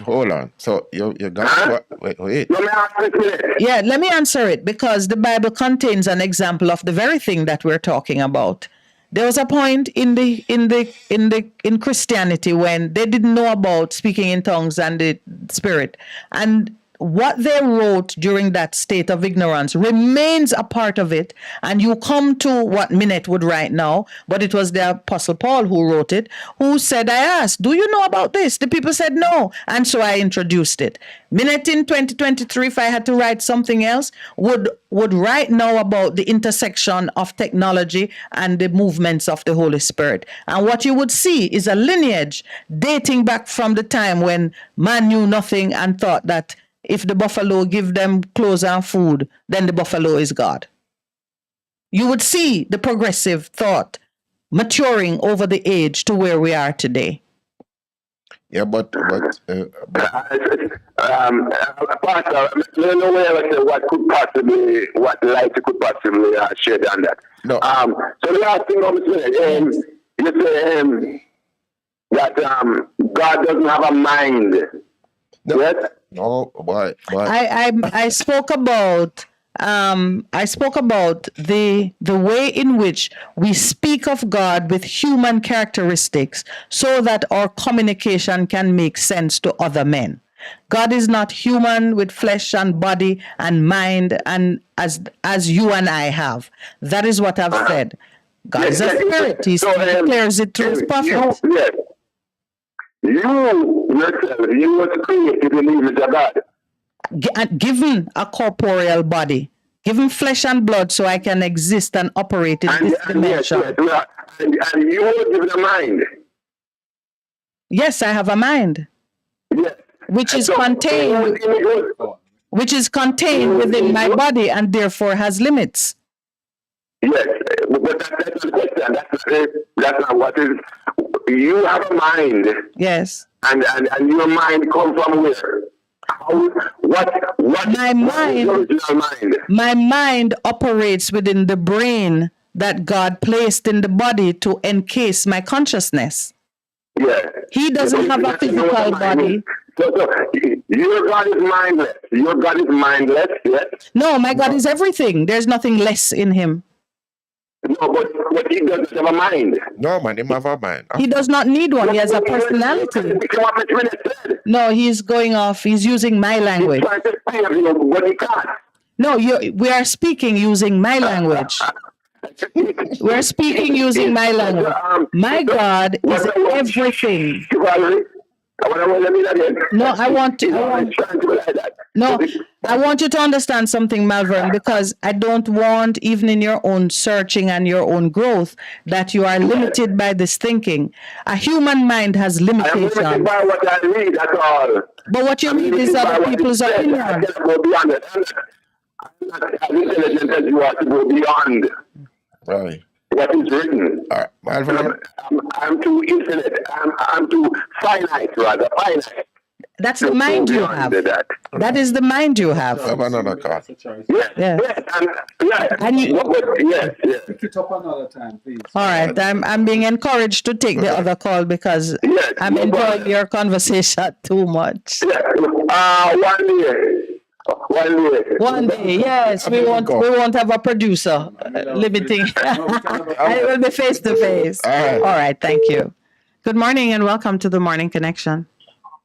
hold on. So you got wait. Let me ask this. Yeah, let me answer it because the Bible contains an example of the very thing that we're talking about. There was a point in Christianity when they didn't know about speaking in tongues and the Spirit, and what they wrote during that state of ignorance remains a part of it. And you come to what Minette would write now, but it was the Apostle Paul who wrote it, who said, I asked, do you know about this? The people said no. And so I introduced it. Minette in 2023, if I had to write something else, would write now about the intersection of technology and the movements of the Holy Spirit. And what you would see is a lineage dating back from the time when man knew nothing and thought that if the buffalo give them clothes and food, then the buffalo is God. You would see the progressive thought maturing over the age to where we are today. Yeah, but Pastor, no way I say what light you could possibly shed on that. No. So the last thing I'm saying, you say that God doesn't have a mind. No. Yes? No, but I spoke about the way in which we speak of God with human characteristics so that our communication can make sense to other men. God is not human with flesh and body and mind and as you and I have. That is what I've said. God is a spirit. He declares it through his prophets. You yourself, you were created in the image of God. Given a corporeal body, given flesh and blood so I can exist and operate in this dimension. And you were given a mind. Yes, I have a mind. Yes. Which is contained. which is contained within my body and therefore has limits. Yes, but that's the question. That's not what is. You have a mind. Yes. And your mind comes from where? What my mind, original mind? My mind operates within the brain that God placed in the body to encase my consciousness. Yeah. He doesn't have a physical body. So your God is mindless. Your God is mindless, yes? No, my God is everything. There's nothing less in him. No, but he doesn't have a mind. No, man, he have a mind. He does not need one. He has a personality. No, he's going off. He's using my language. He's trying to save you, but he can't. No, we are speaking using my language. We're speaking using my language. My God is everything. No, I want you to understand something, Malvern, because I don't want, even in your own searching and your own growth, that you are limited by this thinking. A human mind has limitations. I'm limited by what I read, that's all. But what you read is other people's opinion. I just go beyond it. I'm not as intelligent as you are to go beyond. Right. What is written. I'm too infinite. I'm too finite, rather. Finite. That's the mind you have. That is the mind you have. Have another card. Yes. Yeah. And you, yes. Pick it up another time, please. All right. I'm being encouraged to take the other call because I'm enjoying your conversation too much. One day, yes. We won't have a producer limiting. I will be face to face. All right. Thank you. Good morning and welcome to the Morning Connection.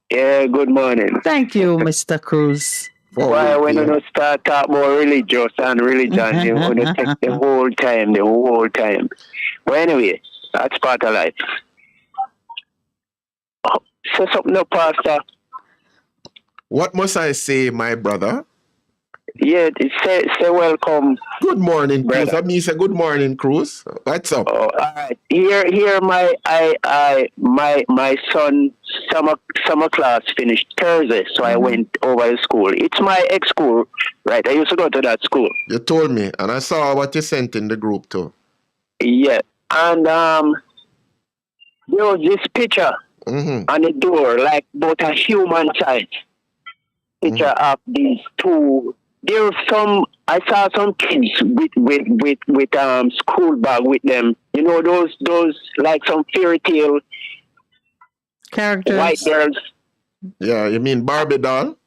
Yeah, good morning. Thank you, Mr. Cruz. Why, when you start talk about religious and religion, you're going to take the whole time. But anyway, that's part of life. Say something, no, Pastor. What must I say, my brother? Yeah, say welcome. Good morning, Cruz. I mean, say good morning, Cruz. What's up? Oh, all right. Here, my son summer class finished Thursday, so I went over to school. It's my ex-school, right? I used to go to that school. You told me, and I saw what you sent in the group too. Yeah, and there was this picture on the door, like about a human size. Picture of these two. There was I saw some kids with school bag with them. You know those like some fairy tale characters, white girls. Yeah, you mean Barbie doll?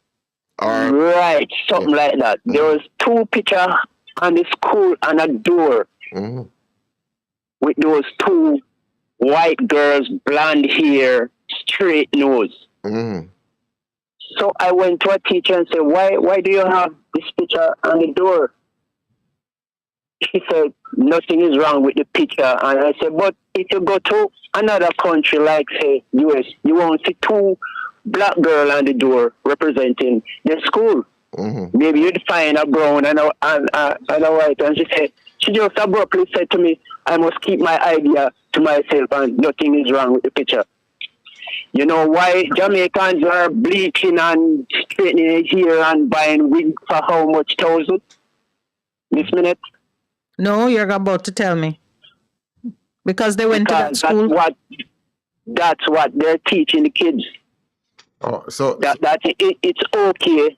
Right, something like that. There was two pictures on the school on a door with those two white girls, blonde hair, straight nose. So I went to a teacher and said, why do you have this picture on the door? She said, nothing is wrong with the picture. And I said, but if you go to another country like, say, US, you won't see two black girls on the door representing the school. Maybe you'd find a brown and a white. And she just abruptly said to me, I must keep my idea to myself and nothing is wrong with the picture. You know why Jamaicans are bleaching and straightening their hair and buying wigs for how much thousand? This minute? No, you're about to tell me. Because they went to that school. That's what they're teaching the kids. Oh, so it's okay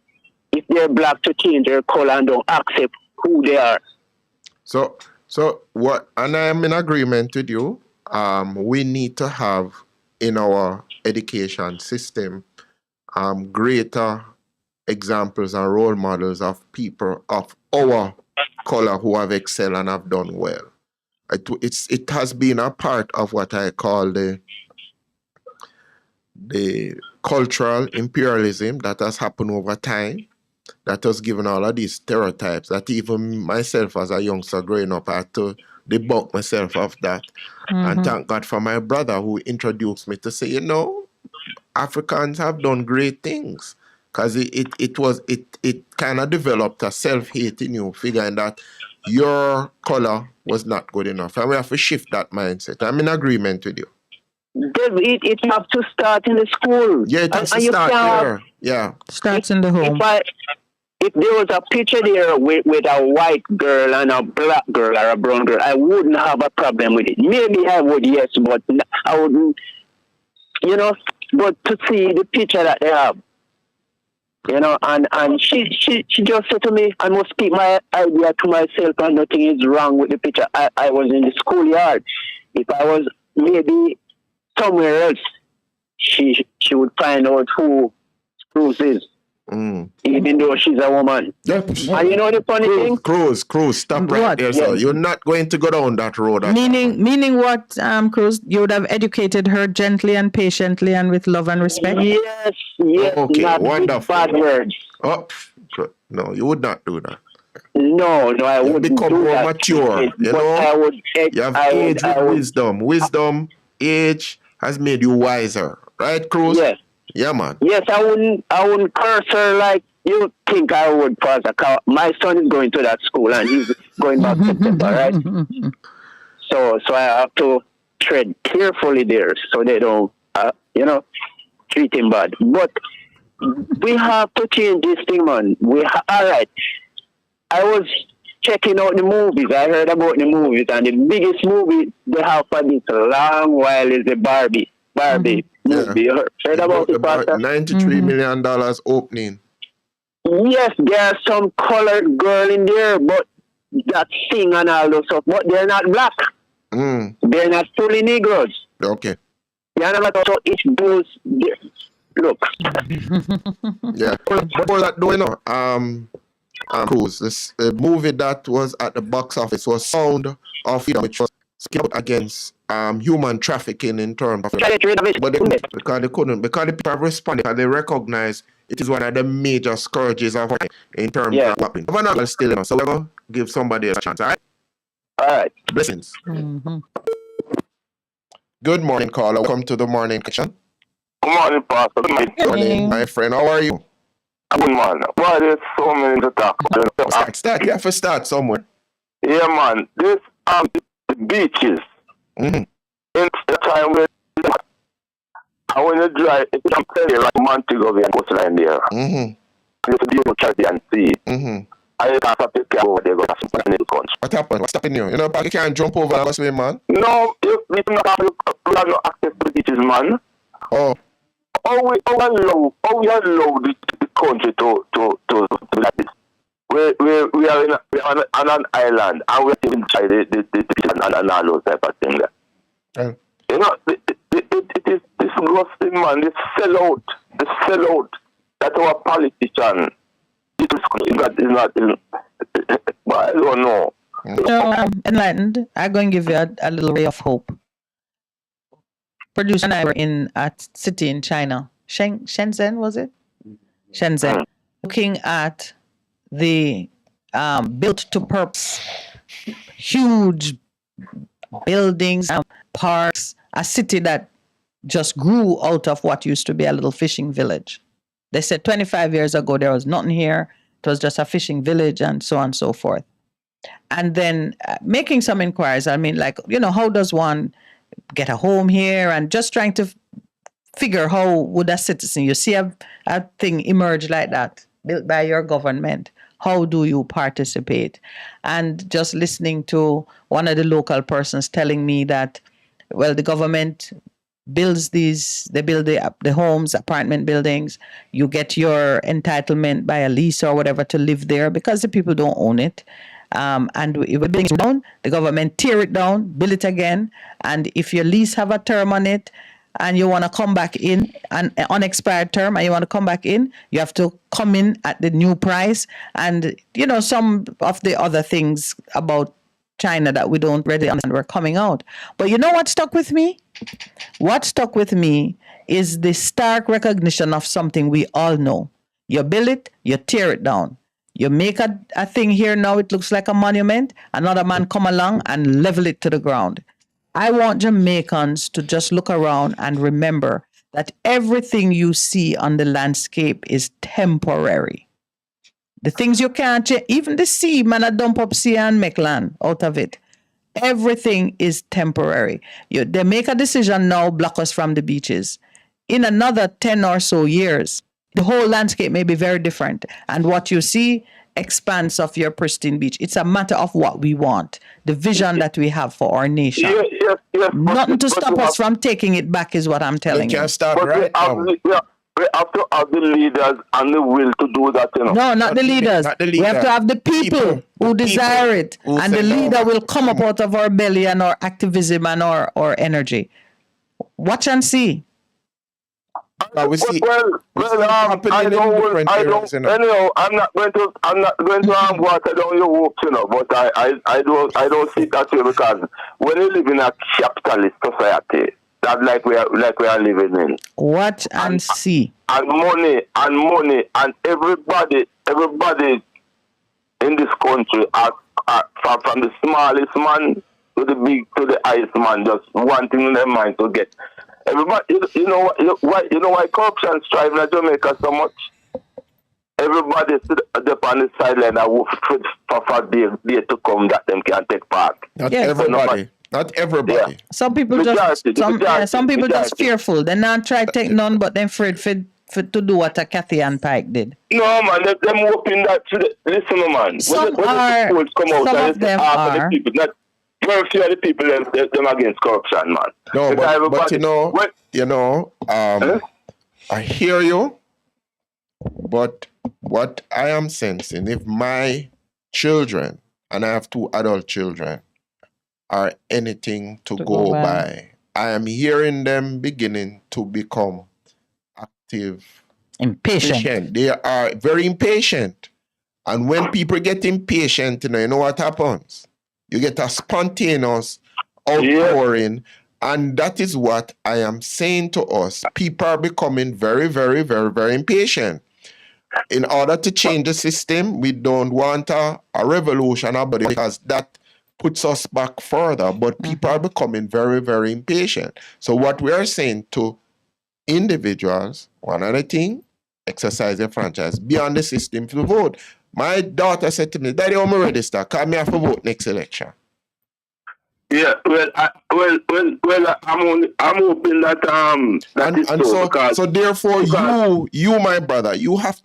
if they're black to change their color and don't accept who they are. So what? And I am in agreement with you. We need to have in our education system greater examples and role models of people of our color who have excelled and have done well. It has been a part of what I call the cultural imperialism that has happened over time, that has given all of these stereotypes that even myself as a youngster growing up, I had to debunk myself of that. And thank God for my brother who introduced me to say, you know, Africans have done great things. Because it kind of developed a self-hate in you, figuring that your color was not good enough. And we have to shift that mindset. I'm in agreement with you. It has to start in the school. Yeah, it has to start there. Yeah. Starts in the home. if there was a picture there with a white girl and a black girl or a brown girl, I wouldn't have a problem with it. Maybe I would, yes, but I wouldn't, but to see the picture that they have, and she just said to me, I must keep my idea to myself and nothing is wrong with the picture. I was in the schoolyard. If I was maybe somewhere else, she would find out who Cruz is. Even though she's a woman. Yep. And you know the funny thing? Cruz, stop right there, sir. You're not going to go down that road. Meaning what, Cruz? You would have educated her gently and patiently and with love and respect? Yes, Okay, not wonderful. bad words. Oh, no, you would not do that. No, I wouldn't become do more that. mature, But I would, you have age with wisdom. Wisdom, age has made you wiser. Right, Cruz? Yes. Yeah, man. Yes, I wouldn't curse her like you think I would, Pastor. My son is going to that school and he's going back September, right? So I have to tread carefully there so they don't, treat him bad. But we have to change this thing, man. All right. I was checking out the movies. I heard about the movies, and the biggest movie they have for this long while is the Barbie movie. You heard about it, Pastor? $93 million opening. Yes, there's some colored girl in there, but that sing and all those stuff, but they're not black. They're not fully Negroes. Okay. Yeah, so it goes there. Look. Yeah. Before that, do you know? Cruz, this movie that was at the box office was Sound of Freedom, which was scared against human trafficking in terms of, but they couldn't because the people have responded because they recognize it is one of the major scourges of in terms of happening. We're not gonna steal it, so we're gonna give somebody a chance. All right. Blessings. Good morning, caller. Welcome to the morning kitchen. Good morning, Pastor. Good morning, my friend. How are you? Good man. Why there's so many to talk about? Start. You have to start somewhere. Yeah, man. This the beaches. In the time when I want to drive, it's something like Montego Bay and coastline there. You have to be able to charity and see it. I just have to pick over there, go to the country. What happened? What's happening here? You know, you can't jump over and go swim, man. No, we don't have no access to the beaches, man. Oh. How we allow the country to do like this? We are on an island and we are inside the and all those type of things. You know, it is disgusting, man. The sellout that our politician is not I don't know. Enlightened, I'm going to give you a little ray of hope. Producer and I were in a city in China, Shenzhen, was it? Shenzhen, looking at the built to purpose, huge buildings, parks, a city that just grew out of what used to be a little fishing village. They said 25 years ago there was nothing here. It was just a fishing village and so on and so forth. And then making some inquiries. I mean, like, how does one get a home here, and just trying to figure how would a citizen, you see a thing emerge like that, built by your government, how do you participate? And just listening to one of the local persons telling me that, well, the government builds they build the homes, apartment buildings, you get your entitlement by a lease or whatever to live there because the people don't own it. And if the building is down, the government tear it down, build it again. And if your lease have a term on it and you want to come back in, an unexpired term, and you want to come back in, you have to come in at the new price. And, some of the other things about China that we don't really understand were coming out. But you know what stuck with me? What stuck with me is the stark recognition of something we all know. You build it, you tear it down. You make a thing here now, it looks like a monument. Another man come along and level it to the ground. I want Jamaicans to just look around and remember that everything you see on the landscape is temporary. The things you can't change, even the sea, man, I dump up sea and make land out of it. Everything is temporary. They make a decision now, block us from the beaches. In another 10 or so years, the whole landscape may be very different. And what you see, expanse of your pristine beach. It's a matter of what we want, the vision that we have for our nation. Yes. Nothing to stop us from taking it back is what I'm telling you. We have to have the leaders and the will to do that, you know. No, not the leaders. We have to have the people who desire it. And the leader will come up out of our belly and our activism and our energy. Watch and see. I don't. Anyhow, I'm not going to water down your hopes, you know. But I don't see it that way, because when you live in a capitalist society, that's like we are living in. Watch and see. And money and everybody in this country are from the smallest man to the highest man, just one thing in their mind to get. Everybody, you know why corruption striving in Jamaica so much? Everybody stood up on the sideline and wait for day to come that them can take part. Not everybody. Yeah. Some people some people just fearful. They not try to take none, but then afraid for to do what a Cathy and Pike did. No man, them hoping that listen, man. Some when are. the come out, Some of them are. The people, not very few of the people them against corruption, man. No, but I hear you. But what I am sensing, if my children, and I have 2 adult children, are anything to go by, I am hearing them beginning to become active. Impatient. They are very impatient. And when people get impatient, you know what happens? You get a spontaneous outpouring. And that is what I am saying to us. People are becoming very, very, very, very impatient. In order to change the system, we don't want a revolution, because that puts us back further. But people are becoming very, very impatient. So what we are saying to individuals, one other thing, exercise your franchise, be on the system to vote. My daughter said to me, Daddy, I'm register, because I have to vote next election. Yeah, I'm hoping that so therefore, you, my brother, you have to